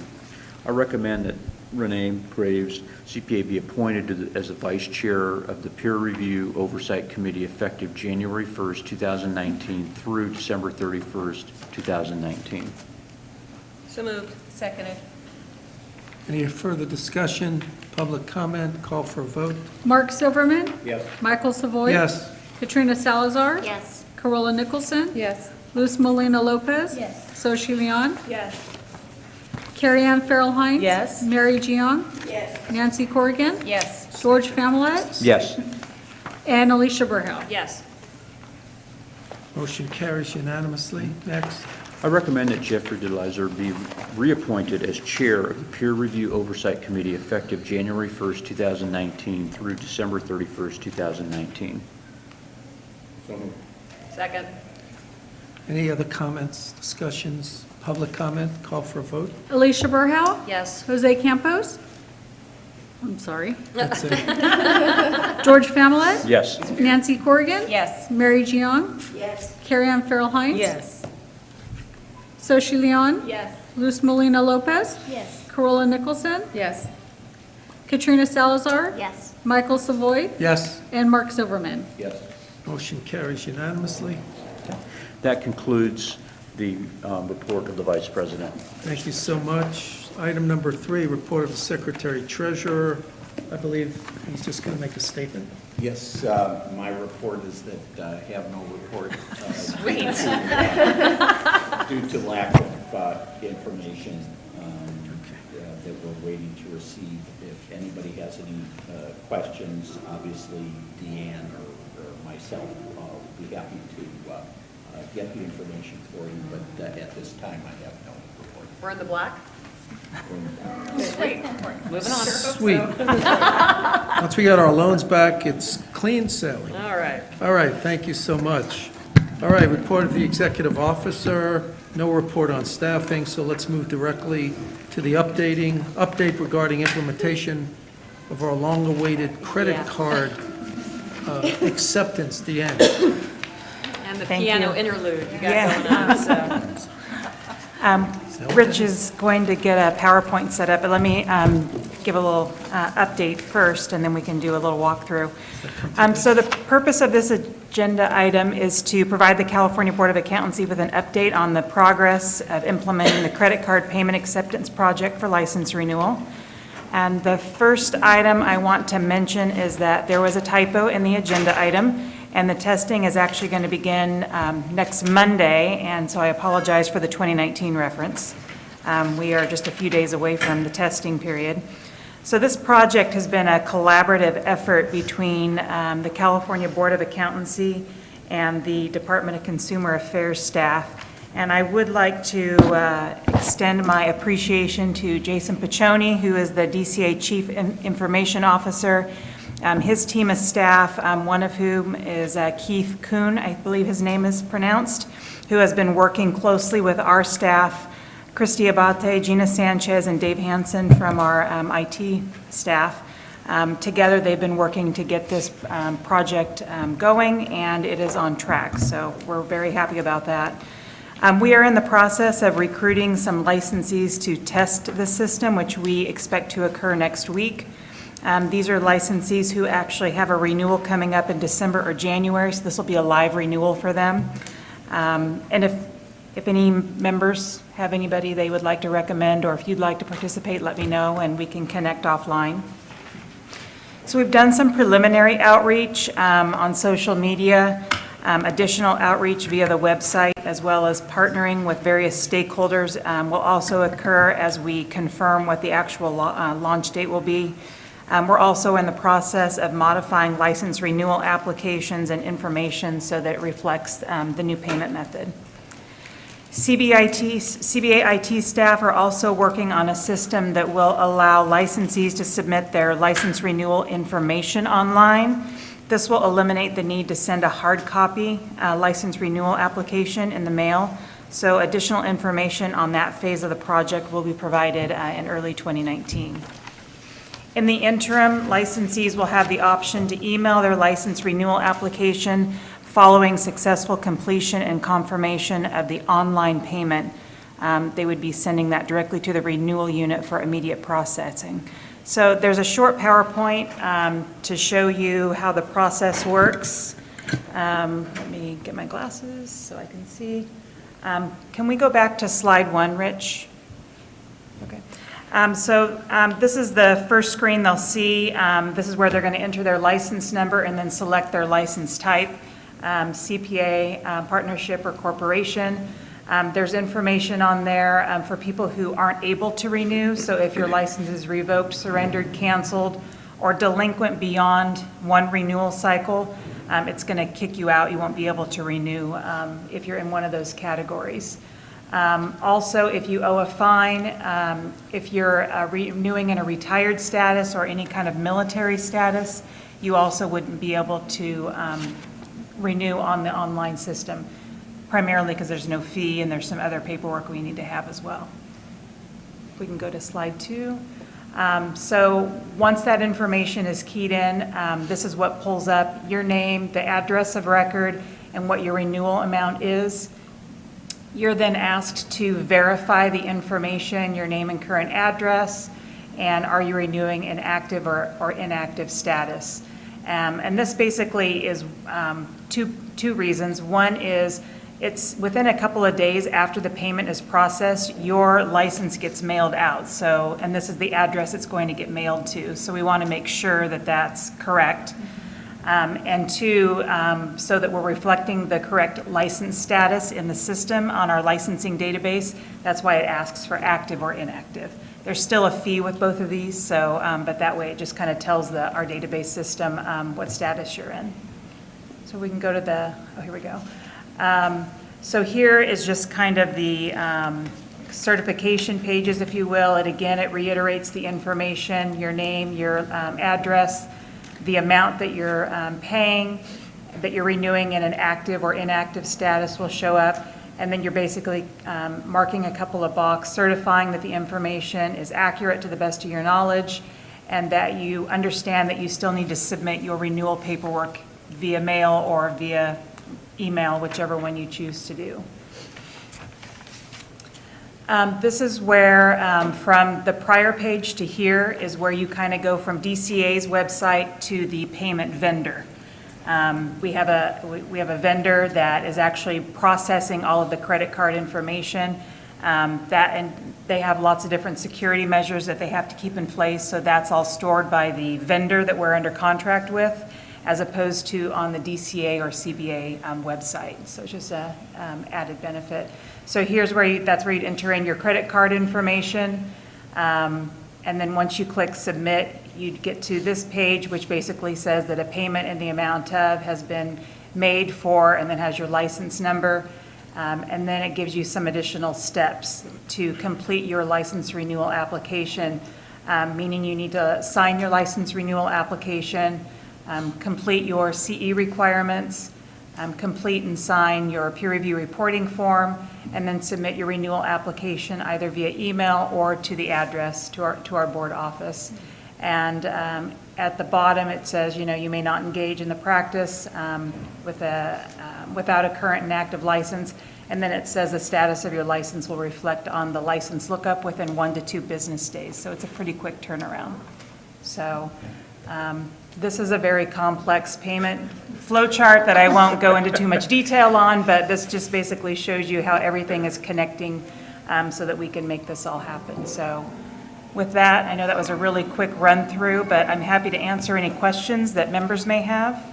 I recommend that Renee Graves, CPA, be appointed as the Vice Chair of the Peer Review Oversight Committee effective January 1st, 2019 through December 31st, 2019. So moved. Seconded. Any further discussion? Public comment, call for a vote. Mark Silverman. Yes. Michael Savoy. Yes. Katrina Salazar. Yes. Corolla Nicholson. Yes. Luz Molina Lopez. Yes. Soshi Leon. Yes. Carrie Ann Farrell Hines. Yes. Mary Jiang. Yes. Nancy Corrigan. Yes. George Familet. Yes. And Alicia Burhow. Yes. Motion carries unanimously. Next. I recommend that Jeffrey DeLizer be reappointed as Chair of the Peer Review Oversight Committee effective January 1st, 2019 through December 31st, 2019. Second. Any other comments, discussions? Public comment, call for a vote. Alicia Burhow. Yes. Jose Campos. I'm sorry. That's it. George Familet. Yes. Nancy Corrigan. Yes. Mary Jiang. Yes. Carrie Ann Farrell Hines. Yes. Soshi Leon. Yes. Luz Molina Lopez. Yes. Corolla Nicholson. Yes. Katrina Salazar. Yes. Michael Savoy. Yes. And Mark Silverman. Yes. Motion carries unanimously. That concludes the report of the Vice President. Thank you so much. Item number 3, report of the Secretary Treasurer. I believe he's just going to make a statement. Yes, my report is that I have no report. Sweet. Due to lack of information that we're waiting to receive. If anybody has any questions, obviously Deanne or myself will be happy to get the information for you, but at this time I have no report. We're in the black? Sweet. Moving on. Sweet. Once we got our loans back, it's clean sailing. All right. All right, thank you so much. All right, report of the executive officer, no report on staffing, so let's move directly to the update regarding implementation of our long-awaited credit card acceptance, Deanne. And the Thank piano you. interlude you got Yeah. going on, so. Rich is going to get a PowerPoint set up, but let me give a little update first, and then we can do a little walkthrough. So the purpose of this agenda item is to provide the California Board of Accountancy with an update on the progress of implementing the credit card payment acceptance project for license renewal. And the first item I want to mention is that there was a typo in the agenda item, and the testing is actually going to begin next Monday, and so I apologize for the 2019 reference. We are just a few days away from the testing period. So this project has been a collaborative effort between the California Board of Accountancy and the Department of Consumer Affairs staff. And I would like to extend my appreciation to Jason Piccioni, who is the DCA Chief Information Officer, his team of staff, one of whom is Keith Kuhn, I believe his name is pronounced, who has been working closely with our staff, Christy Abate, Gina Sanchez, and Dave Hansen from our IT staff. Together, they've been working to get this project going, and it is on track, so we're very happy about that. We are in the process of recruiting some licensees to test the system, which we expect to occur next week. These are licensees who actually have a renewal coming up in December or January, so this will be a live renewal for them. And if any members have anybody they would like to recommend, or if you'd like to participate, let me know, and we can connect offline. So we've done some preliminary outreach on social media, additional outreach via the website, as well as partnering with various stakeholders will also occur as we confirm what the actual launch date will be. We're also in the process of modifying license renewal applications and information so that it reflects the new payment method. CBA IT staff are also working on a system that will allow licensees to submit their license renewal information online. This will eliminate the need to send a hard copy license renewal application in the mail. So additional information on that phase of the project will be provided in early 2019. In the interim, licensees will have the option to email their license renewal application following successful completion and confirmation of the online payment. They would be sending that directly to the renewal unit for immediate processing. So there's a short PowerPoint to show you how the process works. Let me get my glasses so I can see. Can we go back to slide 1, Rich? Okay. This is the first screen they'll see. This is where they're going to enter their license number and then select their license type, CPA, partnership, or corporation. There's information on there for people who aren't able to renew. So if your license is revoked, surrendered, canceled, or delinquent beyond one renewal cycle, it's going to kick you out. You won't be able to renew if you're in one of those categories. Also, if you owe a fine, if you're renewing in a retired status or any kind of military status, you also wouldn't be able to renew on the online system, primarily because there's no fee and there's some other paperwork we need to have as well. If we can go to slide 2. So once that information is keyed in, this is what pulls up: your name, the address of record, and what your renewal amount is. You're then asked to verify the information, your name and current address, and are you renewing in active or inactive status. And this basically is two reasons. One is it's within a couple of days after the payment is processed, your license gets mailed out. So, and this is the address it's going to get mailed to. So we want to make sure that that's correct. And two, so that we're reflecting the correct license status in the system on our licensing database. That's why it asks for active or inactive. There's still a fee with both of these, so, but that way it just kind of tells our database system what status you're in. So we can go to here we go. So here is just kind of the certification pages, if you will. And again, it reiterates the information, your name, your address, the amount that you're paying, that you're renewing in an active or inactive status will show up. And then you're basically marking a couple of boxes, certifying that the information is accurate to the best of your knowledge, and that you understand that you still need to submit your renewal paperwork via mail or via email, whichever one you choose to do. This is where, from the prior page to here, is where you kind of go from DCA's website to the payment vendor. We have a vendor that is actually processing all of the credit card information. And They have lots of different security measures that they have to keep in place, so that's all stored by the vendor that we're under contract with, as opposed to on the DCA or CBA website. So it's just a added benefit. So here's where that's where you'd enter in your credit card information. And then once you click submit, you'd get to this page, which basically says that a payment in the amount of has been made for, and then has your license number. And then it gives you some additional steps to complete your license renewal application, meaning you need to sign your license renewal application, complete your CE requirements, complete and sign your peer review reporting form, and then submit your renewal application either via email or to the address to our board office. And at the bottom, it says, you may not engage in the practice without a current and active license. And then it says the status of your license will reflect on the license lookup within 1 to 2 business days. So it's a pretty quick turnaround. So this is a very complex payment flow chart that I won't go into too much detail on, but this just basically shows you how everything is connecting so that we can make this all happen. So with that, I know that was a really quick run through, but I'm happy to answer any questions that members may have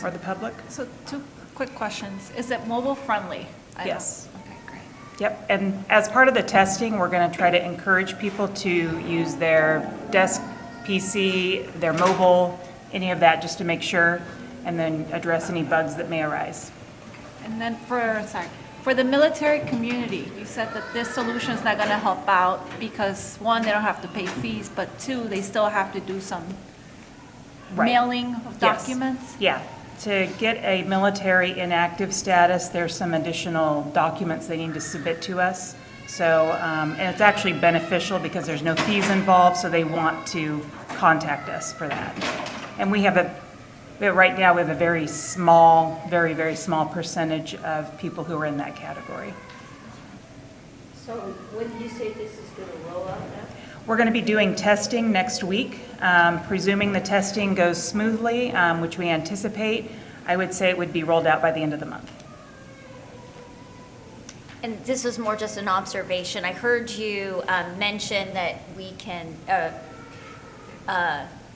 or the public. So 2 quick questions. Is it mobile friendly? Yes. Okay, great. Yep, and as part of the testing, we're going to try to encourage people to use their desk PC, their mobile, any of that, just to make sure, and then address any bugs that may arise. And then for the military community, you said that this solution is not going to help out because 1, they don't have to pay fees, but 2, they still have to do some Right. mailing of Yes. documents? Yeah, to get a military inactive status, there's some additional documents they need to submit to us. So, and it's actually beneficial because there's no fees involved, so they want to contact us for that. And right now, we have a very small, very, very small percentage of people who are in that category. So when do you say this is going to roll out now? We're going to be doing testing next week. Presuming the testing goes smoothly, which we anticipate, I would say it would be rolled out by the end of the month. And this was more just an observation. I heard you mention that we can,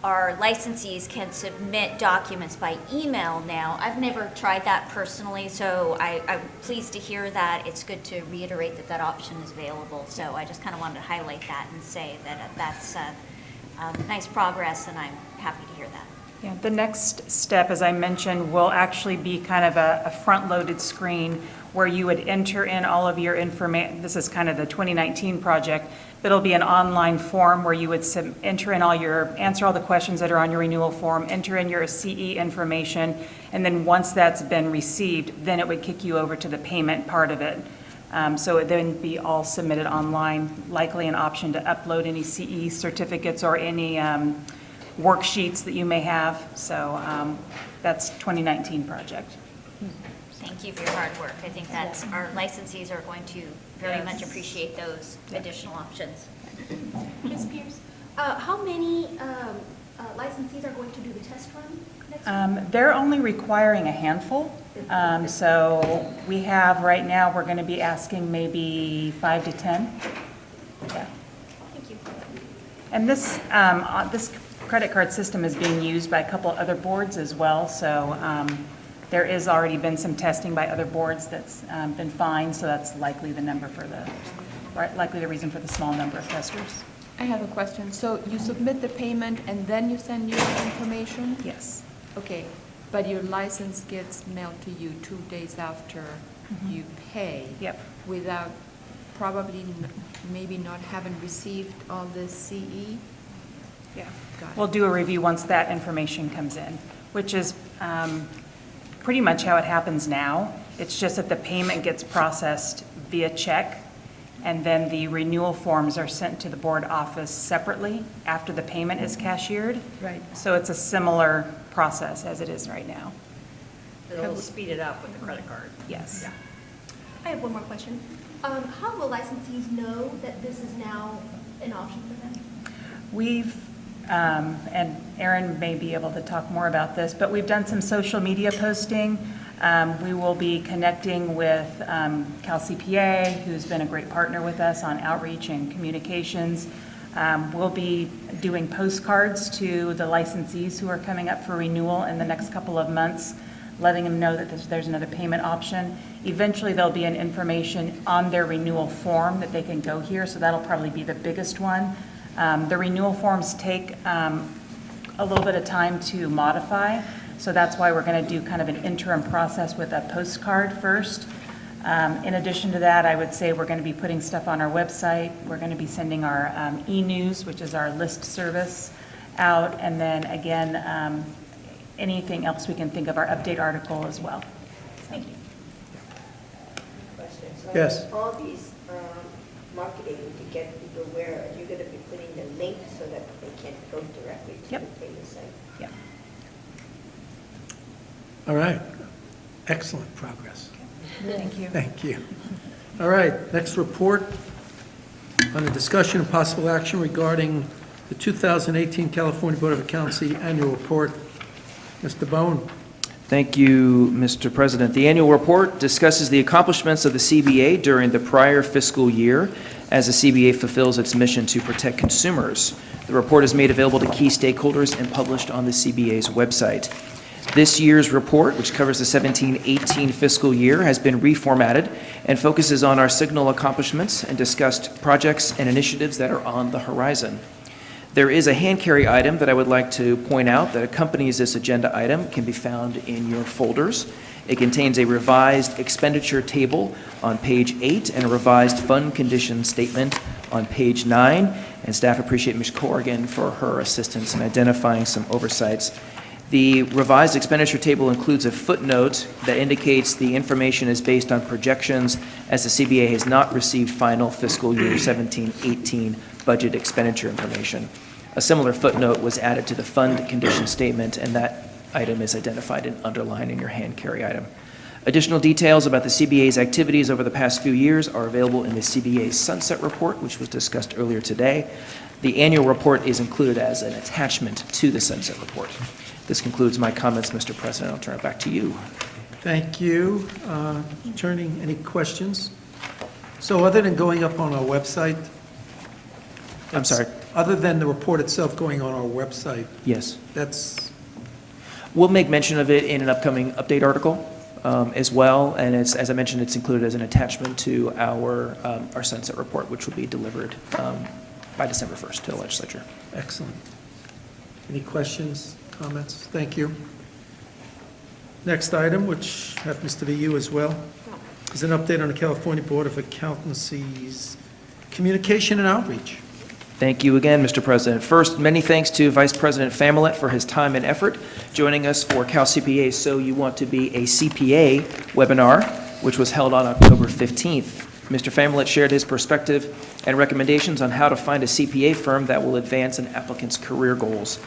our licensees can submit documents by email now. I've never tried that personally, so I'm pleased to hear that. It's good to reiterate that that option is available. So I just kind of wanted to highlight that and say that that's nice progress, and I'm happy to hear that. Yeah, the next step, as I mentioned, will actually be kind of a front-loaded screen where you would enter in all of your information. This is kind of the 2019 project, but it'll be an online form where you would answer all the questions that are on your renewal form, enter in your CE information, and then once that's been received, then it would kick you over to the payment part of it. So it would then be all submitted online, likely an option to upload any CE certificates or any worksheets that you may have. So that's 2019 project. Thank you for your hard work. I think that our licensees are going to very much appreciate those additional options. Ms. Pierce, how many licensees are going to do the test run next week? They're only requiring a handful. So we have, right now, we're going to be asking maybe 5 to 10. Yeah. Thank you. And this credit card system is being used by a couple other boards as well. So there is already been some testing by other boards that's been fine. So that's likely the reason for the small number of testers. I have a question. So you submit the payment and then you send your information? Yes. Okay, but your license gets mailed to you 2 days after you pay? Yep. Without probably maybe not having received all the CE? Yeah. Got it. We'll do a review once that information comes in, which is pretty much how it happens now. It's just that the payment gets processed via check, and then the renewal forms are sent to the board office separately after the payment is cashiered. Right. So it's a similar process as it is right now. It'll speed it up with the credit card. Yes. Yeah. I have one more question. How will licensees know that this is now an option for them? We've, and Aaron may be able to talk more about this, but we've done some social media posting. We will be connecting with Cal CPA, who's been a great partner with us on outreach and communications. We'll be doing postcards to the licensees who are coming up for renewal in the next couple of months, letting them know that there's another payment option. Eventually, there'll be an information on their renewal form that they can go here, so that'll probably be the biggest one. The renewal forms take a little bit of time to modify, so that's why we're going to do kind of an interim process with a postcard first. In addition to that, I would say we're going to be putting stuff on our website. We're going to be sending our e-news, which is our list service, out, and then again, anything else we can think of, our update article as well. Thank you. Yes. All these marketing to get people where, are you going to be putting the link so that they can go directly to the payment site? Yep. All right. Excellent progress. Thank you. Thank you. All right, next report on the discussion of possible action regarding the 2018 California Board of Accountancy Annual Report. Mr. Bone. Thank you, Mr. President. The annual report discusses the accomplishments of the CBA during the prior fiscal year as the CBA fulfills its mission to protect consumers. The report is made available to key stakeholders and published on the CBA's website. This year's report, which covers the 17-18 fiscal year, has been reformatted and focuses on our signal accomplishments and discussed projects and initiatives that are on the horizon. There is a hand carry item that I would like to point out that accompanies this agenda item. It can be found in your folders. It contains a revised expenditure table on page 8 and a revised fund condition statement on page 9. And staff appreciate Ms. Corrigan for her assistance in identifying some oversights. The revised expenditure table includes a footnote that indicates the information is based on projections as the CBA has not received final fiscal year 17-18 budget expenditure information. A similar footnote was added to the fund condition statement, and that item is identified and underlined in your hand carry item. Additional details about the CBA's activities over the past few years are available in the CBA's Sunset Report, which was discussed earlier today. The annual report is included as an attachment to the Sunset Report. This concludes my comments, Mr. President. I'll turn it back to you. Thank you. Attorney, any questions? So other than going up on our website? I'm sorry? Other than the report itself going on our website? Yes. That's... We'll make mention of it in an upcoming update article as well, and it's, as I mentioned, it's included as an attachment to our Sunset Report, which will be delivered by December 1st to the legislature. Excellent. Any questions, comments? Thank you. Next item, which happens to be you as well, is an update on the California Board of Accountancy's communication and outreach. Thank you again, Mr. President. First, many thanks to Vice President Familette for his time and effort joining us for Cal CPA's So You Want to Be a CPA webinar, which was held on October 15th. Mr. Familette shared his perspective and recommendations on how to find a CPA firm that will advance an applicant's career goals.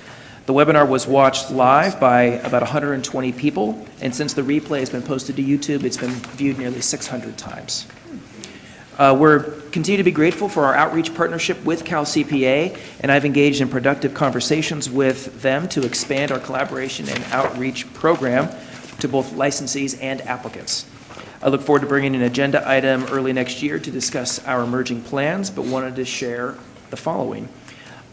The webinar was watched live by about 120 people, and since the replay has been posted to YouTube, it's been viewed nearly 600 times. We're continue to be grateful for our outreach partnership with Cal CPA, and I've engaged in productive conversations with them to expand our collaboration and outreach program to both licensees and applicants. I look forward to bringing an agenda item early next year to discuss our emerging plans, but wanted to share the following.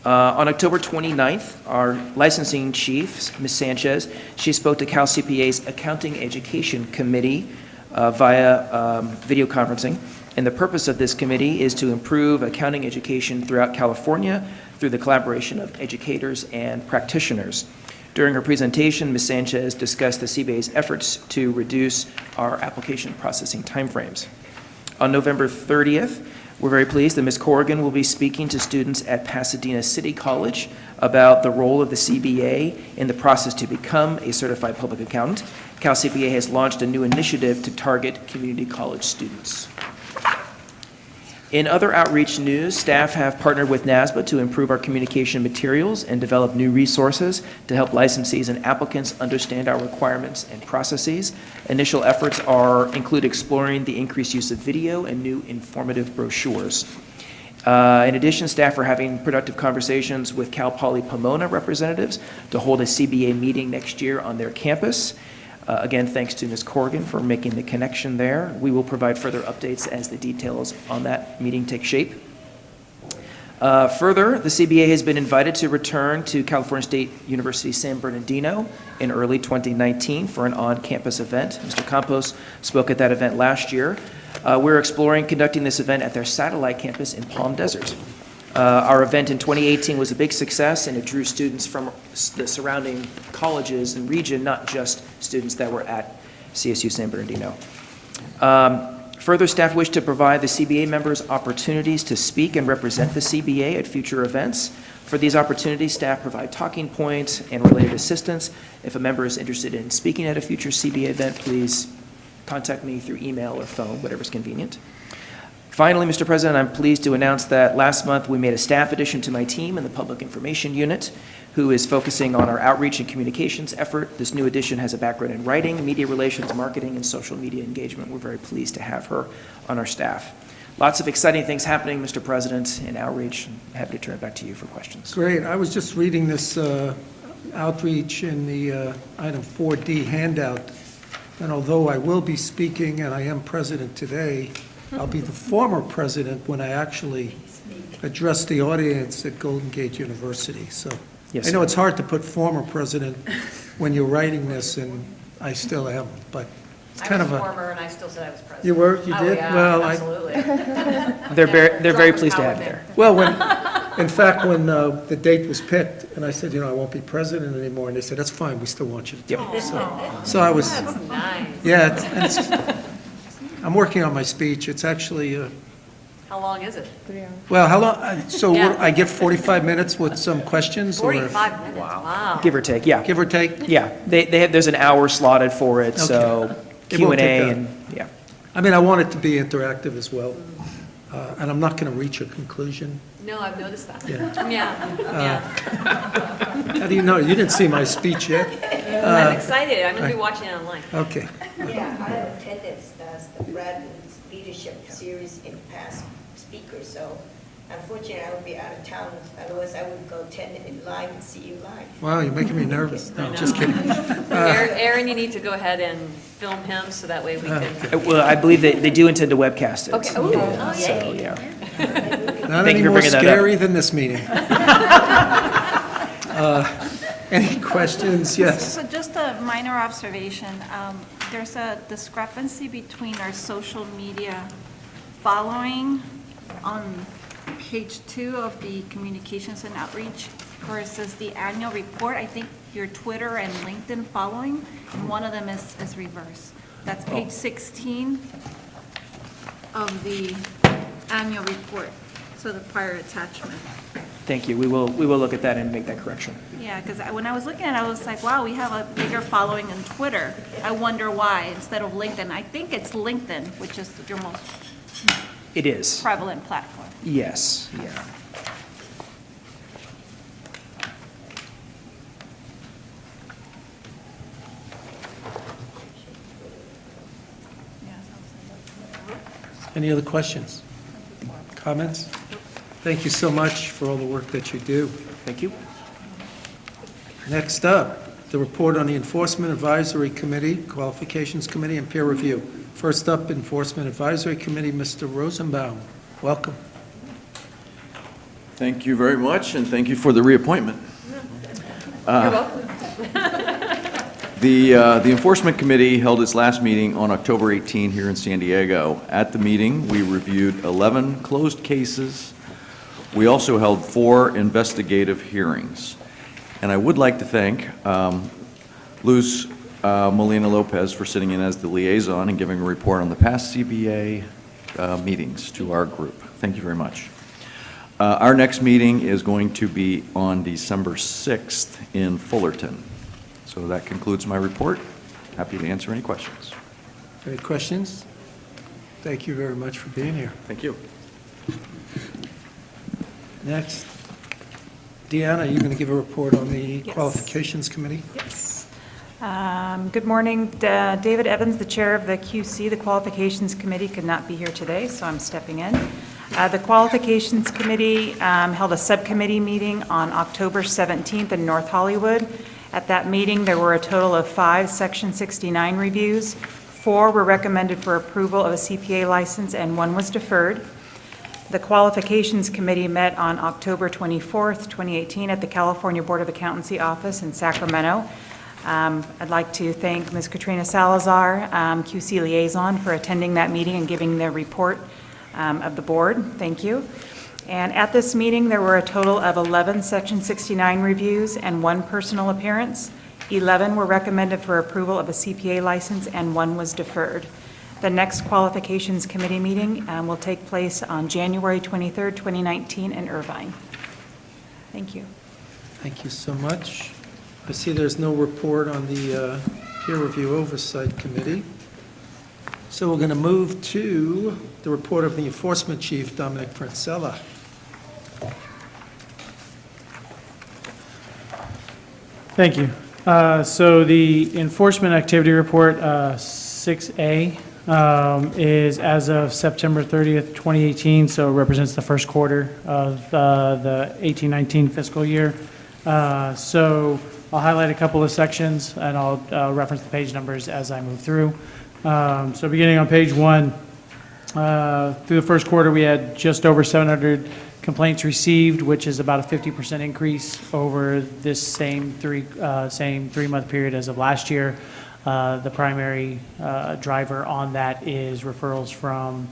On October 29th, our licensing chief, Ms. Sanchez, she spoke to Cal CPA's Accounting Education Committee via video conferencing. And the purpose of this committee is to improve accounting education throughout California through the collaboration of educators and practitioners. During her presentation, Ms. Sanchez discussed the CBA's efforts to reduce our application processing timeframes. On November 30th, we're very pleased that Ms. Corrigan will be speaking to students at Pasadena City College about the role of the CBA in the process to become a certified public accountant. Cal CPA has launched a new initiative to target community college students. In other outreach news, staff have partnered with NASBA to improve our communication materials and develop new resources to help licensees and applicants understand our requirements and processes. Initial efforts include exploring the increased use of video and new informative brochures. In addition, staff are having productive conversations with Cal Poly Pomona representatives to hold a CBA meeting next year on their campus. Again, thanks to Ms. Corrigan for making the connection there. We will provide further updates as the details on that meeting take shape. Further, the CBA has been invited to return to California State University San Bernardino in early 2019 for an on-campus event. Mr. Campos spoke at that event last year. We're exploring conducting this event at their satellite campus in Palm Desert. Our event in 2018 was a big success, and it drew students from the surrounding colleges and region, not just students that were at CSU San Bernardino. Further, staff wish to provide the CBA members opportunities to speak and represent the CBA at future events. For these opportunities, staff provide talking points and related assistance. If a member is interested in speaking at a future CBA event, please contact me through email or phone, whatever's convenient. Finally, Mr. President, I'm pleased to announce that last month we made a staff addition to my team in the Public Information Unit, who is focusing on our outreach and communications effort. This new addition has a background in writing, media relations, marketing, and social media engagement. We're very pleased to have her on our staff. Lots of exciting things happening, Mr. President, in outreach. I'm happy to turn it back to you for questions. Great. I was just reading this outreach in the item 4D handout, and although I will be speaking, and I am president today, I'll be the former president when I actually address the audience at Golden Gate University. So Yes, I know sir. it's hard to put former president when you're writing this, and I still am, but it's kind of a... former, and I still said I was president. You were? You Oh, did? yeah, Well, absolutely. They're very pleased to have you there. Well, in fact, when the date was picked, and I said, I won't be president anymore, and they said, that's fine, we still want you to do it. So I was... That's nice. Yeah, I'm working on my speech. It's actually... How long is it? Well, how long, so Yeah. I get 45 minutes with some questions? or 45 minutes, wow. Give or take, yeah. Give or take? Yeah, they have, there's an hour slotted for it, so It Q won't and take A that. and, yeah. I mean, I want it to be interactive as well, and I'm not going to reach a conclusion. No, I've noticed that. Yeah. Yeah. How do you know? You didn't see my speech yet? I'm excited, I'm going to be watching it online. Okay. Yeah, I have attended the Bradman's Leadership Series in past speakers, so unfortunately, I will be out of town. Otherwise, I would go attend it in live and see you live. Wow, you're making me nervous. No, just kidding. Aaron, you need to go ahead and film him, so that way we can... Well, I believe they do intend to webcast it. Okay, ooh, oh, So, yay. yeah. Not Thank any you for more bringing that up. scary than this meeting. Any questions? Yes. So just a minor observation. There's a discrepancy between our social media following on page 2 of the communications and outreach versus the annual report. I think your Twitter and LinkedIn following, and one of them is reverse. That's page 16 of the annual report, so the prior attachment. Thank you. We will look at that and make that correction. Yeah, because when I was looking at it, I was like, wow, we have a bigger following on Twitter. I wonder why instead of LinkedIn. I think it's LinkedIn, which is your most It is. prevalent platform. Yes, yeah. Any other questions? Comments? Thank you so much for all the work that you do. Thank you. Next up, the report on the Enforcement Advisory Committee, Qualifications Committee, and Peer Review. First up, Enforcement Advisory Committee, Mr. Rosenbaum. Welcome. Thank you very much, and thank you for the reappointment. You're welcome. The Enforcement Committee held its last meeting on October 18 here in San Diego. At the meeting, we reviewed 11 closed cases. We also held 4 investigative hearings. And I would like to thank Luz Molina Lopez for sitting in as the liaison and giving a report on the past CBA meetings to our group. Thank you very much. Our next meeting is going to be on December 6th in Fullerton. So that concludes my report. Happy to answer any questions. Any questions? Thank you very much for being here. Thank you. Next, Deanna, you're going to give a report on the Qualifications Committee? Yes. Good morning. David Evans, the chair of the QC, the Qualifications Committee, could not be here today, so I'm stepping in. The Qualifications Committee held a subcommittee meeting on October 17th in North Hollywood, At that meeting, there were a total of 5 Section 69 reviews. 4 were recommended for approval of a CPA license, and 1 was deferred. The Qualifications Committee met on October 24th, 2018, at the California Board of Accountancy office in Sacramento. I'd like to thank Ms. Katrina Salazar, QC Liaison, for attending that meeting and giving the report of the board. Thank you. And at this meeting, there were a total of 11 Section 69 reviews and 1 personal appearance. 11 were recommended for approval of a CPA license, and 1 was deferred. The next Qualifications Committee meeting will take place on January 23rd, 2019 in Irvine. Thank you. Thank you so much. I see there's no report on the Peer Review Oversight Committee. So we're going to move to the report of the Enforcement Chief, Dominic Francella. Thank you. So the enforcement activity report, 6A, is as of September 30th, 2018, so represents the first quarter of the 18-19 fiscal year. So I'll highlight a couple of sections, and I'll reference the page numbers as I move through. So beginning on page 1, through the first quarter, we had just over 700 complaints received, which is about a 50% increase over this same three-month period as of last year. The primary driver on that is referrals from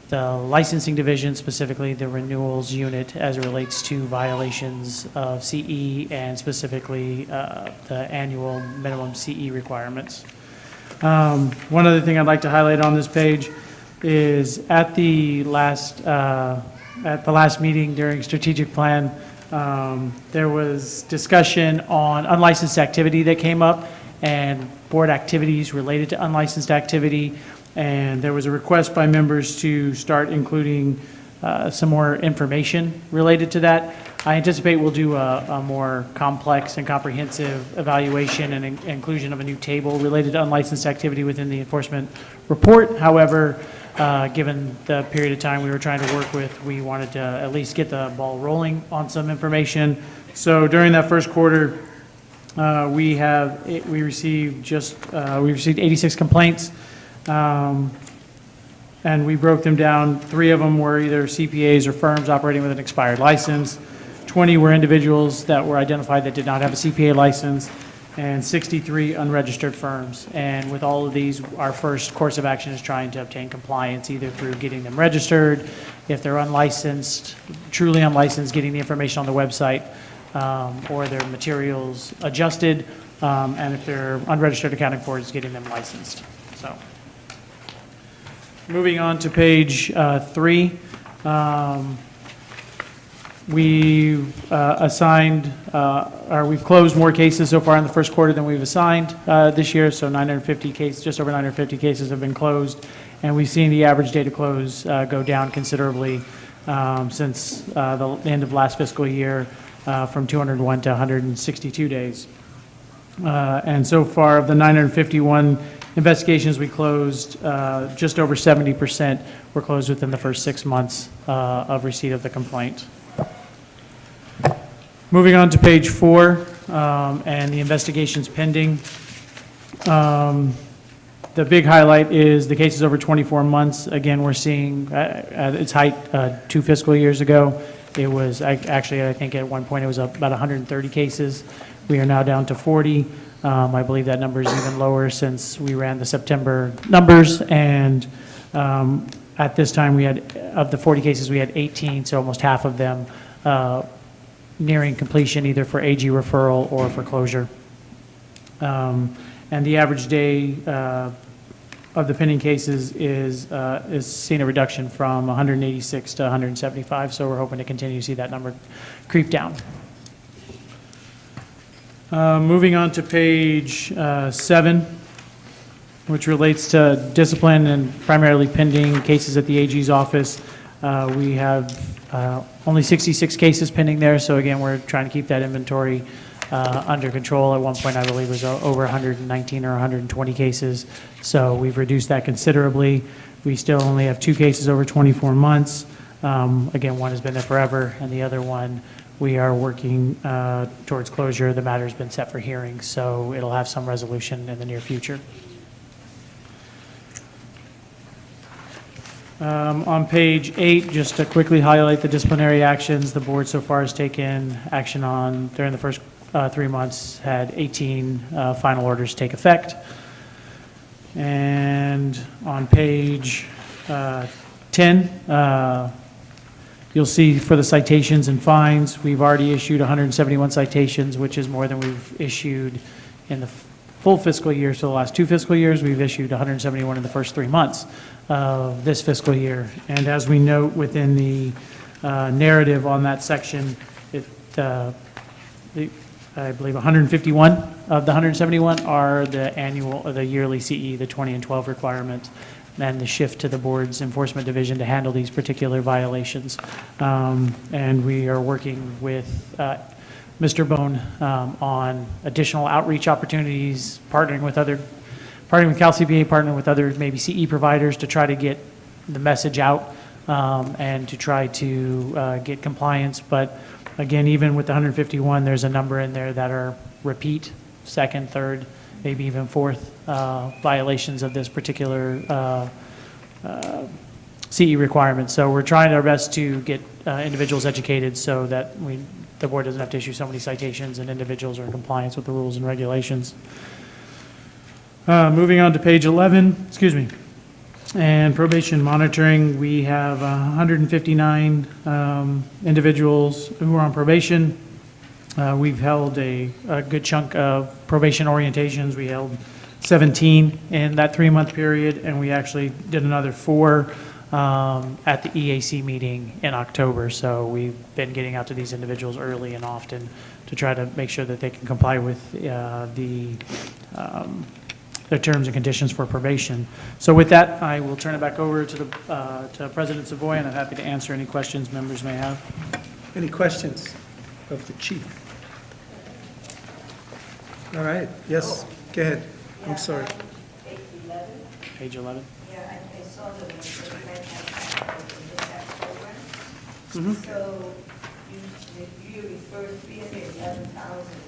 the licensing division, specifically the renewals unit, as it relates to violations of CE and specifically the annual minimum CE requirements. One other thing I'd like to highlight on this page is at the last meeting during strategic plan, there was discussion on unlicensed activity that came up and board activities related to unlicensed activity, and there was a request by members to start including some more information related to that. I anticipate we'll do a more complex and comprehensive evaluation and inclusion of a new table related to unlicensed activity within the enforcement report. However, given the period of time we were trying to work with, we wanted to at least get the ball rolling on some information. So during that first quarter, we received 86 complaints, and we broke them down. 3 of them were either CPAs or firms operating with an expired license. 20 were individuals that were identified that did not have a CPA license, and 63 unregistered firms. And with all of these, our first course of action is trying to obtain compliance, either through getting them registered, if they're unlicensed, truly unlicensed, getting the information on the website, or their materials adjusted, and if they're unregistered accounting for, it's getting them licensed. So, moving on to page 3. We've we've closed more cases so far in the first quarter than we've assigned this year. So 950 cases, just over 950 cases have been closed, and we've seen the average day to close go down considerably since the end of last fiscal year, from 201 to 162 days. And so far, of the 951 investigations we closed, just over 70% were closed within the first 6 months of receipt of the complaint. Moving on to page 4, and the investigations pending. The big highlight is the cases over 24 months. Again, we're seeing at its height 2 fiscal years ago. It was actually, I think at one point it was about 130 cases. We are now down to 40. I believe that number is even lower since we ran the September numbers. And at this time, we had, of the 40 cases, we had 18, so almost half of them nearing completion, either for AG referral or for closure. And the average day of the pending cases is seeing a reduction from 186 to 175, so we're hoping to continue to see that number creep down. Moving on to page 7, which relates to discipline and primarily pending cases at the AG's office. We have only 66 cases pending there, so again, we're trying to keep that inventory under control. At one point, I believe it was over 119 or 120 cases, so we've reduced that considerably. We still only have 2 cases over 24 months. Again, one has been there forever, and the other one we are working towards closure. The matter's been set for hearing, so it'll have some resolution in the near future. On page 8, just to quickly highlight the disciplinary actions the board so far has taken action on during the first 3 months, had 18 final orders take effect. And on page 10, you'll see for the citations and fines, we've already issued 171 citations, which is more than we've issued in the full fiscal year. So the last 2 fiscal years, we've issued 171 in the first 3 months of this fiscal year. And as we note within the narrative on that section, I believe 151 of the 171 are the annual, or the yearly CE, the 20 and 12 requirements, and the shift to the board's enforcement division to handle these particular violations. And we are working with Mr. Bone on additional outreach opportunities, partnering with Cal CPA, partnering with other maybe CE providers to try to get the message out and to try to get compliance. But again, even with the 151, there's a number in there that are repeat, second, third, maybe even fourth violations of this particular CE requirement. So we're trying our best to get individuals educated so that the board doesn't have to issue so many citations and individuals are in compliance with the rules and regulations. Moving on to page 11, and probation monitoring, we have 159 individuals who are on probation. We've held a good chunk of probation orientations. We held 17 in that 3-month period, and we actually did another 4 at the EAC meeting in October. So we've been getting out to these individuals early and often to try to make sure that they can comply with their terms and conditions for probation. So with that, I will turn it back over to President Savoy, and I'm happy to answer any questions members may have. Any questions of the chief? All right, yes, go ahead. I'm sorry. Page 11. Yeah, I saw the Mhm. So you refer 311,000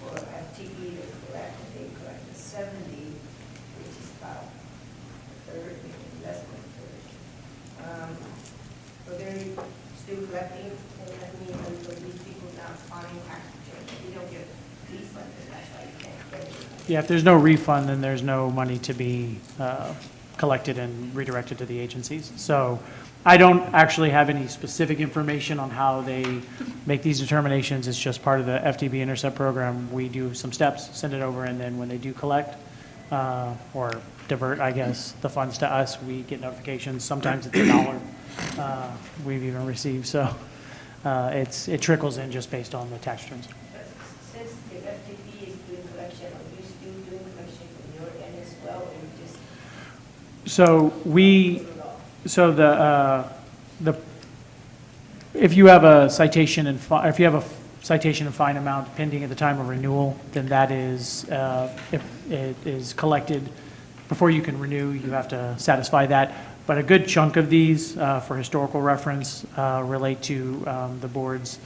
for FTE to collect, and they collected 70, which is about a third, maybe less than a third. So they're still collecting, and that means that these people not filing tax returns, they don't get refunded, that's why you can't get it. Yeah, if there's no refund, then there's no money to be collected and redirected to the agencies. So I don't actually have any specific information on how they make these determinations. It's just part of the FTB Intercept program. We do some steps, send it over, and then when they do collect or divert, I guess, the funds to us, we get notifications. Sometimes it's $1 we've even received. So it trickles in just based on the tax returns. Since the FTP is doing collection, are you still doing collection from your end as well, or you just? If you have a citation and fine amount pending at the time of renewal, then that is, if it is collected before you can renew, you have to satisfy that. But a good chunk of these, for historical reference, relate to the board's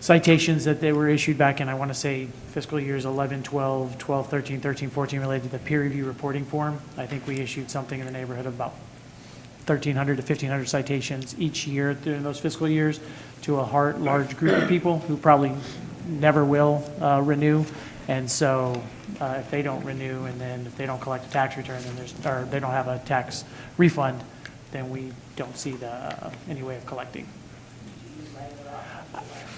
citations that they were issued back in, I want to say, fiscal years 11, 12, 12, 13, 13, 14, related to the peer review reporting form. I think we issued something in the neighborhood of about 1,300 to 1,500 citations each year during those fiscal years to a large group of people who probably never will renew. And so if they don't renew, and then if they don't collect a tax return, then or they don't have a tax refund, then we don't see any way of collecting.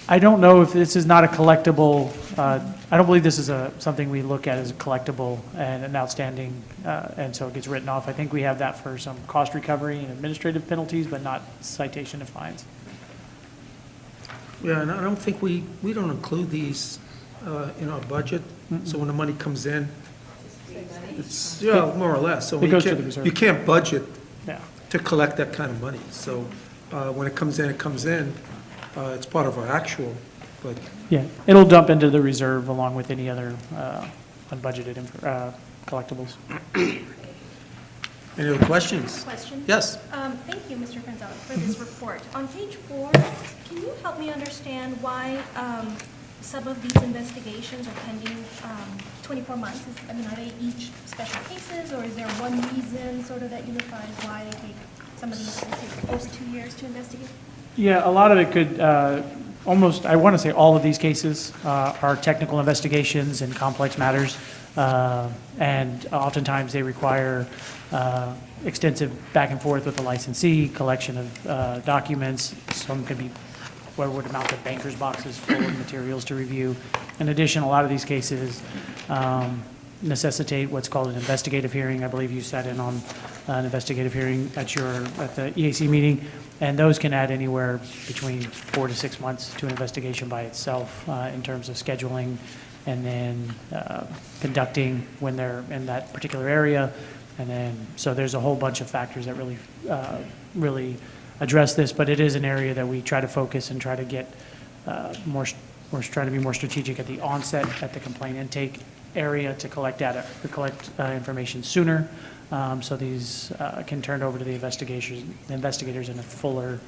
I don't know if this is not a collectible, I don't believe this is something we look at as a collectible and an outstanding, and so it gets written off. I think we have that for some cost recovery and administrative penalties, but not citation and fines. Yeah, and I don't think we don't include these in our budget. So when the money comes in, it's, yeah, more or less. So It goes to the reserve. you can't budget Yeah. to collect that kind of money. So when it comes in, it comes in. It's part of our actual, but Yeah, it'll dump into the reserve along with any other unbudgeted collectibles. Any other questions? Question? Yes. Thank you, Mr. Frenzel, for this report. On page 4, can you help me understand why some of these investigations are pending 24 months? Are they each special cases, or is there one reason sort of that unifies why they take some of these take almost 2 years to investigate? Yeah, a lot of it could, almost, I want to say all of these cases are technical investigations and complex matters. And oftentimes they require extensive back and forth with the licensee, collection of documents. Some could be what would amount to banker's boxes full of materials to review. In addition, a lot of these cases necessitate what's called an investigative hearing. I believe you sat in on an investigative hearing at the EAC meeting, and those can add anywhere between 4 to 6 months to an investigation by itself in terms of scheduling and then conducting when they're in that particular area. And then, so there's a whole bunch of factors that really address this, but it is an area that we try to focus and try to get we're trying to be more strategic at the onset, at the complaint intake area to collect data, to collect information sooner, so these can turn over to the investigators in a fuller,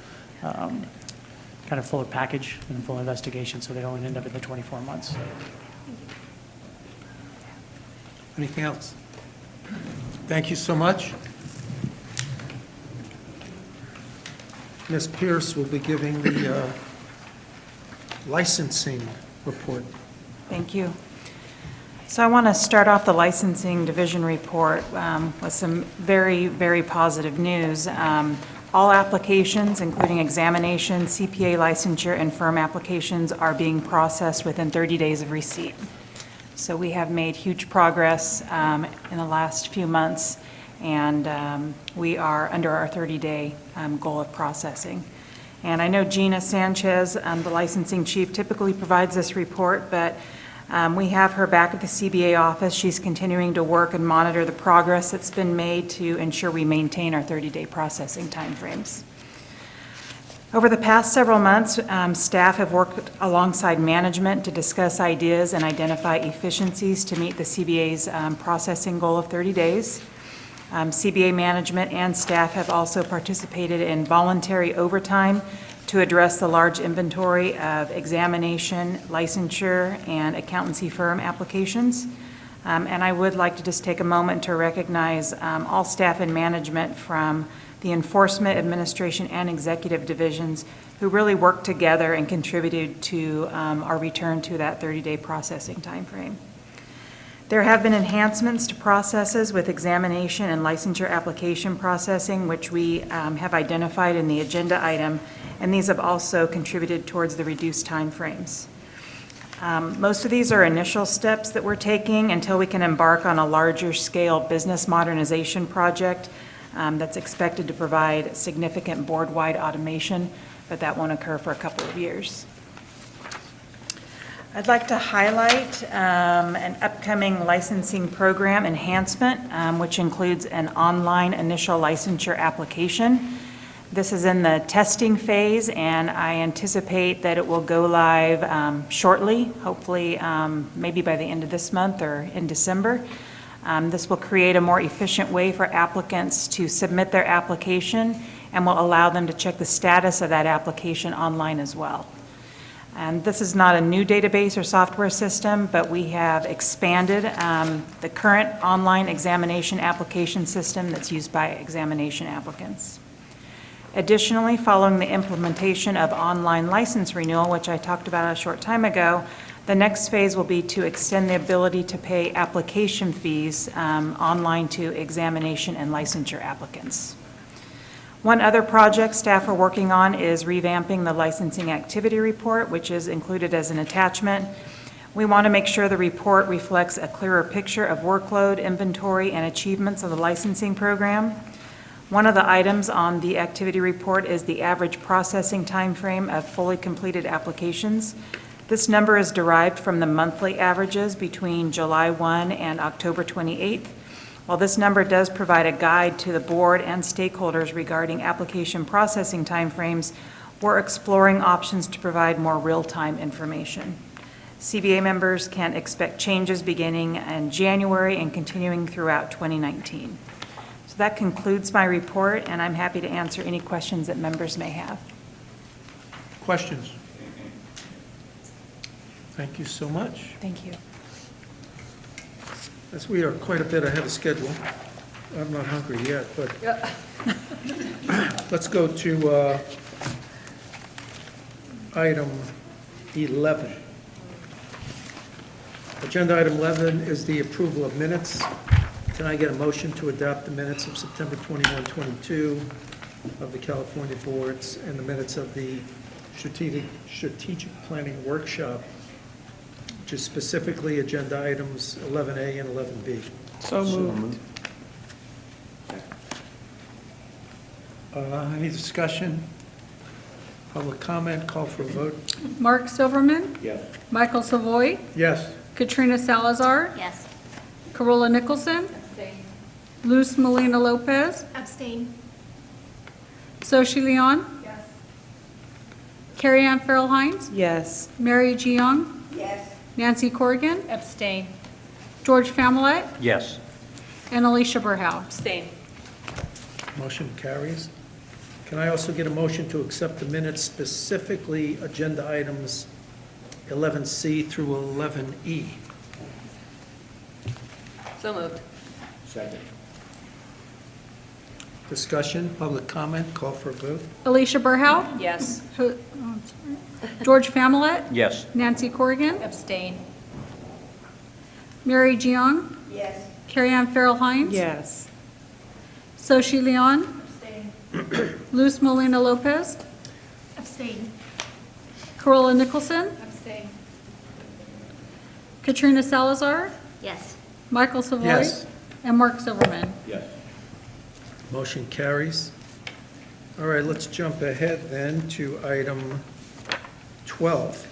kind of fuller package and full investigation, so they don't end up in the 24 months. Anything else? Thank you so much. Ms. Pierce will be giving the licensing report. Thank you. So I want to start off the licensing division report with some very, very positive news. All applications, including examination, CPA licensure, and firm applications, are being processed within 30 days of receipt. So we have made huge progress in the last few months, and we are under our 30-day goal of processing. And I know Gina Sanchez, the licensing chief, typically provides this report, but we have her back at the CBA office. She's continuing to work and monitor the progress that's been made to ensure we maintain our 30-day processing timeframes. Over the past several months, staff have worked alongside management to discuss ideas and identify efficiencies to meet the CBA's processing goal of 30 days. CBA management and staff have also participated in voluntary overtime to address the large inventory of examination, licensure, and accountancy firm applications. And I would like to just take a moment to recognize all staff and management from the enforcement, administration, and executive divisions who really worked together and contributed to our return to that 30-day processing timeframe. There have been enhancements to processes with examination and licensure application processing, which we have identified in the agenda item, and these have also contributed towards the reduced timeframes. Most of these are initial steps that we're taking until we can embark on a larger scale business modernization project that's expected to provide significant board-wide automation, but that won't occur for a couple of years. I'd like to highlight an upcoming licensing program enhancement, which includes an online initial licensure application. This is in the testing phase, and I anticipate that it will go live shortly, hopefully maybe by the end of this month or in December. This will create a more efficient way for applicants to submit their application and will allow them to check the status of that application online as well. And this is not a new database or software system, but we have expanded the current online examination application system that's used by examination applicants. Additionally, following the implementation of online license renewal, which I talked about a short time ago, the next phase will be to extend the ability to pay application fees online to examination and licensure applicants. One other project staff are working on is revamping the licensing activity report, which is included as an attachment. We want to make sure the report reflects a clearer picture of workload, inventory, and achievements of the licensing program. One of the items on the activity report is the average processing timeframe of fully completed applications. This number is derived from the monthly averages between July 1 and October 28th. While this number does provide a guide to the board and stakeholders regarding application processing timeframes, we're exploring options to provide more real-time information. CBA members can expect changes beginning in January and continuing throughout 2019. So So that concludes my report, and I'm happy to answer any questions that members may have. Questions? Thank you so much. Thank you. As we are quite a bit ahead of schedule, I'm not hungry yet, but let's go to item 11. Agenda item 11 is the approval of minutes. Can I get a motion to adopt the minutes of September 21, 22 of the California boards and the minutes of the strategic planning workshop, which is specifically agenda items 11A and 11B? So moved. Any discussion? Public comment, call for a vote? Mark Silverman, Yes. Michael Savoy, Yes. Katrina Salazar, Yes. Corolla Nicholson, Luz Molina Lopez, Abstain. Soshi Leon, Yes. Carrie Ann Farrell Hines, Yes. Mary G. Young, Yes. Nancy Corrigan, Abstain. George Familet, Yes. and Alicia Burhow. Abstain. Motion carries. Can I also get a motion to accept the minutes, specifically agenda items 11C through 11E? So moved. Second. Discussion, public comment, call for a vote? Alicia Burhow, Yes. George Familet, Yes. Nancy Corrigan, Abstain. Mary G. Young, Yes. Carrie Ann Farrell Hines, Yes. Soshi Leon, Abstain. Luz Molina Lopez, Abstain. Corolla Nicholson, Abstain. Katrina Salazar, Yes. Michael Savoy, Yes. and Mark Silverman. Yes. Motion carries. All right, let's jump ahead then to item 12.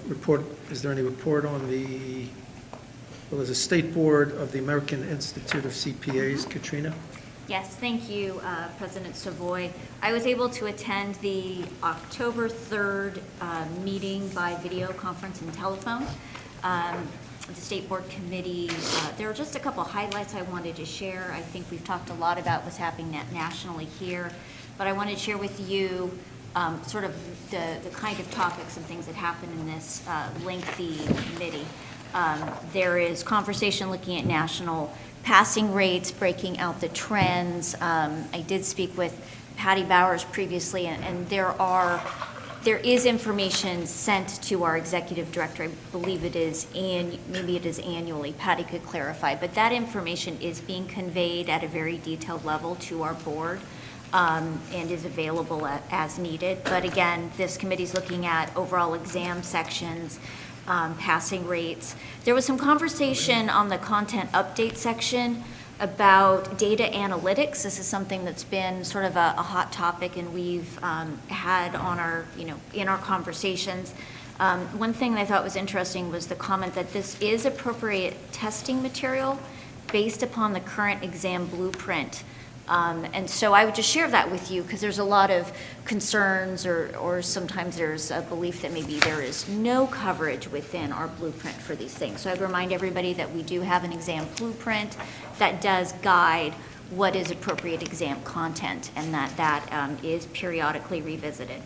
Report, is there any report on the, well, there's a State Board of the American Institute of CPAs. Katrina? Yes, thank you, President Savoy. I was able to attend the October 3rd meeting by video conference and telephone. The State Board Committee, there are just a couple highlights I wanted to share. I think we've talked a lot about what's happening nationally here, but I wanted to share with you sort of the kind of topics and things that happen in this lengthy committee. There is conversation looking at national passing rates, breaking out the trends. I did speak with Patty Bowers previously, and there is information sent to our executive director. I believe it is, maybe it is annually. Patty could clarify, but that information is being conveyed at a very detailed level to our board and is available as needed. But again, this committee is looking at overall exam sections, passing rates. There was some conversation on the content update section about data analytics. This is something that's been sort of a hot topic, and we've had on our, in our conversations. One thing that I thought was interesting was the comment that this is appropriate testing material based upon the current exam blueprint. And so I would just share that with you because there's a lot of concerns or sometimes there's a belief that maybe there is no coverage within our blueprint for these things. So I'd remind everybody that we do have an exam blueprint that does guide what is appropriate exam content and that is periodically revisited.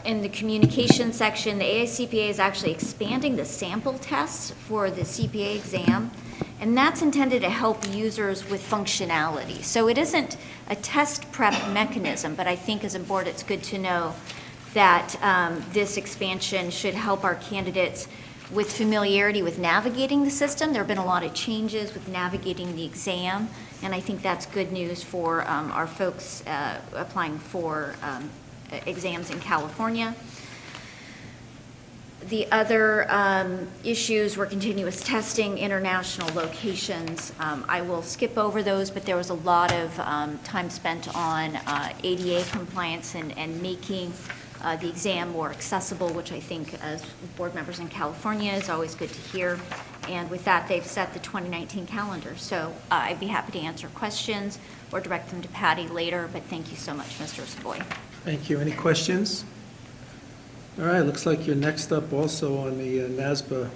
In the communication section, the AICPA is actually expanding the sample tests for the CPA exam, and that's intended to help users with functionality. So it isn't a test prep mechanism, but I think as a board it's good to know that this expansion should help our candidates with familiarity with navigating the system. There have been a lot of changes with navigating the exam, and I think that's good news for our folks applying for exams in California. The other issues were continuous testing, international locations. I will skip over those, but there was a lot of time spent on ADA compliance and making the exam more accessible, which I think as board members in California is always good to hear. And with that, they've set the 2019 calendar. So I'd be happy to answer questions or direct them to Patty later, but thank you so much, Mr. Savoy. Thank you. Any questions? All right, looks like you're next up also on the NASBA.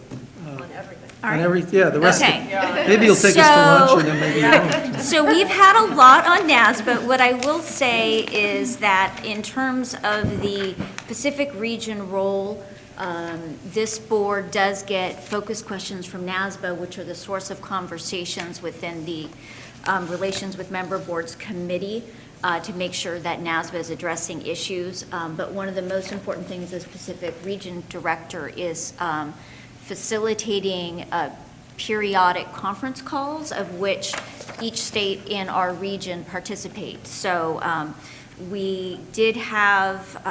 On everything. All And right. yeah, the rest, Okay. maybe you'll take us to lunch and then maybe you won't. So we've had a lot on NASBA. What I will say is that in terms of the Pacific region role, this board does get focus questions from NASBA, which are the source of conversations within the Relations with Member Boards Committee to make sure that NASBA is addressing issues. But one of the most important things as Pacific Region Director is facilitating periodic conference calls of which each state in our region participates. So we did have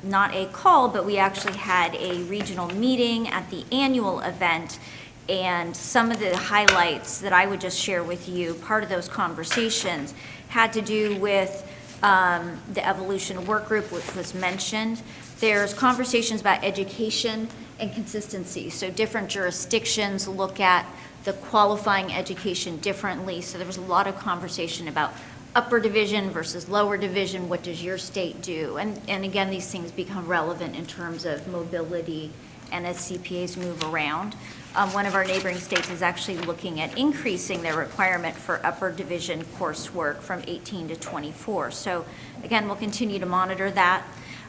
not a call, but we actually had a regional meeting at the annual event. And some of the highlights that I would just share with you, part of those conversations had to do with the evolution work group, which was mentioned. There's conversations about education and consistency. So different jurisdictions look at the qualifying education differently. So there was a lot of conversation about upper division versus lower division. What does your state do? And again, these things become relevant in terms of mobility and as CPAs move around. One of our neighboring states is actually looking at increasing their requirement for upper division coursework from 18 to 24. So again, we'll continue to monitor that.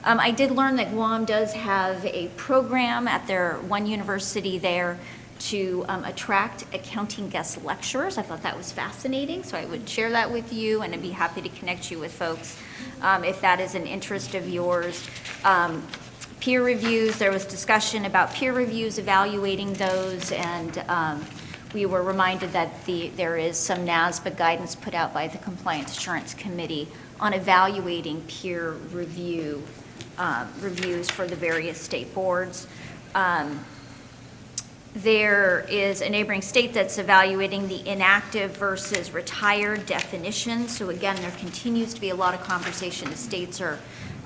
I did learn that Guam does have a program at their one university there to attract accounting guest lecturers. I thought that was fascinating, so I would share that with you, and I'd be happy to connect you with folks if that is an interest of yours. Peer reviews, there was discussion about peer reviews, evaluating those, and we were reminded that there is some NASBA guidance put out by the Compliance Assurance Committee on evaluating peer reviews for the various state boards. There is a neighboring state that's evaluating the inactive versus retired definition. So again, there continues to be a lot of conversation. The states are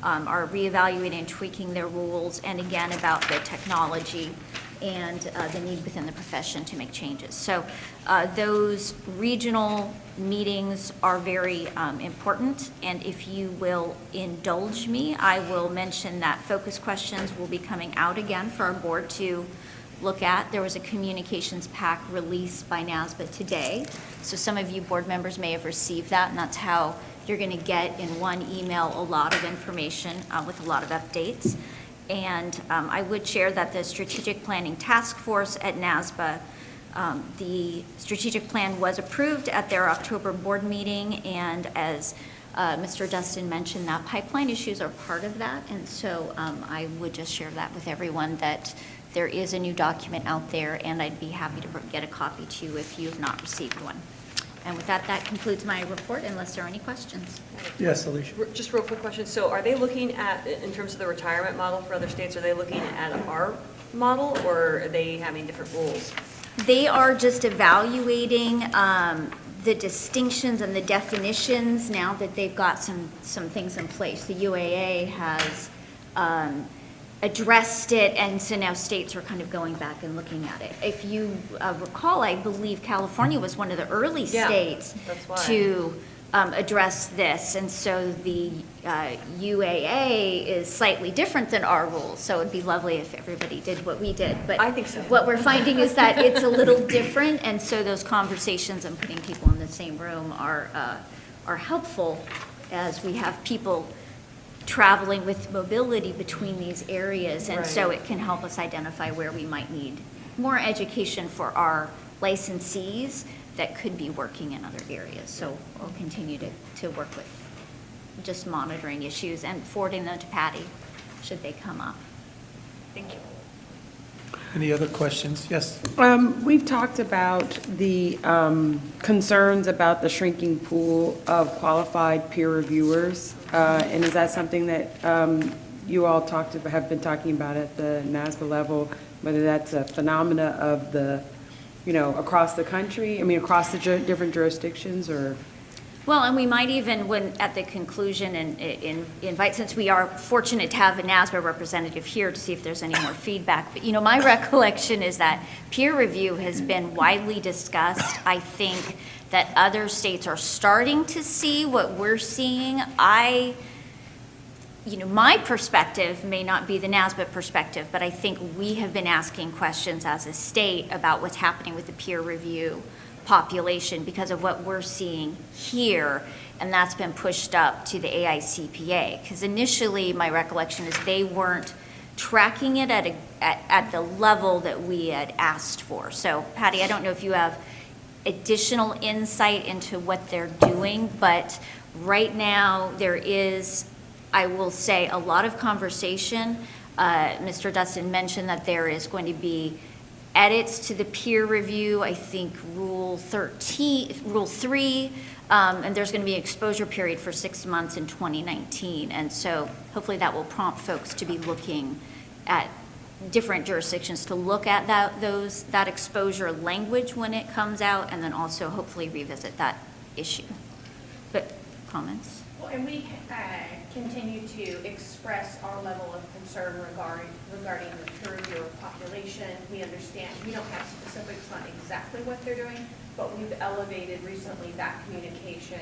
reevaluating and tweaking their rules, and again, about the technology and the need within the profession to make changes. So those regional meetings are very important, and if you will indulge me, I will mention that focus questions will be coming out again for our board to look at. There was a communications pack released by NASBA today, so some of you board members may have received that, and that's how you're going to get in one email a lot of information with a lot of updates. And I would share that the Strategic Planning Task Force at NASBA, the strategic plan was approved at their October board meeting, and as Mr. Dustin mentioned, that pipeline issues are part of that, and so I would just share that with everyone, that there is a new document out there, and I'd be happy to get a copy to you if you have not received one. And with that, that concludes my report, unless there are any questions. Yes, Alicia. Just real quick question. So are they looking at, in terms of the retirement model for other states, are they looking at our model, or are they having different rules? They are just evaluating the distinctions and the definitions now that they've got some things in place. The UAA has addressed it, and so now states are kind of going back and looking at it. If you recall, I believe California was one of the early states to address this, and so the UAA is slightly different than our rules, so it'd be lovely if everybody did what we did. But I think so. What we're finding is that it's a little different, and so those conversations and putting people in the same room are helpful, as we have people traveling with mobility between these areas, and so it can help us identify where we might need more education for our licensees that could be working in other areas. So we'll continue to work with just monitoring issues and forwarding them to Patty should they come up. Thank you. Any other questions? Yes. We've talked about the concerns about the shrinking pool of qualified peer reviewers, and is that something that you all have been talking about at the NASBA level, whether that's a phenomena of the, across the country, across the different jurisdictions, or? Well, and we might even, when at the conclusion, and invite, since we are fortunate to have a NASBA representative here, to see if there's any more feedback. But, my recollection is that peer review has been widely discussed. I think that other states are starting to see what we're seeing. my perspective may not be the NASBA perspective, but I think we have been asking questions as a state about what's happening with the peer review population because of what we're seeing here, and that's been pushed up to the AICPA. Because initially, my recollection is they weren't tracking it at the level that we had asked for. So Patty, I don't know if you have additional insight into what they're doing, but right now there is, I will say, a lot of conversation. Mr. Dustin mentioned that there is going to be edits to the peer review, I think Rule 3, and there's going to be an exposure period for 6 months in 2019. And so hopefully that will prompt folks to be looking at different jurisdictions to look at that exposure language when it comes out, and then also hopefully revisit that issue. But comments? Well, and we continue to express our level of concern regarding the peer reviewer population. We understand, we don't have specifics on exactly what they're doing, but we've elevated recently that communication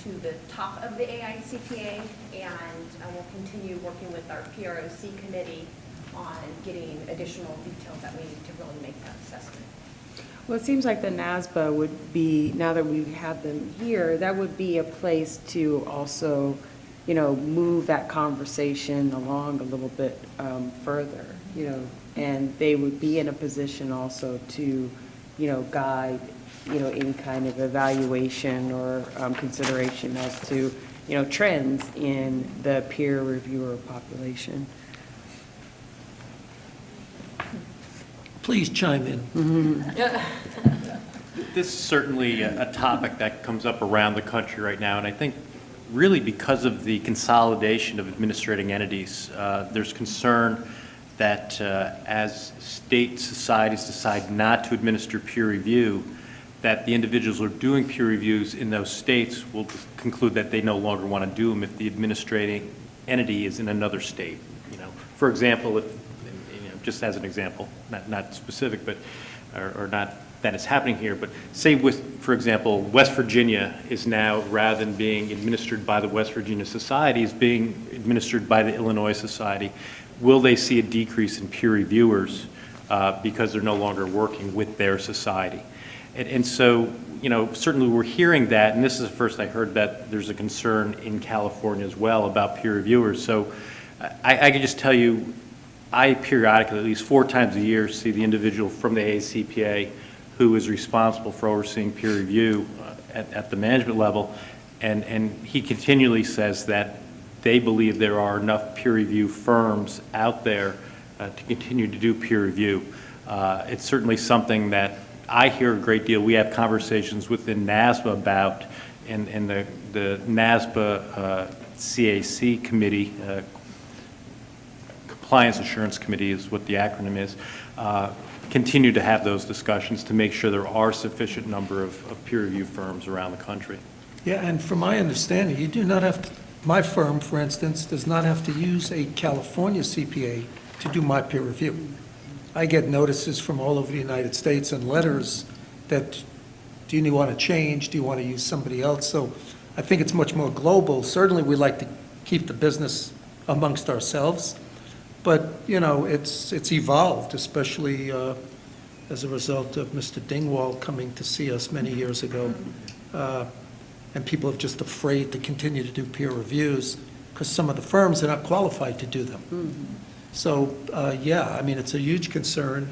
to the top of the AICPA, and we'll continue working with our PROC committee on getting additional details that we need to really make that assessment. Well, it seems like the NASBA would be, now that we have them here, that would be a place to also, move that conversation along a little bit further, and they would be in a position also to, guide, any kind of evaluation or consideration as to, trends in the peer reviewer population. Please chime in. This is certainly a topic that comes up around the country right now, and I think really because of the consolidation of administrating entities, there's concern that as state societies decide not to administer peer review, that the individuals who are doing peer reviews in those states will conclude that they no longer want to do them if the administrating entity is in another state. For example, if just as an example, not specific, but or not that it's happening here, but say for example, West Virginia is now, rather than being administered by the West Virginia Society, is being administered by the Illinois Society. Will they see a decrease in peer reviewers because they're no longer working with their society? And so, certainly we're hearing that, and this is the first I heard that there's a concern in California as well about peer reviewers. So I can just tell you, I periodically, at least 4 times a year, see the individual from the ACPA who is responsible for overseeing peer review at the management level, and he continually says that they believe there are enough peer review firms out there to continue to do peer review. It's certainly something that I hear a great deal. We have conversations within NASBA about, and the NASBA CAC committee, Compliance Assurance Committee is what the acronym is, continue to have those discussions to make sure there are sufficient number of peer review firms around the country. Yeah, and from my understanding, you do not have to, my firm, for instance, does not have to use a California CPA to do my peer review. I get notices from all over the United States and letters that, do you want to change? Do you want to use somebody else? So I think it's much more global. Certainly, we like to keep the business amongst ourselves. But, it's evolved, especially as a result of Mr. Dingwall coming to see us many years ago. And people are just afraid to continue to do peer reviews because some of the firms are not qualified to do them. So, it's a huge concern.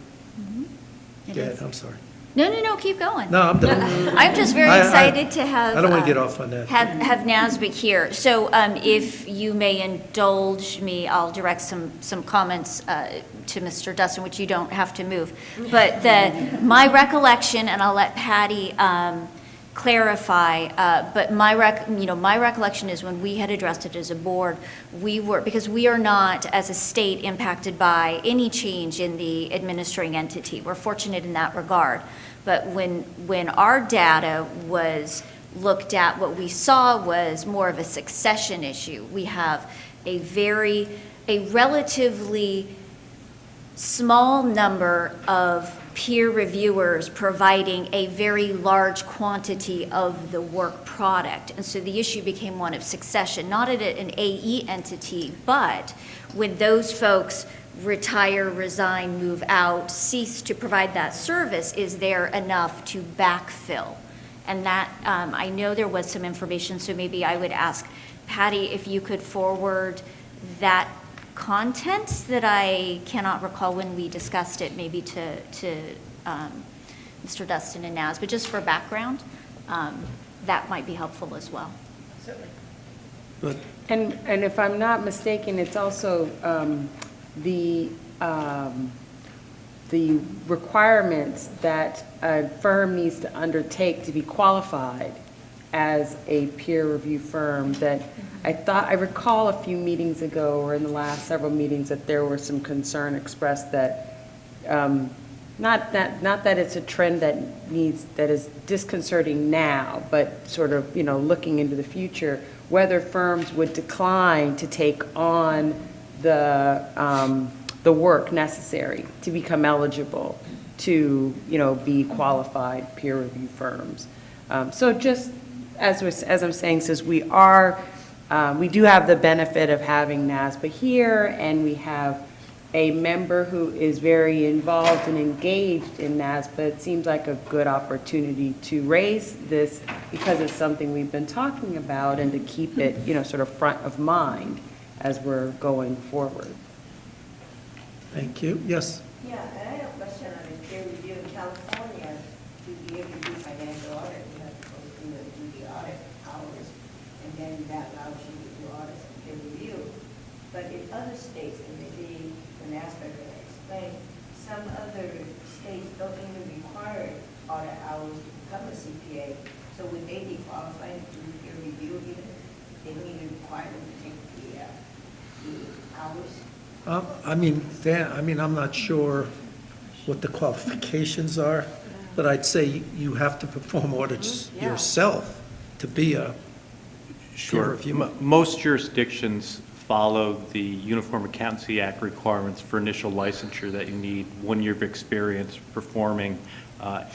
It Yeah, is. I'm sorry. No, keep going. No, I'm done. I'm just very excited to have. I don't want to get off on that. Have NASBA here. So if you may indulge me, I'll direct some comments to Mr. Dustin, which you don't have to move. But my recollection, and I'll let Patty clarify, but my recollection is when we had addressed it as a board, because we are not, as a state, impacted by any change in the administering entity. We're fortunate in that regard. But when our data was looked at, what we saw was more of a succession issue. We have a relatively small number of peer reviewers providing a very large quantity of the work product. And so the issue became one of succession, not at an AE entity, but when those folks retire, resign, move out, cease to provide that service, is there enough to backfill? And that, I know there was some information, so maybe I would ask Patty if you could forward that content that I cannot recall when we discussed it, maybe to Mr. Dustin and Naz, but just for background, that might be helpful as well. Certainly. But And if I'm not mistaken, it's also the requirements that a firm needs to undertake to be qualified as a peer review firm that I recall a few meetings ago or in the last several meetings that there was some concern expressed that, not that it's a trend that is disconcerting now, but sort of, looking into the future, whether firms would decline to take on the work necessary to become eligible to, be qualified peer review firms. So just as I'm saying, since we do have the benefit of having NASPA here, and we have a member who is very involved and engaged in NASPA, it seems like a good opportunity to raise this because it's something we've been talking about and to keep it, sort of front of mind as we're going forward. thank you. Yes? Yeah, and I have a question on the peer review in California. To be able to do financial audit, you have to go through do the audit hours, and then that allows you to do audits and peer review. But in other states, and maybe an aspect that I explained, some other states don't even require audit hours to become a CPA. So would they be qualified to do peer review even if they don't even require them to take the hours? I'm not sure what the qualifications are, but I'd say you have to perform audits yourself to be a peer Sure. reviewer. Most jurisdictions follow the Uniform Accountancy Act requirements for initial licensure that you need 1 year of experience performing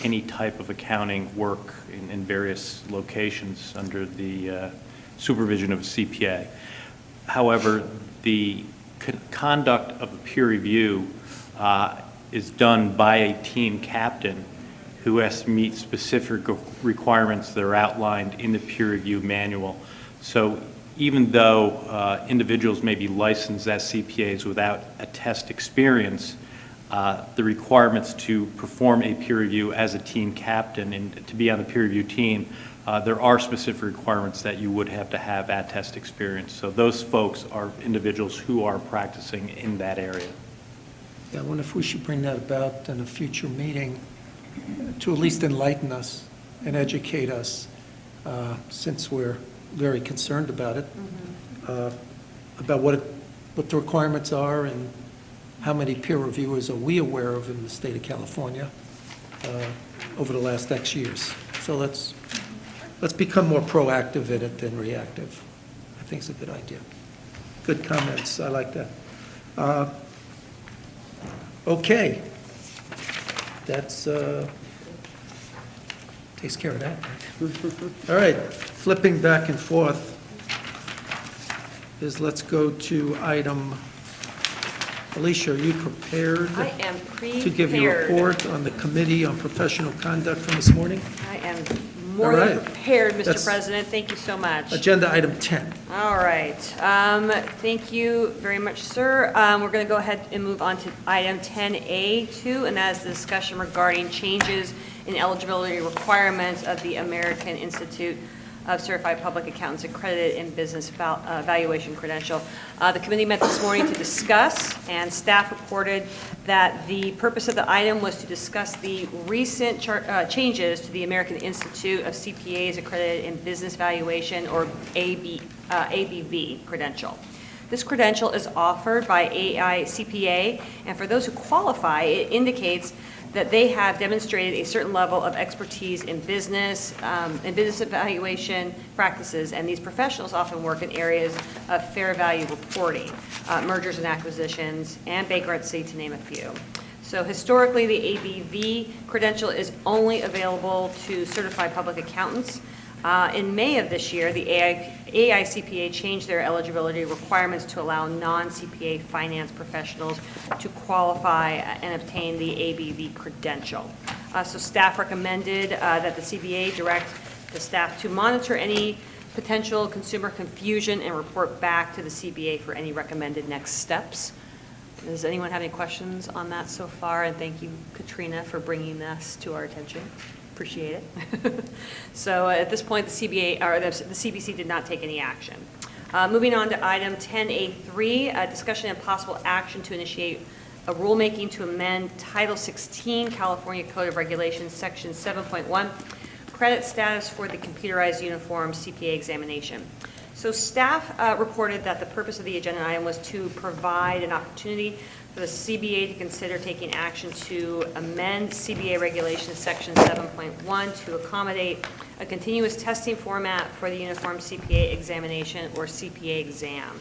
any type of accounting work in various locations under the supervision of a CPA. However, the conduct of a peer review is done by a team captain who has to meet specific requirements that are outlined in the peer review manual. So even though individuals may be licensed as CPAs without a test experience, the requirements to perform a peer review as a team captain and to be on the peer review team, there are specific requirements that you would have to have at test experience. So those folks are individuals who are practicing in that area. Yeah, I wonder if we should bring that about in a future meeting to at least enlighten us and educate us, since we're very concerned about it, about what the requirements are and how many peer reviewers are we aware of in the state of California over the last X years. So let's become more proactive in it than reactive. I think it's a good idea. Good comments, I like that. Okay. That's, takes care of that. All right, flipping back and forth let's go to item, Alicia, are you prepared? I am prepared. To give your report on the Committee on Professional Conduct from this morning? I am more All than right. prepared, Mr. That's President. Thank you so much. Agenda item 10. All right. Thank you very much, sir. We're going to go ahead and move on to item 10A2, and that is the discussion regarding changes in eligibility requirements of the American Institute of Certified Public Accountants Accredited in Business Valuation Credential. The committee met this morning to discuss, and staff reported that the purpose of the item was to discuss the recent changes to the American Institute of CPAs Accredited in Business Valuation, or ABV credential. This credential is offered by AICPA, and for those who qualify, it indicates that they have demonstrated a certain level of expertise in business evaluation practices, and these professionals often work in areas of fair value reporting, mergers and acquisitions, and bankruptcy, to name a few. So historically, the ABV credential is only available to certified public accountants. In May of this year, the AICPA changed their eligibility requirements to allow non-CPA finance professionals to qualify and obtain the ABV credential. So staff recommended that the CBA direct the staff to monitor any potential consumer confusion and report back to the CBA for any recommended next steps. Does anyone have any questions on that so far? And thank you, Katrina, for bringing this to our attention. Appreciate it. So at this point, the CBC did not take any action. Moving on to item 10A3, discussion and possible action to initiate a rulemaking to amend Title 16 California Code of Regulations, Section 7.1, credit status for the computerized uniform CPA examination. So staff reported that the purpose of the agenda item was to provide an opportunity for the CBA to consider taking action to amend CBA Regulations Section 7.1 to accommodate a continuous testing format for the uniform CPA examination or CPA exam.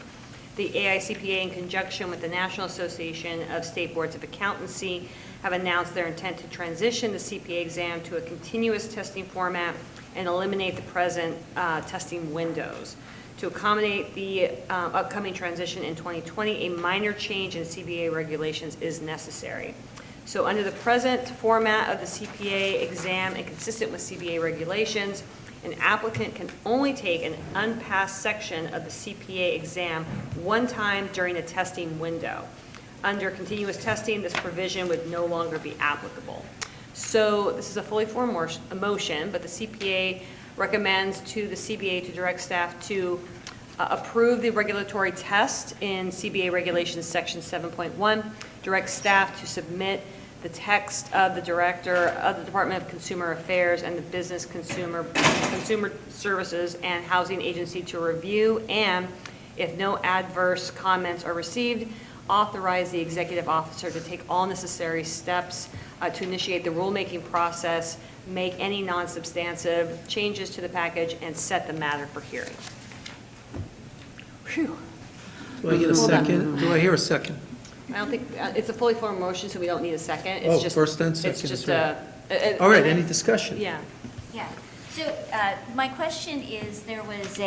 The AICPA, in conjunction with the National Association of State Boards of Accountancy, have announced their intent to transition the CPA exam to a continuous testing format and eliminate the present testing windows. To accommodate the upcoming transition in 2020, a minor change in CBA regulations is necessary. So under the present format of the CPA exam and consistent with CBA regulations, an applicant can only take an unpassed section of the CPA exam one time during a testing window. Under continuous testing, this provision would no longer be applicable. So this is a fully formed motion, but the CPA recommends to the CBA to direct staff to approve the regulatory test in CBA Regulations Section 7.1, direct staff to submit the text of the Director of the Department of Consumer Affairs and the Business Consumer Services and Housing Agency to review, and if no adverse comments are received, authorize the executive officer to take all necessary steps to initiate the rulemaking process, make any non-substantive changes to the package, and set the matter for hearing. Phew. Do I get a second? Do I hear a second? I don't think, it's a fully formed motion, so we don't need a second. It's Oh, just first and second It's just is right. a. All right, any discussion? Yeah. Yeah, so my question is, there was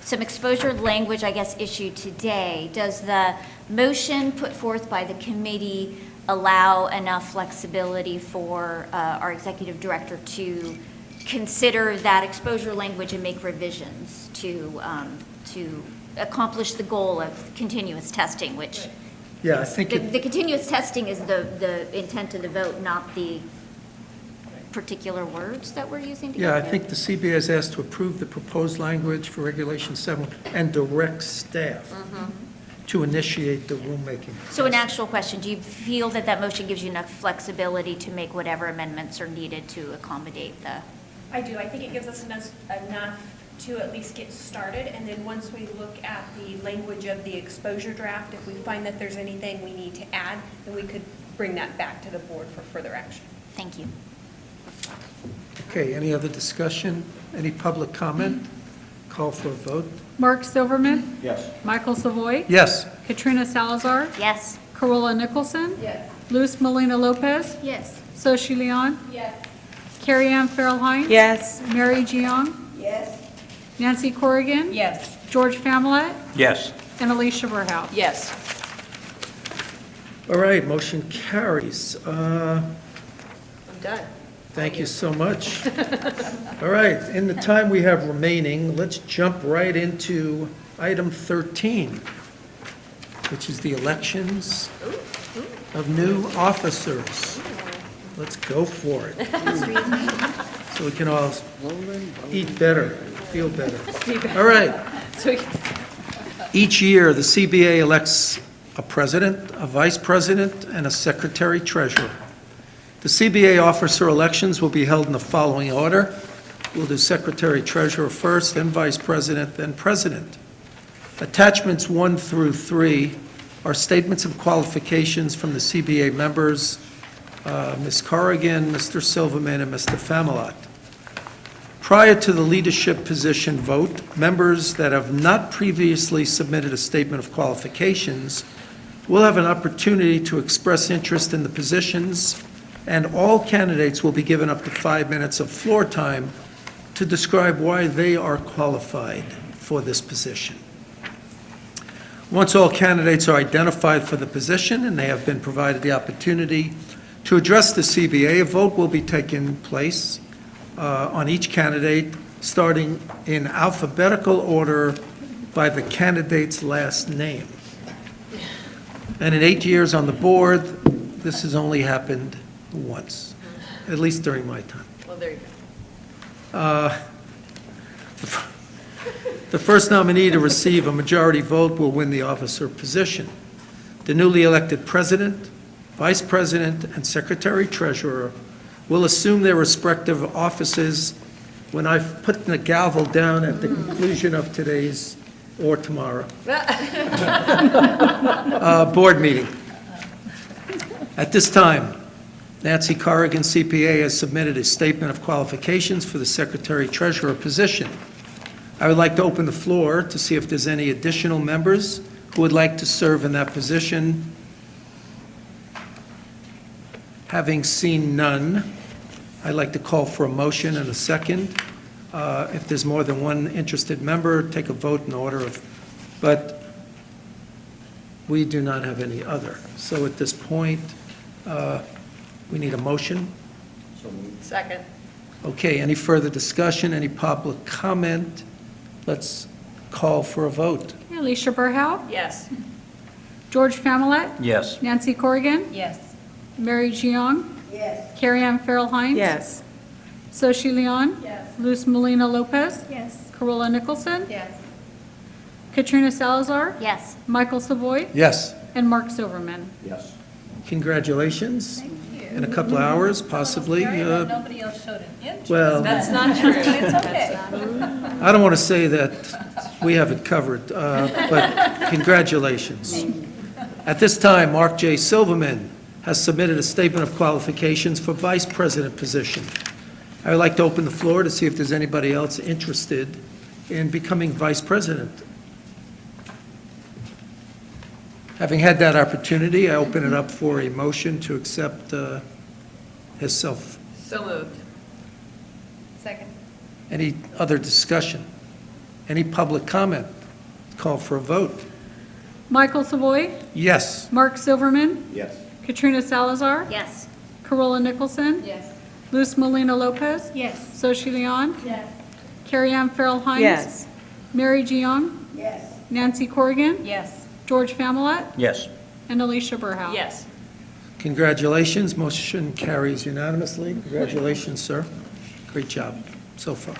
some exposure language, I guess, issued today. Does the motion put forth by the committee allow enough flexibility for our executive director to consider that exposure language and make revisions to accomplish the goal of continuous testing, which Yeah, I think the continuous testing is the intent of the vote, not the particular words that we're using to Yeah, I get think the CBA is asked to approve the proposed language for Regulation 7 and direct staff to initiate the rulemaking. So an actual question, do you feel that that motion gives you enough flexibility to make whatever amendments are needed to accommodate the? I do. I think it gives us enough to at least get started, and then once we look at the language of the exposure draft, if we find that there's anything we need to add, then we could bring that back to the board for further action. Thank you. Okay, any other discussion? Any public comment? Call for a vote? Mark Silverman, Yes. Michael Savoy, Yes. Katrina Salazar, Yes. Corolla Nicholson, Yes. Luz Molina Lopez, Yes. Soshi Leon, Yes. Carrie Ann Farrell Hines. Yes. Mary Jiang, Yes. Nancy Corrigan. Yes. George Familet, Yes. and Alicia Verhout. Yes. All right, motion carries. I'm done. Thank you so much. All right, in the time we have remaining, let's jump right into item 13, which is the elections of new officers. Let's go for it. So we can all eat better, feel better. All right. Each year, the CBA elects a president, a vice president, and a secretary treasurer. The CBA officer elections will be held in the following order. We'll do secretary treasurer first, then vice president, then president. Attachments 1 through 3 are statements of qualifications from the CBA members, Ms. Corrigan, Mr. Silverman, and Mr. Familat. Prior to the leadership position vote, members that have not previously submitted a statement of qualifications will have an opportunity to express interest in the positions, and all candidates will be given up to 5 minutes of floor time to describe why they are qualified for this position. Once all candidates are identified for the position and they have been provided the opportunity to address the CBA, a vote will be taking place on each candidate, starting in alphabetical order by the candidate's last name. And in 8 years on the board, this has only happened once, at least during my time. Well, there you go. The first nominee to receive a majority vote will win the officer position. The newly elected president, vice president, and secretary-treasurer will assume their respective offices when I've put the gavel down at the conclusion of today's or tomorrow board meeting. At this time, Nancy Corrigan, CPA, has submitted a statement of qualifications for the secretary-treasurer position. I would like to open the floor to see if there's any additional members who would like to serve in that position. Having seen none, I'd like to call for a motion and a second. If there's more than one interested member, take a vote in order of, but we do not have any other. So at this point, we need a motion. Second. Okay, any further discussion, any public comment? Let's call for a vote. Alicia Burhow, Yes. George Familet, Yes. Nancy Corrigan, Yes. Mary Jiang, Yes. Carrie Ann Farrell Hines. Yes. Sochi Leon. Yes. Luz Molina Lopez. Yes. Corolla Nicholson. Yes. Katrina Salazar. Yes. Michael Savoy. Yes. And Mark Silverman. Yes. Congratulations. In a couple of hours, possibly. Nobody else showed an interest. Well, That's not true. It's okay. I don't want to say that we have it covered, but congratulations. At this time, Mark J. Silverman has submitted a statement of qualifications for vice president position. I would like to open the floor to see if there's anybody else interested in becoming vice president. Having had that opportunity, I open it up for a motion to accept himself. So moved. Second. Any other discussion? Any public comment? Call for a vote. Michael Savoy. Yes. Mark Silverman. Yes. Katrina Salazar. Yes. Corolla Nicholson. Yes. Luz Molina Lopez. Yes. Sochi Leon. Yes. Carrie Ann Farrell Hines. Yes. Mary Jiang. Yes. Nancy Corrigan. Yes. George Familet. Yes. And Alicia Burhow. Yes. Congratulations. Motion carries unanimously. Congratulations, sir. Great job so far.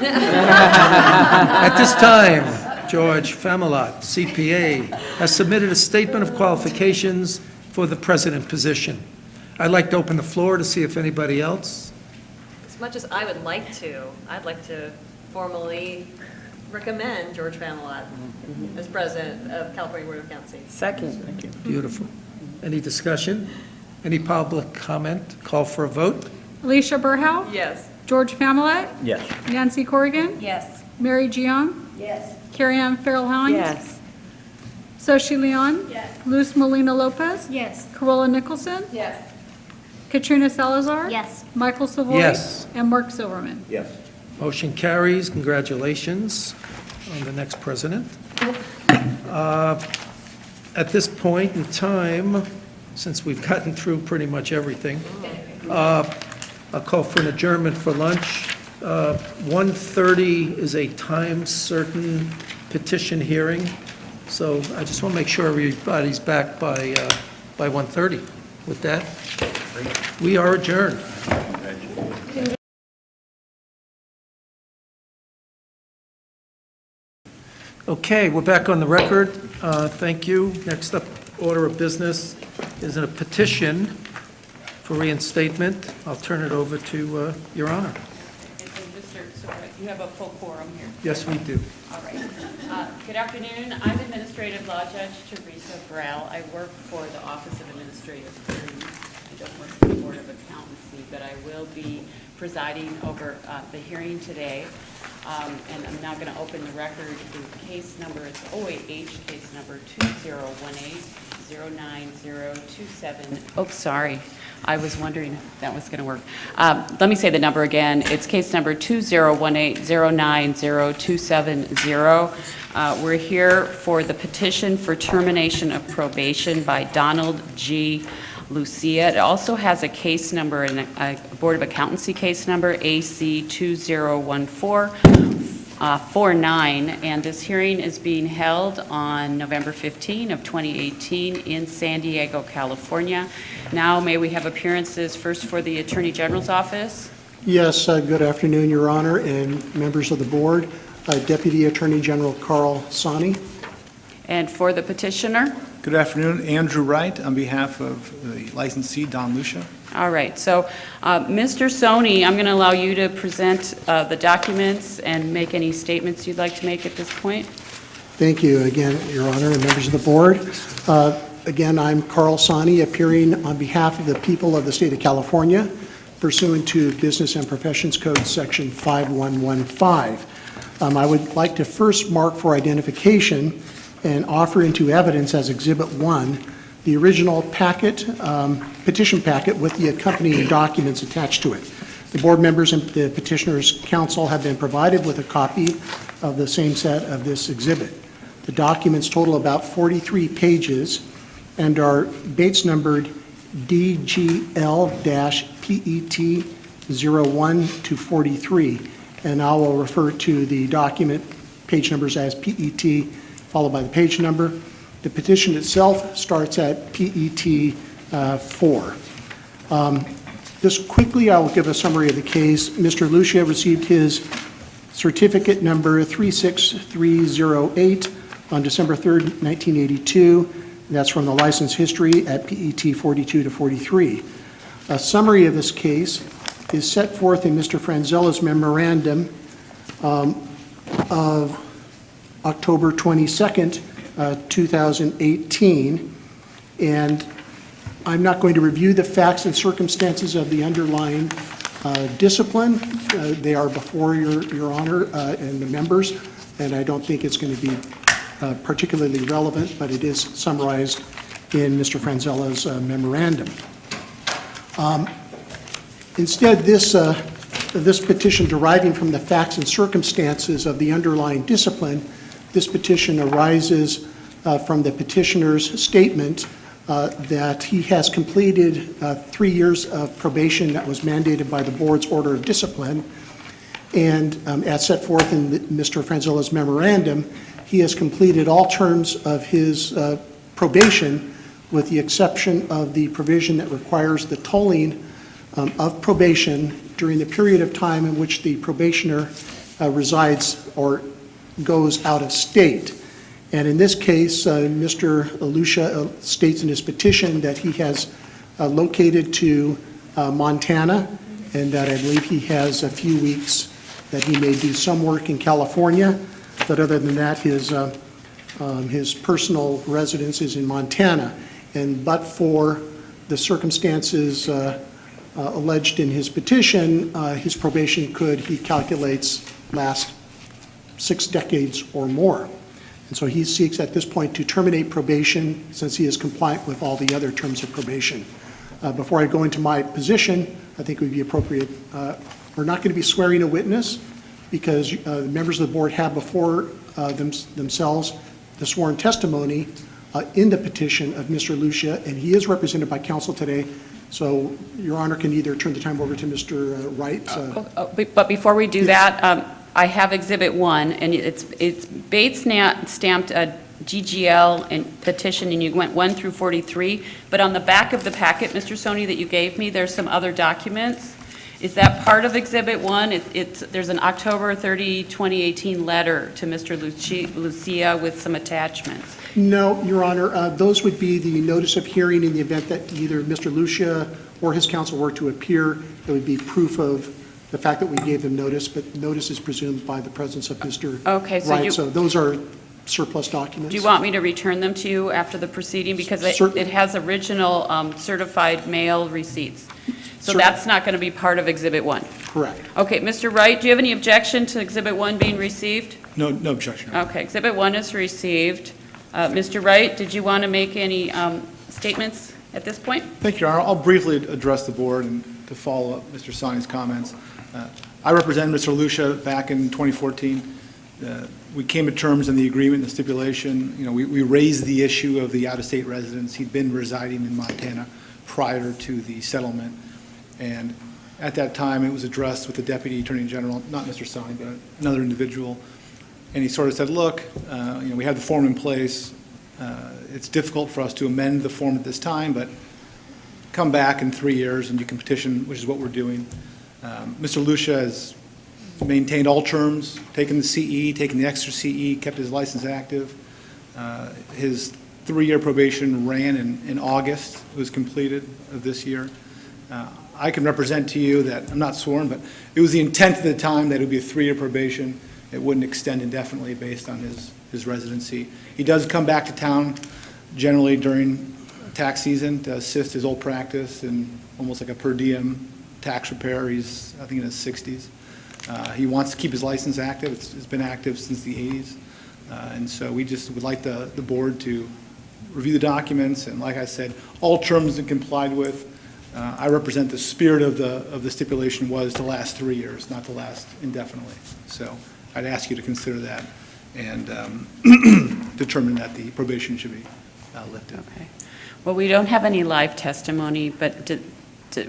At this time, George Familet, CPA, has submitted a statement of qualifications for the president position. I'd like to open the floor to see if anybody else. As much as I would like to, I'd like to formally recommend George Familet as president of California Board of Accountancy. Second. Thank you. Beautiful. Any discussion? Any public comment? Call for a vote? Alicia Burhow. Yes. George Familet. Yes. Nancy Corrigan. Yes. Mary Jiang. Yes. Carrie Ann Farrell Hines. Yes. Sochi Leon. Yes. Luz Molina Lopez. Yes. Corolla Nicholson. Yes. Katrina Salazar. Yes. Michael Savoy. Yes. And Mark Silverman. Yes. Motion carries. Congratulations on the next president. At this point in time, since we've gotten through pretty much everything, I'll call for an adjournment for lunch. 1:30 is a time-certain petition hearing, so I just want to make sure everybody's back by 1:30. With that, we are adjourned. Okay, we're back on the record. Thank you. Next up, order of business is a petition for reinstatement. I'll turn it over to Your Honor. You have a full quorum here. Yes, we do. All right. Good afternoon. I'm Administrative Law Judge Teresa Brell. I work for the Office of Administrative Hearings. I don't work for the Board of Accountancy, but I will be presiding over the hearing today. And I'm now going to open the record. The case number is OAH, case number 2018. 201809027. Oh, sorry. I was wondering if that was going to work. Let me say the number again. It's case number 201809027. We're here for the petition for termination of probation by Donald G. Lucia. It also has a case number, a Board of Accountancy case number, AC 201449, and this hearing is being held on November 15 of 2018 in San Diego, California. Now, may we have appearances first for the Attorney General's office? Yes, good afternoon, Your Honor, and members of the board. Deputy Attorney General Carl Sani. And for the petitioner? Good afternoon, Andrew Wright, on behalf of the licensee, Don Lucia. All right, so Mr. Soni, I'm going to allow you to present the documents and make any statements you'd like to make at this point. Thank you again, Your Honor, and members of the board. Again, I'm Carl Sani, appearing on behalf of the people of the state of California pursuant to Business and Professions Code Section 5115. I would like to first mark for identification and offer into evidence as Exhibit 1 the original packet, petition packet with the accompanying documents attached to it. The board members and the petitioner's counsel have been provided with a copy of the same set of this exhibit. The documents total about 43 pages and are Bates numbered DGL-PET 01 to 43, and I will refer to the document page numbers as PET followed by the page number. The petition itself starts at PET 4. Just quickly, I will give a summary of the case. Mr. Lucia received his certificate number 36308 on December 3rd, 1982. That's from the license history at PET 42 to 43. A summary of this case is set forth in Mr. Franzella's memorandum of October 22nd, 2018, and I'm not going to review the facts and circumstances of the underlying discipline. They are before your honor and the members, and I don't think it's going to be particularly relevant, but it is summarized in Mr. Franzella's memorandum. Instead, this petition deriving from the facts and circumstances of the underlying discipline, this petition arises from the petitioner's statement that he has completed 3 years of probation that was mandated by the board's order of discipline. And as set forth in Mr. Franzella's memorandum, he has completed all terms of his probation with the exception of the provision that requires the tolling of probation during the period of time in which the probationer resides or goes out of state. And in this case, Mr. Lucia states in his petition that he has located to Montana, and that I believe he has a few weeks that he may do some work in California, but other than that, his personal residence is in Montana. And but for the circumstances alleged in his petition, his probation could, he calculates, last 6 decades or more. And so he seeks at this point to terminate probation since he is compliant with all the other terms of probation. Before I go into my position, I think it would be appropriate, we're not going to be swearing a witness because the members of the board have before themselves the sworn testimony in the petition of Mr. Lucia, and he is represented by counsel today. So Your Honor can either turn the time over to Mr. Wright. But before we do that, I have Exhibit 1, and it's Bates stamped a GGL and petition, and you went 1 through 43. But on the back of the packet, Mr. Soni, that you gave me, there's some other documents. Is that part of Exhibit 1? There's an October 30, 2018 letter to Mr. Lucia with some attachments. No, Your Honor. Those would be the notice of hearing in the event that either Mr. Lucia or his counsel were to appear. It would be proof of the fact that we gave them notice, but notice is presumed by the presence of Mr. Wright. So those are surplus documents. Do you want me to return them to you after the proceeding? Because it has original certified mail receipts. So that's not going to be part of Exhibit 1? Correct. Okay, Mr. Wright, do you have any objection to Exhibit 1 being received? No objection. Okay, Exhibit 1 is received. Mr. Wright, did you want to make any statements at this point? Thank you, Your Honor. I'll briefly address the board and to follow up Mr. Sani's comments. I represented Mr. Lucia back in 2014. We came to terms in the agreement, the stipulation. You know, we raised the issue of the out-of-state residence. He'd been residing in Montana prior to the settlement. And at that time, it was addressed with the Deputy Attorney General, not Mr. Sani, but another individual. And he sort of said, look, you know, we have the form in place. It's difficult for us to amend the form at this time, but come back in 3 years and you can petition, which is what we're doing. Mr. Lucia has maintained all terms, taken the CE, taken the extra CE, kept his license active. His 3-year probation ran in August, was completed of this year. I can represent to you that, I'm not sworn, but it was the intent at the time that it would be a 3-year probation. It wouldn't extend indefinitely based on his residency. He does come back to town generally during tax season to assist his old practice in almost like a per diem tax repair. He's, I think, in his 60s. He wants to keep his license active. It's been active since the 80s. And so we just would like the board to review the documents, and like I said, all terms are complied with. I represent the spirit of the stipulation was to last 3 years, not to last indefinitely. So I'd ask you to consider that and determine that the probation should be lifted. Okay. Well, we don't have any live testimony, but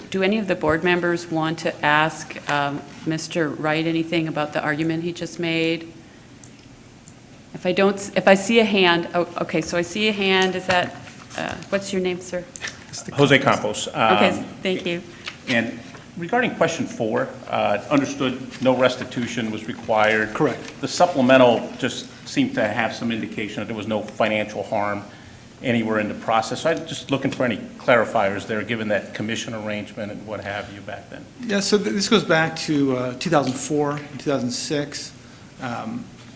do any of the board members want to ask Mr. Wright anything about the argument he just made? If I see a hand, oh, okay, so I see a hand, is that, what's your name, sir? Jose Campos. Okay, thank you. And regarding question 4, understood no restitution was required. Correct. The supplemental just seemed to have some indication that there was no financial harm anywhere in the process. So I'm just looking for any clarifiers there, given that commission arrangement and what have you back then. Yeah, so this goes back to 2004 and 2006.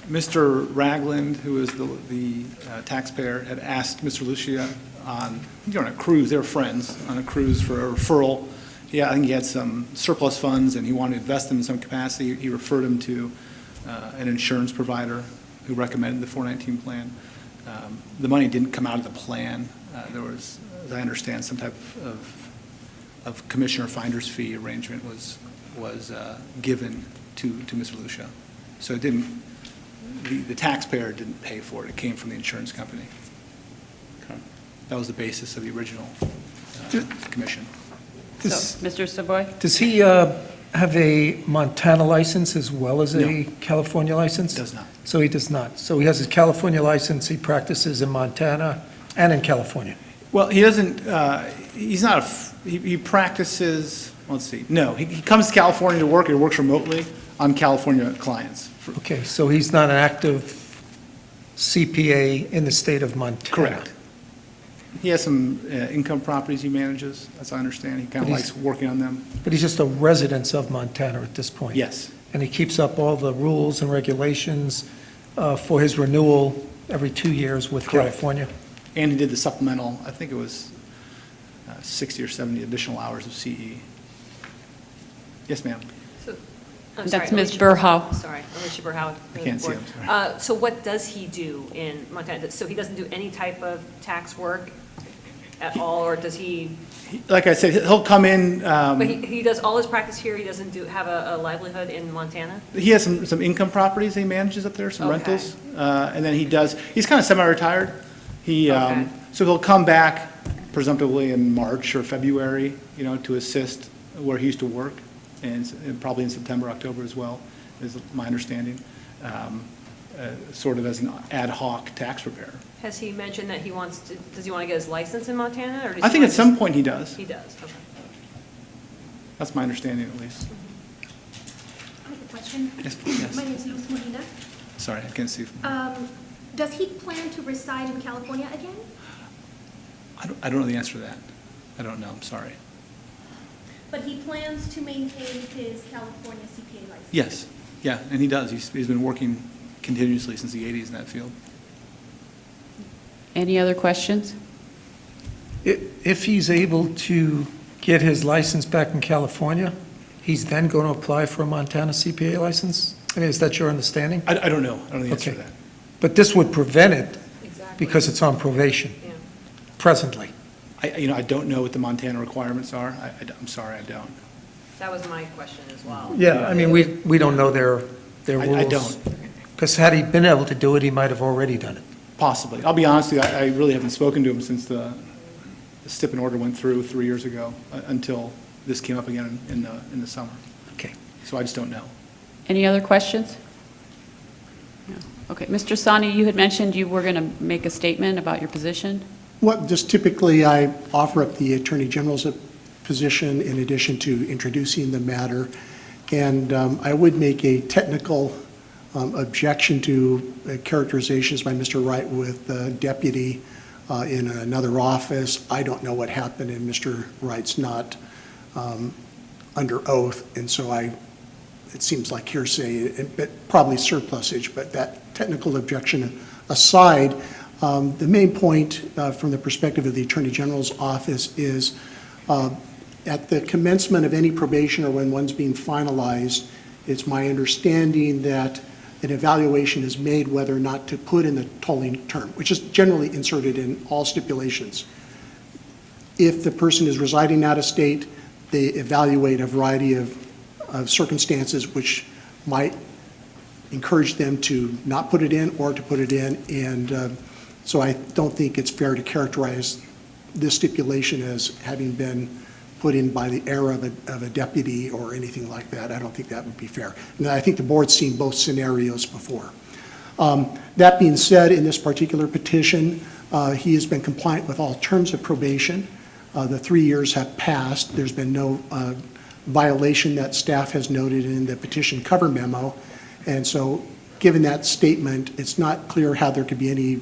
Mr. Ragland, who is the taxpayer, had asked Mr. Lucia on a cruise, they were friends, on a cruise for a referral. Yeah, I think he had some surplus funds and he wanted to invest them in some capacity. He referred him to an insurance provider who recommended the 419 plan. The money didn't come out of the plan. There was, as I understand, some type of commissioner finder's fee arrangement was given to Mr. Lucia. So it didn't, the taxpayer didn't pay for it. It came from the insurance company. Okay. That was the basis of the original commission. So, Mr. Savoy? Does he have a Montana license as well as a No. California license? Does not. So he does not. So he has his California license, he practices in Montana and in California. Well, he doesn't, he's not, he practices, let's see, no, he comes to California to work, he works remotely on California clients. Okay, so he's not an active CPA in the state of Montana? Correct. He has some income properties he manages, as I understand. He kind of But he's- likes working on them. But he's just a resident of Montana at this point? Yes. And he keeps up all the rules and regulations for his renewal every 2 years with Correct. California? And he did the supplemental, I think it was 60 or 70 additional hours of CE. Yes, ma'am. I'm That's sorry, Ms. Alicia Burhow. Sorry, Alicia Burhow. I can't see him, So what does he do in Montana? So he doesn't do any type of tax work at all, or does he? Like I said, he'll come in, But he does all his practice here, he doesn't have a livelihood in Montana? he has some income properties he manages up there, some Okay. rentals. And then he's kind of semi-retired. Okay. So he'll come back presumptively in March or February, to assist where he used to work, and probably in September, October as well, is my understanding, sort of as an ad hoc tax preparer. Has he mentioned that does he want to get his license in Montana, or does he I think wanna at some point he does. He does, okay. That's my understanding, at least. I have a question. Yes, please, yes. My name is Luz Molina. Sorry, I can't see. Does he plan to reside in California again? I don't know the answer to that. I don't know, I'm sorry. But he plans to maintain his California CPA license? Yes, yeah, and he does. He's been working continuously since the 80s in that field. Any other questions? If he's able to get his license back in California, he's then going to apply for a Montana CPA license? I mean, is that your understanding? I don't know. I don't know the answer to Okay. that. But this would prevent it because it's on probation presently. I don't know what the Montana requirements are. I'm sorry, I don't. That was my question as well. Yeah, I mean, we don't know their rules. I don't. Because had he been able to do it, he might have already done it. Possibly. I'll be honest with you, I really haven't spoken to him since the stip and order went through 3 years ago, until this came up again in the summer. Okay. So I just don't know. Any other questions? No. Okay, Mr. Sani, you had mentioned you were going to make a statement about your position? Well, just typically, I offer up the Attorney General's position in addition to introducing the matter. And I would make a technical objection to characterizations by Mr. Wright with the deputy in another office. I don't know what happened, and Mr. Wright's not under oath, and so it seems like hearsay, but probably surplusage. But that technical objection aside, the main point from the perspective of the Attorney General's office is at the commencement of any probation or when one's being finalized, it's my understanding that an evaluation is made whether or not to put in the tolling term, which is generally inserted in all stipulations. If the person is residing out of state, they evaluate a variety of circumstances which might encourage them to not put it in or to put it in. And so I don't think it's fair to characterize this stipulation as having been put in by the error of a deputy or anything like that. I don't think that would be fair. And I think the board's seen both scenarios before. That being said, in this particular petition, he has been compliant with all terms of probation. The 3 years have passed. There's been no violation that staff has noted in the petition cover memo. And so given that statement, it's not clear how there could be any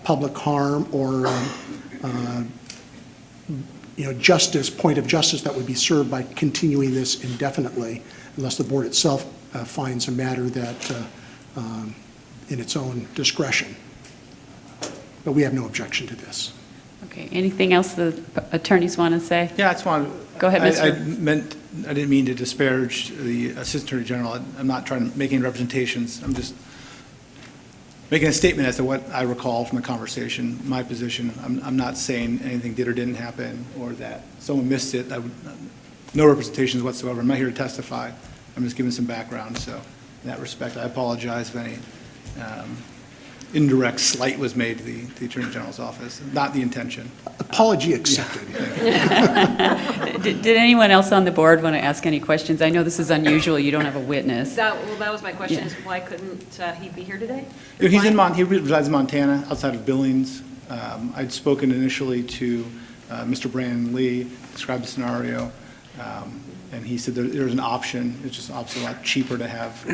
public harm or point of justice that would be served by continuing this indefinitely, unless the board itself finds a matter that in its own discretion. But we have no objection to this. Okay, anything else the attorneys want to say? Yeah, I just want to. Go ahead, Mr. I didn't mean to disparage the Assistant Attorney General. I'm not trying to make any representations. I'm just making a statement as to what I recall from the conversation, my position. I'm not saying anything did or didn't happen or that someone missed it. No representations whatsoever. I'm not here to testify. I'm just giving some background. So in that respect, I apologize if any indirect slight was made to the Attorney General's office. Not the intention. Apology accepted. Did anyone else on the board want to ask any questions? I know this is unusual. You don't have a witness. That was my question, is why couldn't he be here today? He resides in Montana, outside of Billings. I'd spoken initially to Mr. Brandon Lee, described the scenario, and he said there's an option. It's just obviously a lot cheaper to have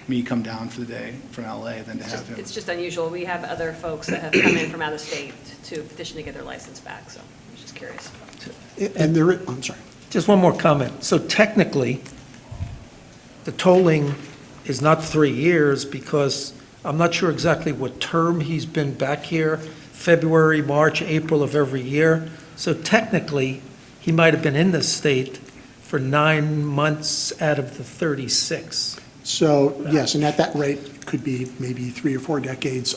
me come down for the day from LA than to have him. It's just unusual. We have other folks that have come in from out of state to petition to get their license back, so I was just curious. And I'm sorry. Just one more comment. So technically, the tolling is not 3 years because I'm not sure exactly what term he's been back here, February, March, April of every year. So technically, he might have been in this state for 9 months out of the 36. So, yes, and at that rate, could be maybe 3 or 4 decades.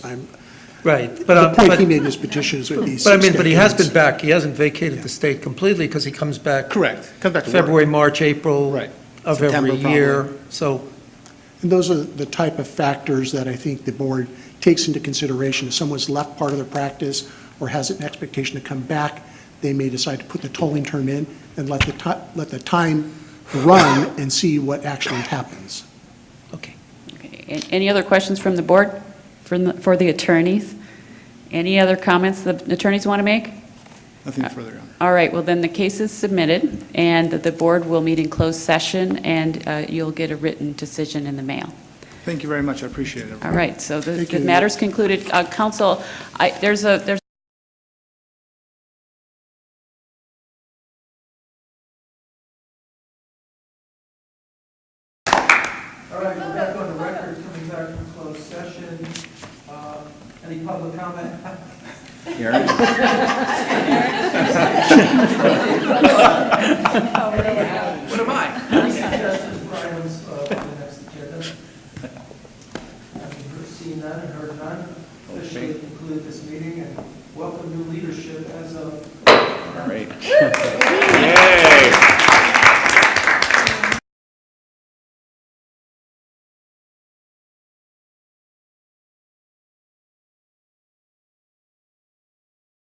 Right. The point he made in his petition is would be 6 decades. But he has been back. He hasn't vacated the state completely because he comes back. Correct. Comes back to February, work. March, April of September, every year. probably. So, And those are the type of factors that I think the board takes into consideration. If someone's left part of their practice or has an expectation to come back, they may decide to put the tolling term in and let the time run and see what actually happens. okay. Any other questions from the board for the attorneys? Any other comments the attorneys want to make? Nothing further, Your Honor. All right, well, then the case is submitted, and the board will meet in closed session, and you'll get a written decision in the mail. Thank you very much. I appreciate it. All right, so the matter's concluded. Counsel, there's All right, we're back on the record, coming back from closed session. Any public comment? Aaron? What am I? Brian's on the next agenda. Having seen none and heard none, officially conclude this meeting. Thank